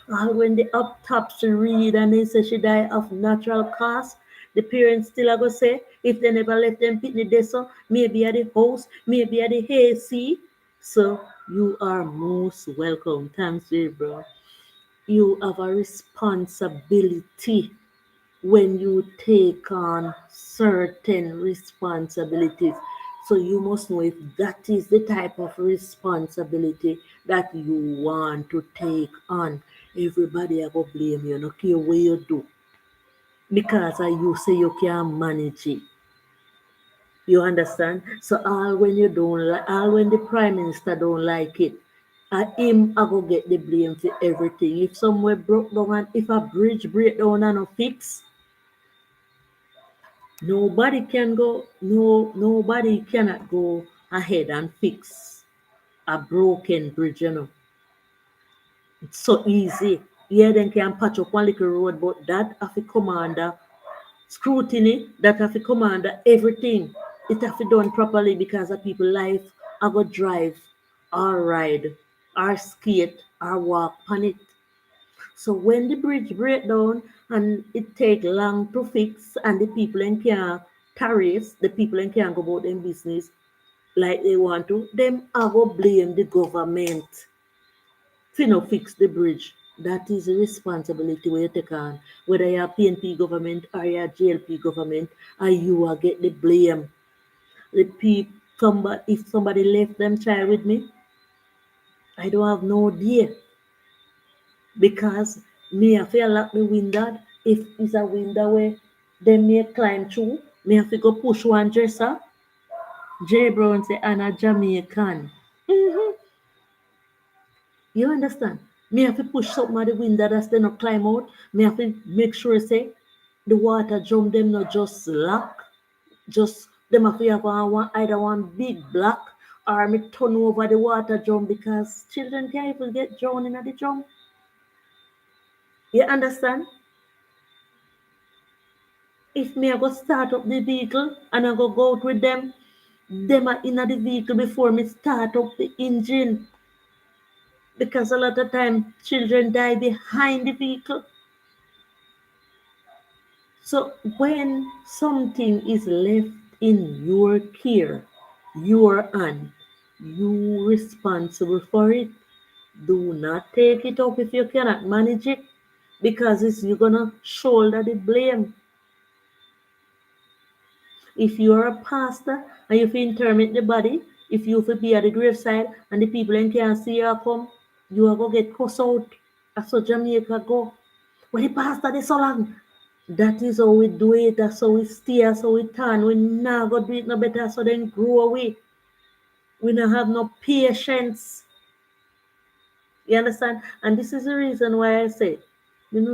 And when the autopsy read and they say she died of natural cause, the parents still are going to say, if they never left them pitney there, so maybe at the house, maybe at the AC. So you are most welcome. Thanks, bro. You have a responsibility when you take on certain responsibilities. So you must know if that is the type of responsibility that you want to take on. Everybody will blame you, no care what you do. Because you say you can manage it. You understand? So all when you don't like, all when the prime minister don't like it, him I go get the blame for everything. If somewhere broke down and if a bridge break down and no fix, nobody cannot go ahead and fix a broken bridge, It's so easy. Yeah, then can patch up one little road, but that have to come under scrutiny, that have to come under everything. It have to done properly because of people life I go drive or ride or skate or walk on it. So when the bridge break down and it take long to fix and the people in can tariffs, the people in can go about them business like they want to, them I go blame the government to no fix the bridge. That is a responsibility where you take on. Whether you're PNP government or you're JLP government, and you will get the blame. The people, if somebody left them child with me, I don't have no idea because me have to lock the window. If it's a window where they may climb through, me have to go push one dresser. J Brown say, I'm a Jamaican. Mhm. You understand? Me have to push something at the window that's they not climb out. Me have to make sure say the water drum them not just lock. Just them have to have either one big block or me turn over the water drum because children can't even get drowned in the drum. You understand? If me I go start up the vehicle and I go out with them are in the vehicle before me start up the engine because a lot of time children die behind the vehicle. So when something is left in your care, your hand, you responsible for it. Do not take it up if you cannot manage it, because it's you're gonna shoulder the blame. If you're a pastor and you feel interment the body, if you feel be at the graveside and the people in can't see you come, you are gonna get cussed out. That's how Jamaica go. Well, the pastor they so long. That is how we do it. That's how we stay. That's how we turn. We not go do it no better. So then grow away. We don't have no patience. You understand? And this is the reason why I say,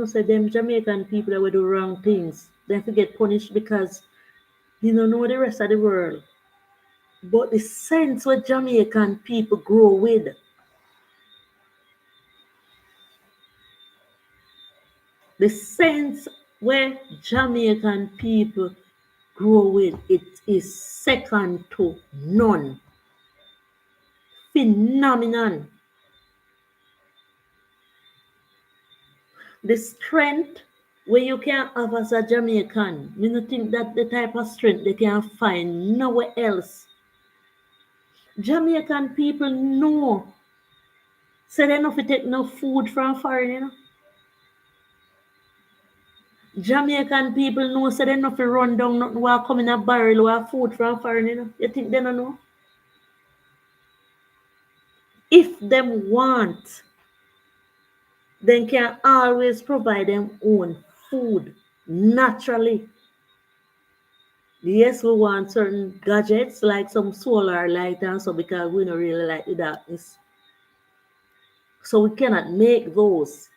say them Jamaican people that will do wrong things, they have to get punished because they don't know the rest of the world. But the sense what Jamaican people grow with, the sense where Jamaican people grow with, it is second to none. Phenomenon. The strength where you can have as a Jamaican, me no think that the type of strength they can find nowhere else. Jamaican people know, say they no fit take no food from foreign, Jamaican people know, say they no fit run down nothing while come in a barrel or food from foreign, You think they no know? If them want, they can always provide them own food naturally. Yes, we want certain gadgets like some solar light and so because we don't really like the darkness. So we cannot make those.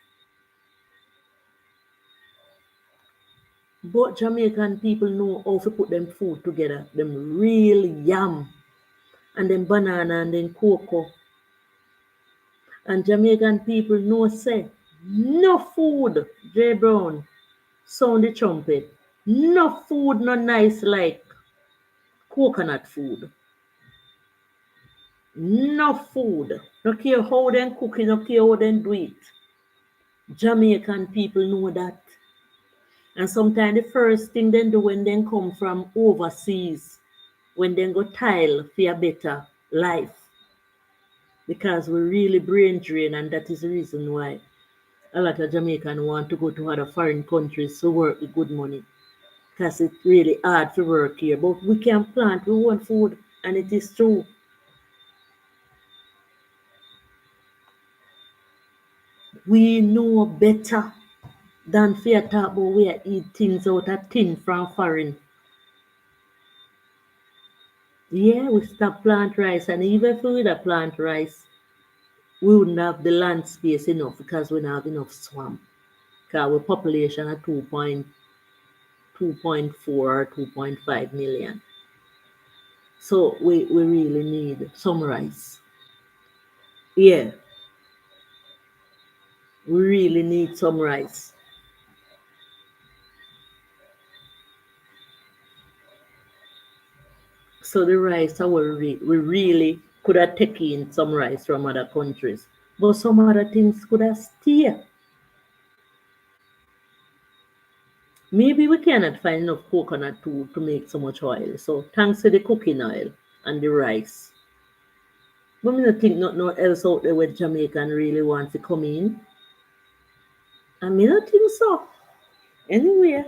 But Jamaican people know how to put them food together. Them real yam and then banana and then cocoa. And Jamaican people know say no food, J Brown, sound the trumpet. No food no nice like coconut food. No food. No care how them cook it, no care how them do it. Jamaican people know that. And sometimes the first thing they do when they come from overseas, when they go tile for a better life, because we really brain drain, and that is the reason why a lot of Jamaican want to go to other foreign countries to work with good money, because it's really hard to work here. But we can plant, we want food, and it is true. We know better than fear talk about we eat things out of tin from foreign. Yeah, we stop plant rice, and even if we would have plant rice, we wouldn't have the land space enough because we don't have enough swamp. Because our population are 2.4 or 2.5 million. So we really need some rice. Yeah, we really need some rice. So the rice, we really could have taken some rice from other countries. But some other things could have stayed. Maybe we cannot find enough coconut to make so much oil. So thanks to the cooking oil and the rice. But I don't think nothing else out there where Jamaican really want to come in. I mean, I think so. Anyway,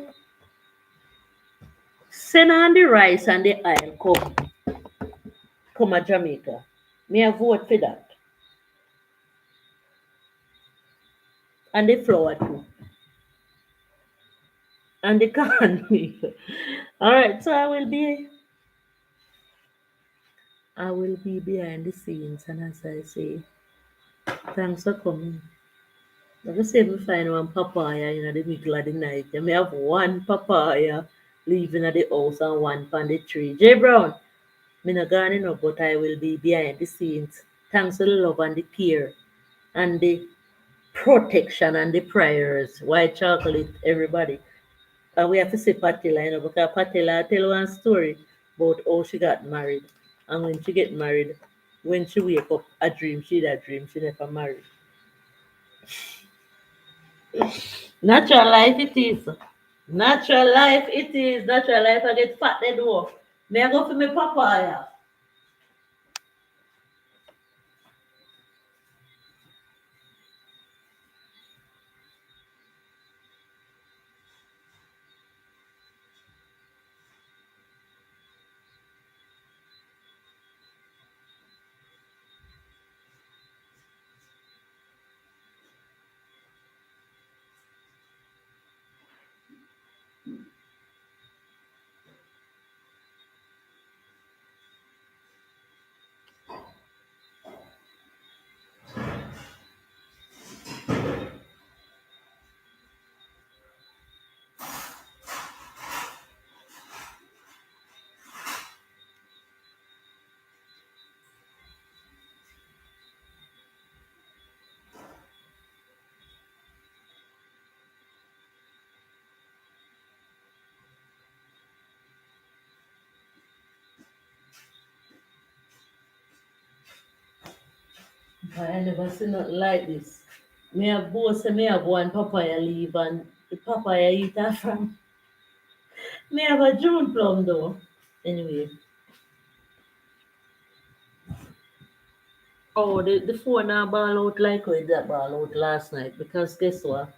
send on the rice and the oil come a Jamaica. Me I vote for that. And the flour too. And the cornmeal. Alright, so I will be behind the scenes, and as I say, thanks for coming. Like I say, we find one papaya in the middle of the night. You may have one papaya leaving at the house and one on the tree. J Brown, me not gone up, but I will be behind the scenes. Thanks for the love and the care and the protection and the prayers. White chocolate, everybody. And we have to say Patilla, because Patilla tell one story about how she got married. And when she get married, when she wake up, a dream, she never married. Natural life it is. Natural life it is. Natural life I get fat they do. May I go for me papaya? I never seen nothing like this. Me have both say me have one papaya leaf and the papaya eat that from. Me have a June plum though. Anyway. Oh, the phone now ball out like with that ball out last night because guess what?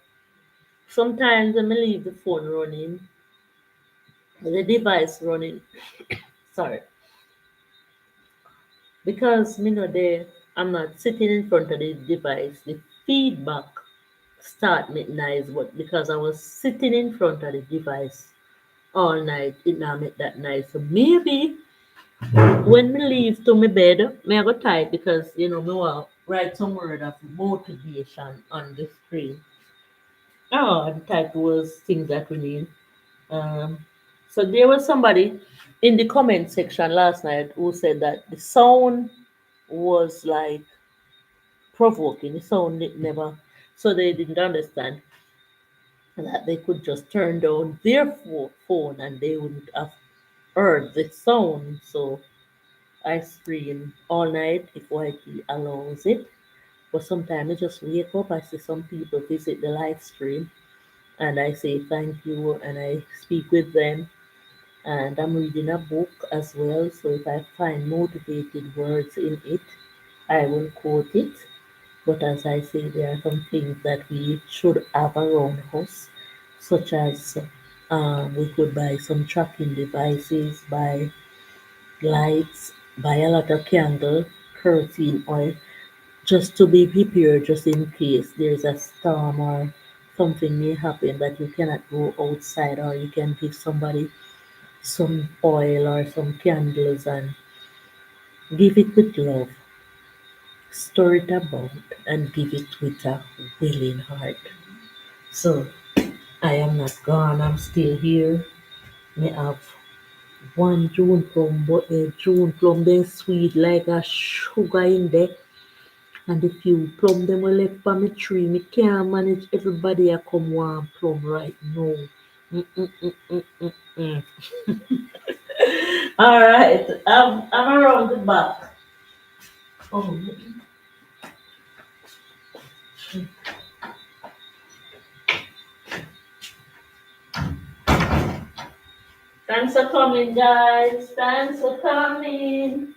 Sometimes when I leave the phone running, the device running, sorry, because me know there, I'm not sitting in front of the device, the feedback start make noise, but because I was sitting in front of the device all night, it now make that noise. So maybe when me leave to my bed, me I go type because me want write some word of motivation on the screen. Oh, and type was things that we need. Um, so there was somebody in the comment section last night who said that the sound was like provoking. The sound never, so they didn't understand that they could just turn down their phone and they wouldn't have heard the sound. So I stream all night if YT allows it. But sometimes I just wake up, I see some people visit the live stream and I say thank you and I speak with them. And I'm reading a book as well. So if I find motivated words in it, I will quote it. But as I say, there are some things that we should have around us, such as we could buy some tracking devices, buy lights, buy a lot of candle, kerosene oil, just to be prepared, just in case there's a storm or something may happen that you cannot go outside, or you can give somebody some oil or some candles and give it with love. Stir it about and give it with a willing heart. So I am not gone, I'm still here. Me have one June plum, but the June plum they sweet like a sugar in there. And the few plum them were left by me tree, me can't manage everybody a come one plum right now. Mm. All right, I'm around the back. Oh, thanks for coming, guys. Thanks for coming.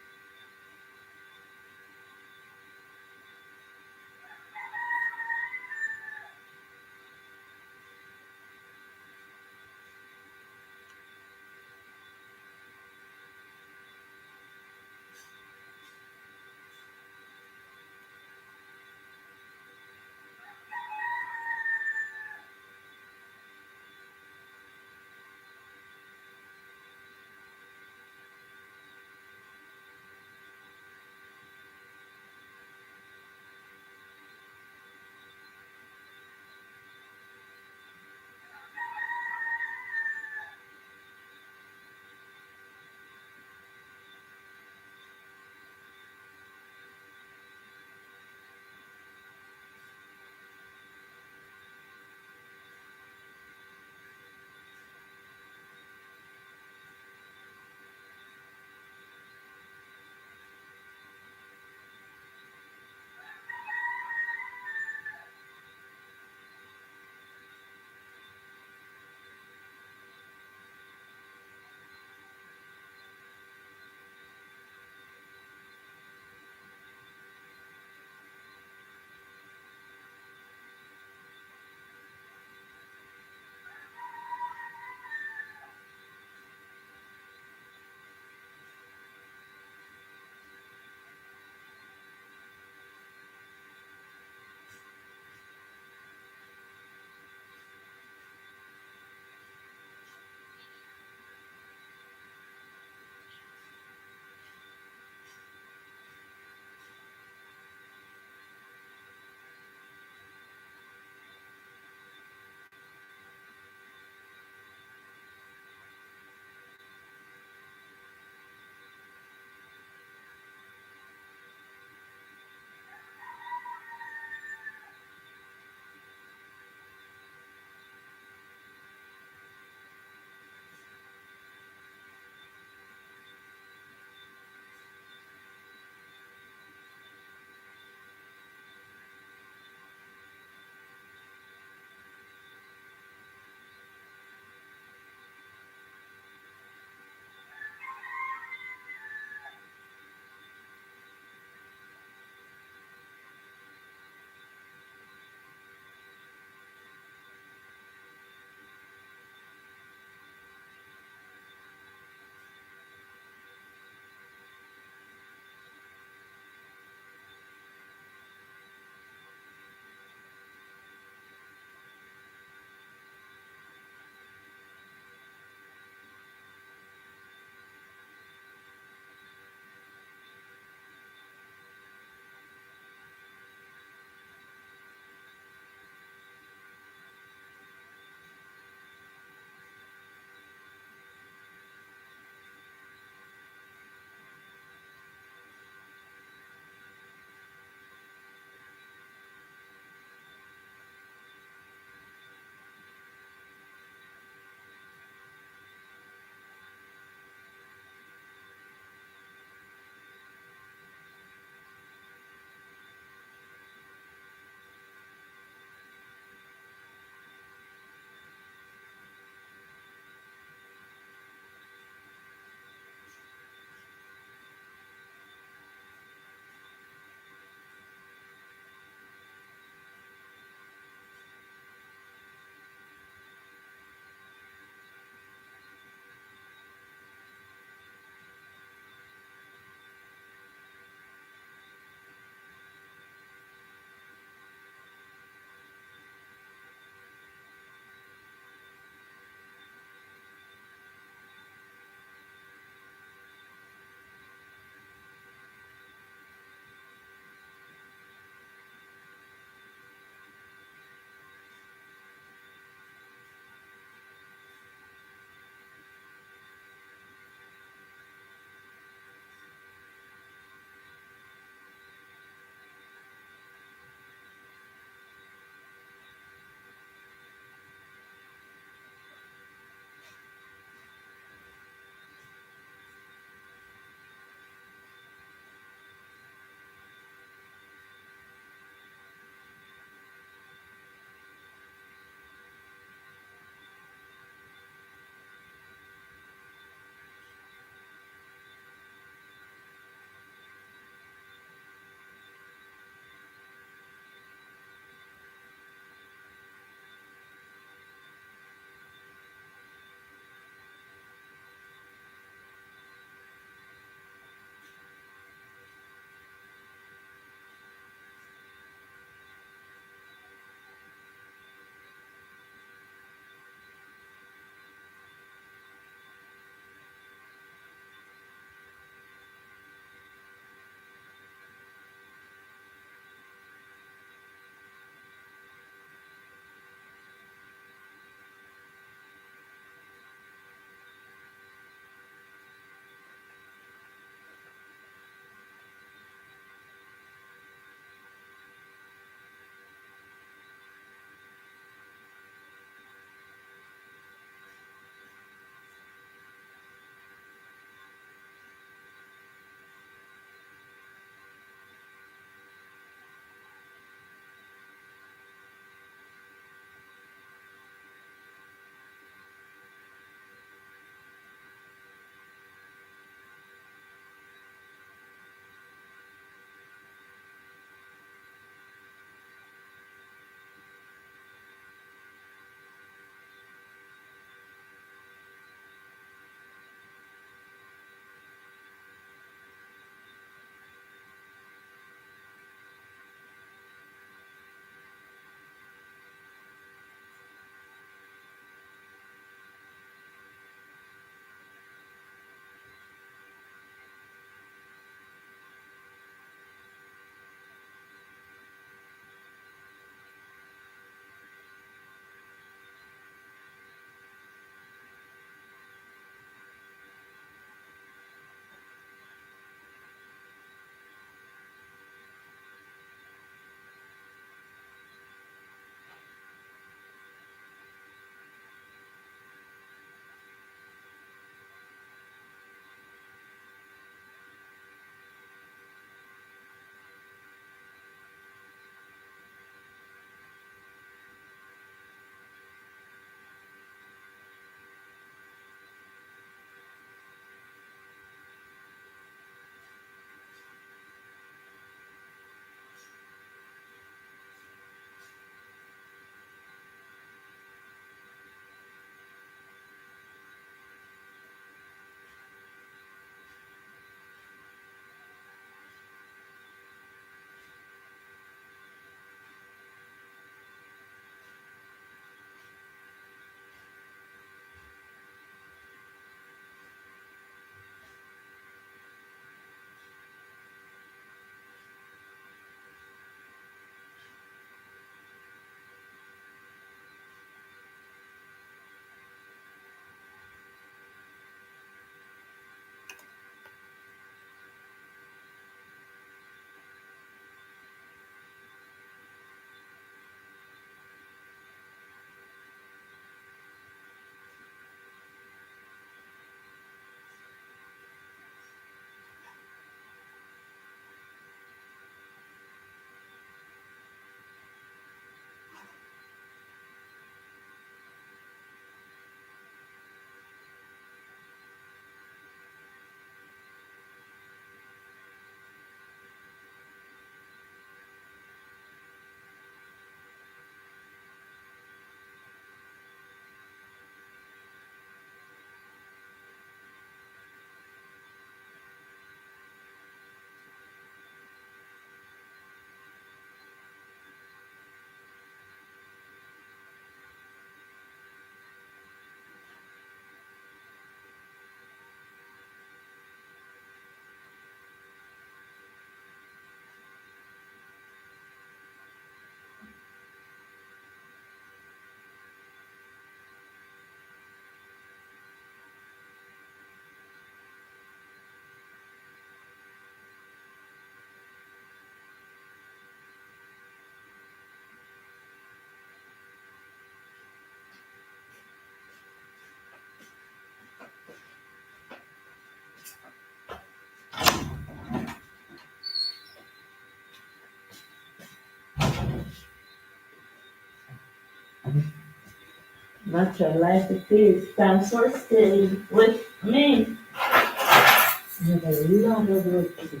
Natural life it is. Thanks for staying with me. Have a lot of work to do.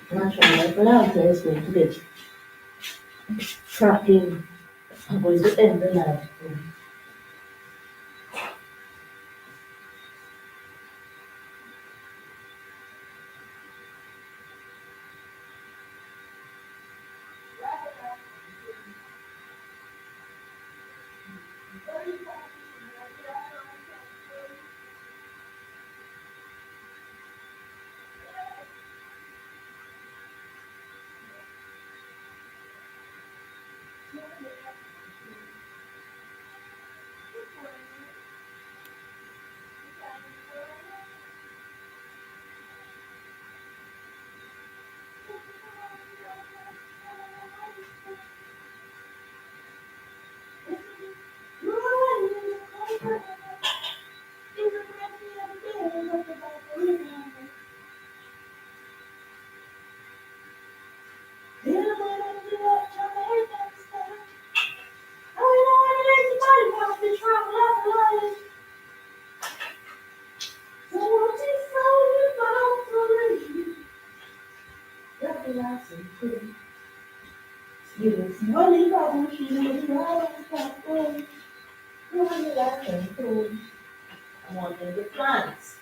Natural life laughter is going to get cracking. I'm going to end the live. I'm watering the plants.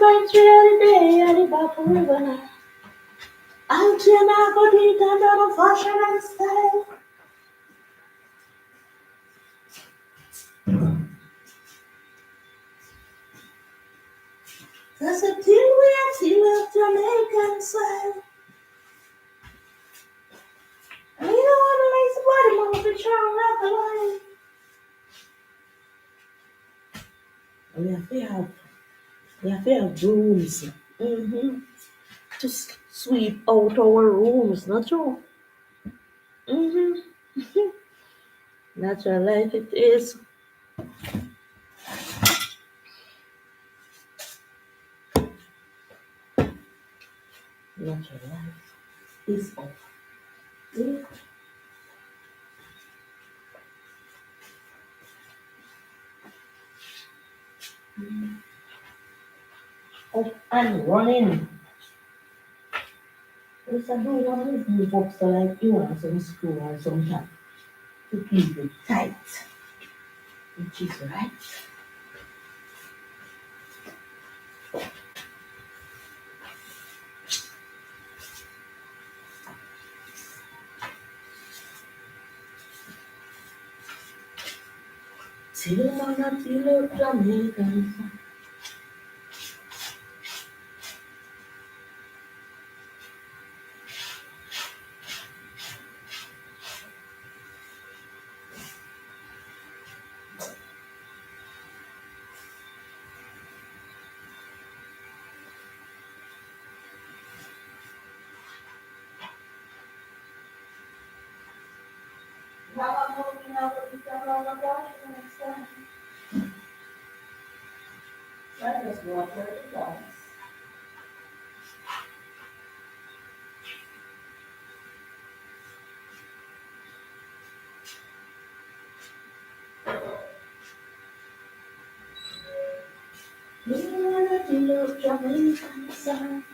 country every day, I live up river now. I'll turn I go deep under the fashion and style. That's a till we are till of Jamaican style. And you know what makes body move be strong like a lion. And we have rooms. Mm-hmm. To sweep out our rooms, not true? Mm-hmm. Natural life it is. Natural life is up. Yeah. Up and running. Yes, I do want to do books like you want some screw or some tape to keep it tight, which is right. Till man till Jamaican. That is what it does. You wanna till Jamaican sun.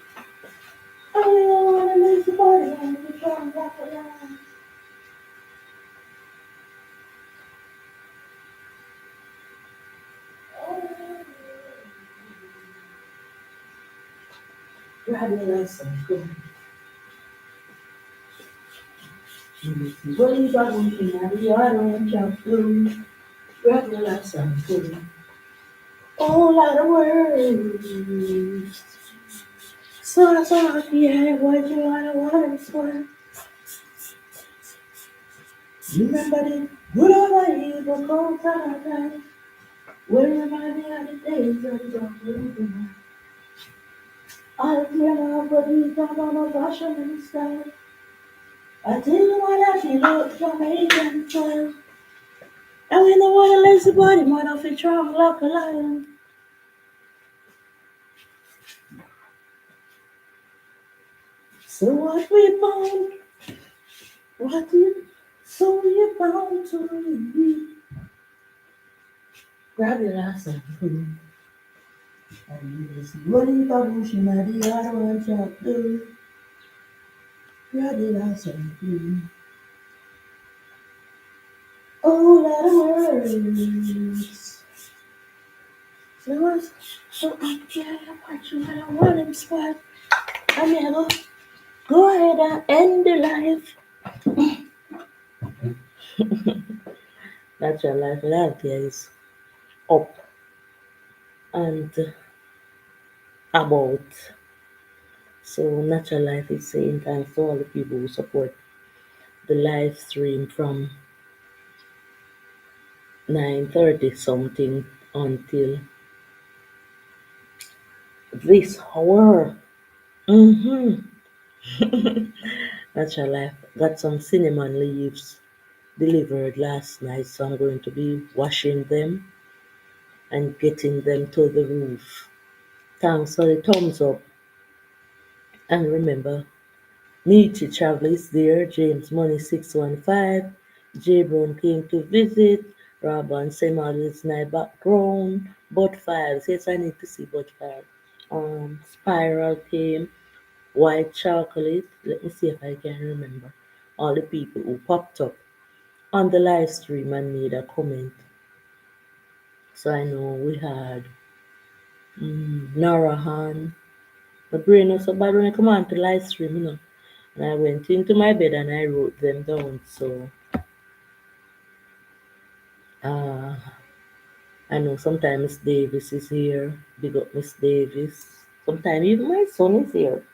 Oh, you wanna make the body and be strong like a lion. Grab me like some good. What is that one thing? I be on jump through. Grab me like some good. All out of words. So I thought, yeah, what you wanna words for? Remember the good old evil cold time. Will remind me of the days of the road. I'll tear my body down on a fashion and style. I didn't wanna feel up Jamaican style. And when the water lays the body, might not feel strong like a lion. So what we bound, what you, so we bound to be. Grab your last and this bloody babushing at the other one shot do. Grab your last and oh, lot of words. So I can't watch you, I don't want him spot. I never go ahead and end the life. Natural life, life there is up and about. So natural life is saying thanks to all the people who support the live stream from 9:30 something until this hour. Mm-hmm. Natural life got some cinnamon leaves delivered last night, so I'm going to be washing them and getting them to the roof. Thanks for the thumbs up. And remember, Nietzsche Travel is there, James Money 615, J Brown came to visit, Rabban Semal is in my background, Bot Files, yes I need to see Bot Files. Spiral came, White Chocolate, let me see if I can remember all the people who popped up on the live stream and made a comment. So I know we had Narahan. My brain was so bad when I come on to live stream, And I went into my bed and I wrote them down. So uh, I know sometimes Miss Davis is here. Big up Miss Davis. Sometimes even my son is here,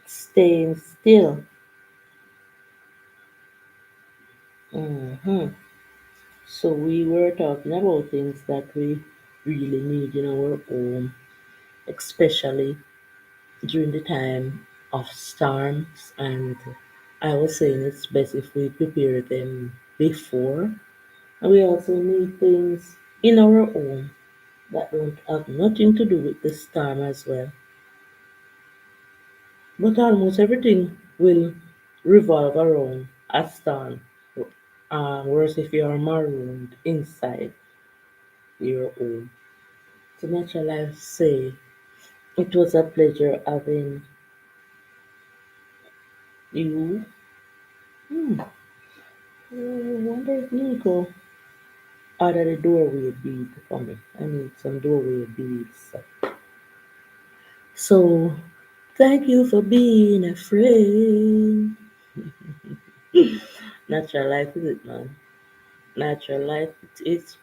staying still. hmm So we were talking about things that we really need in our home, especially during the time of storms. And I was saying it's best if we prepare them before. And we also need things in our home that don't have nothing to do with the storm as well. But almost everything will revolve around a storm. Whereas if you are marooned inside your home. To Natural Life say, it was a pleasure having you. Hmm. I wonder if Nico ordered a doorway bead for me. I need some doorway beads. So, thank you for being a friend. Natural life is it, man? Natural life it is.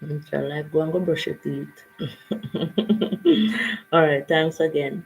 Natural life. Go and go brush your teeth. All right. Thanks again.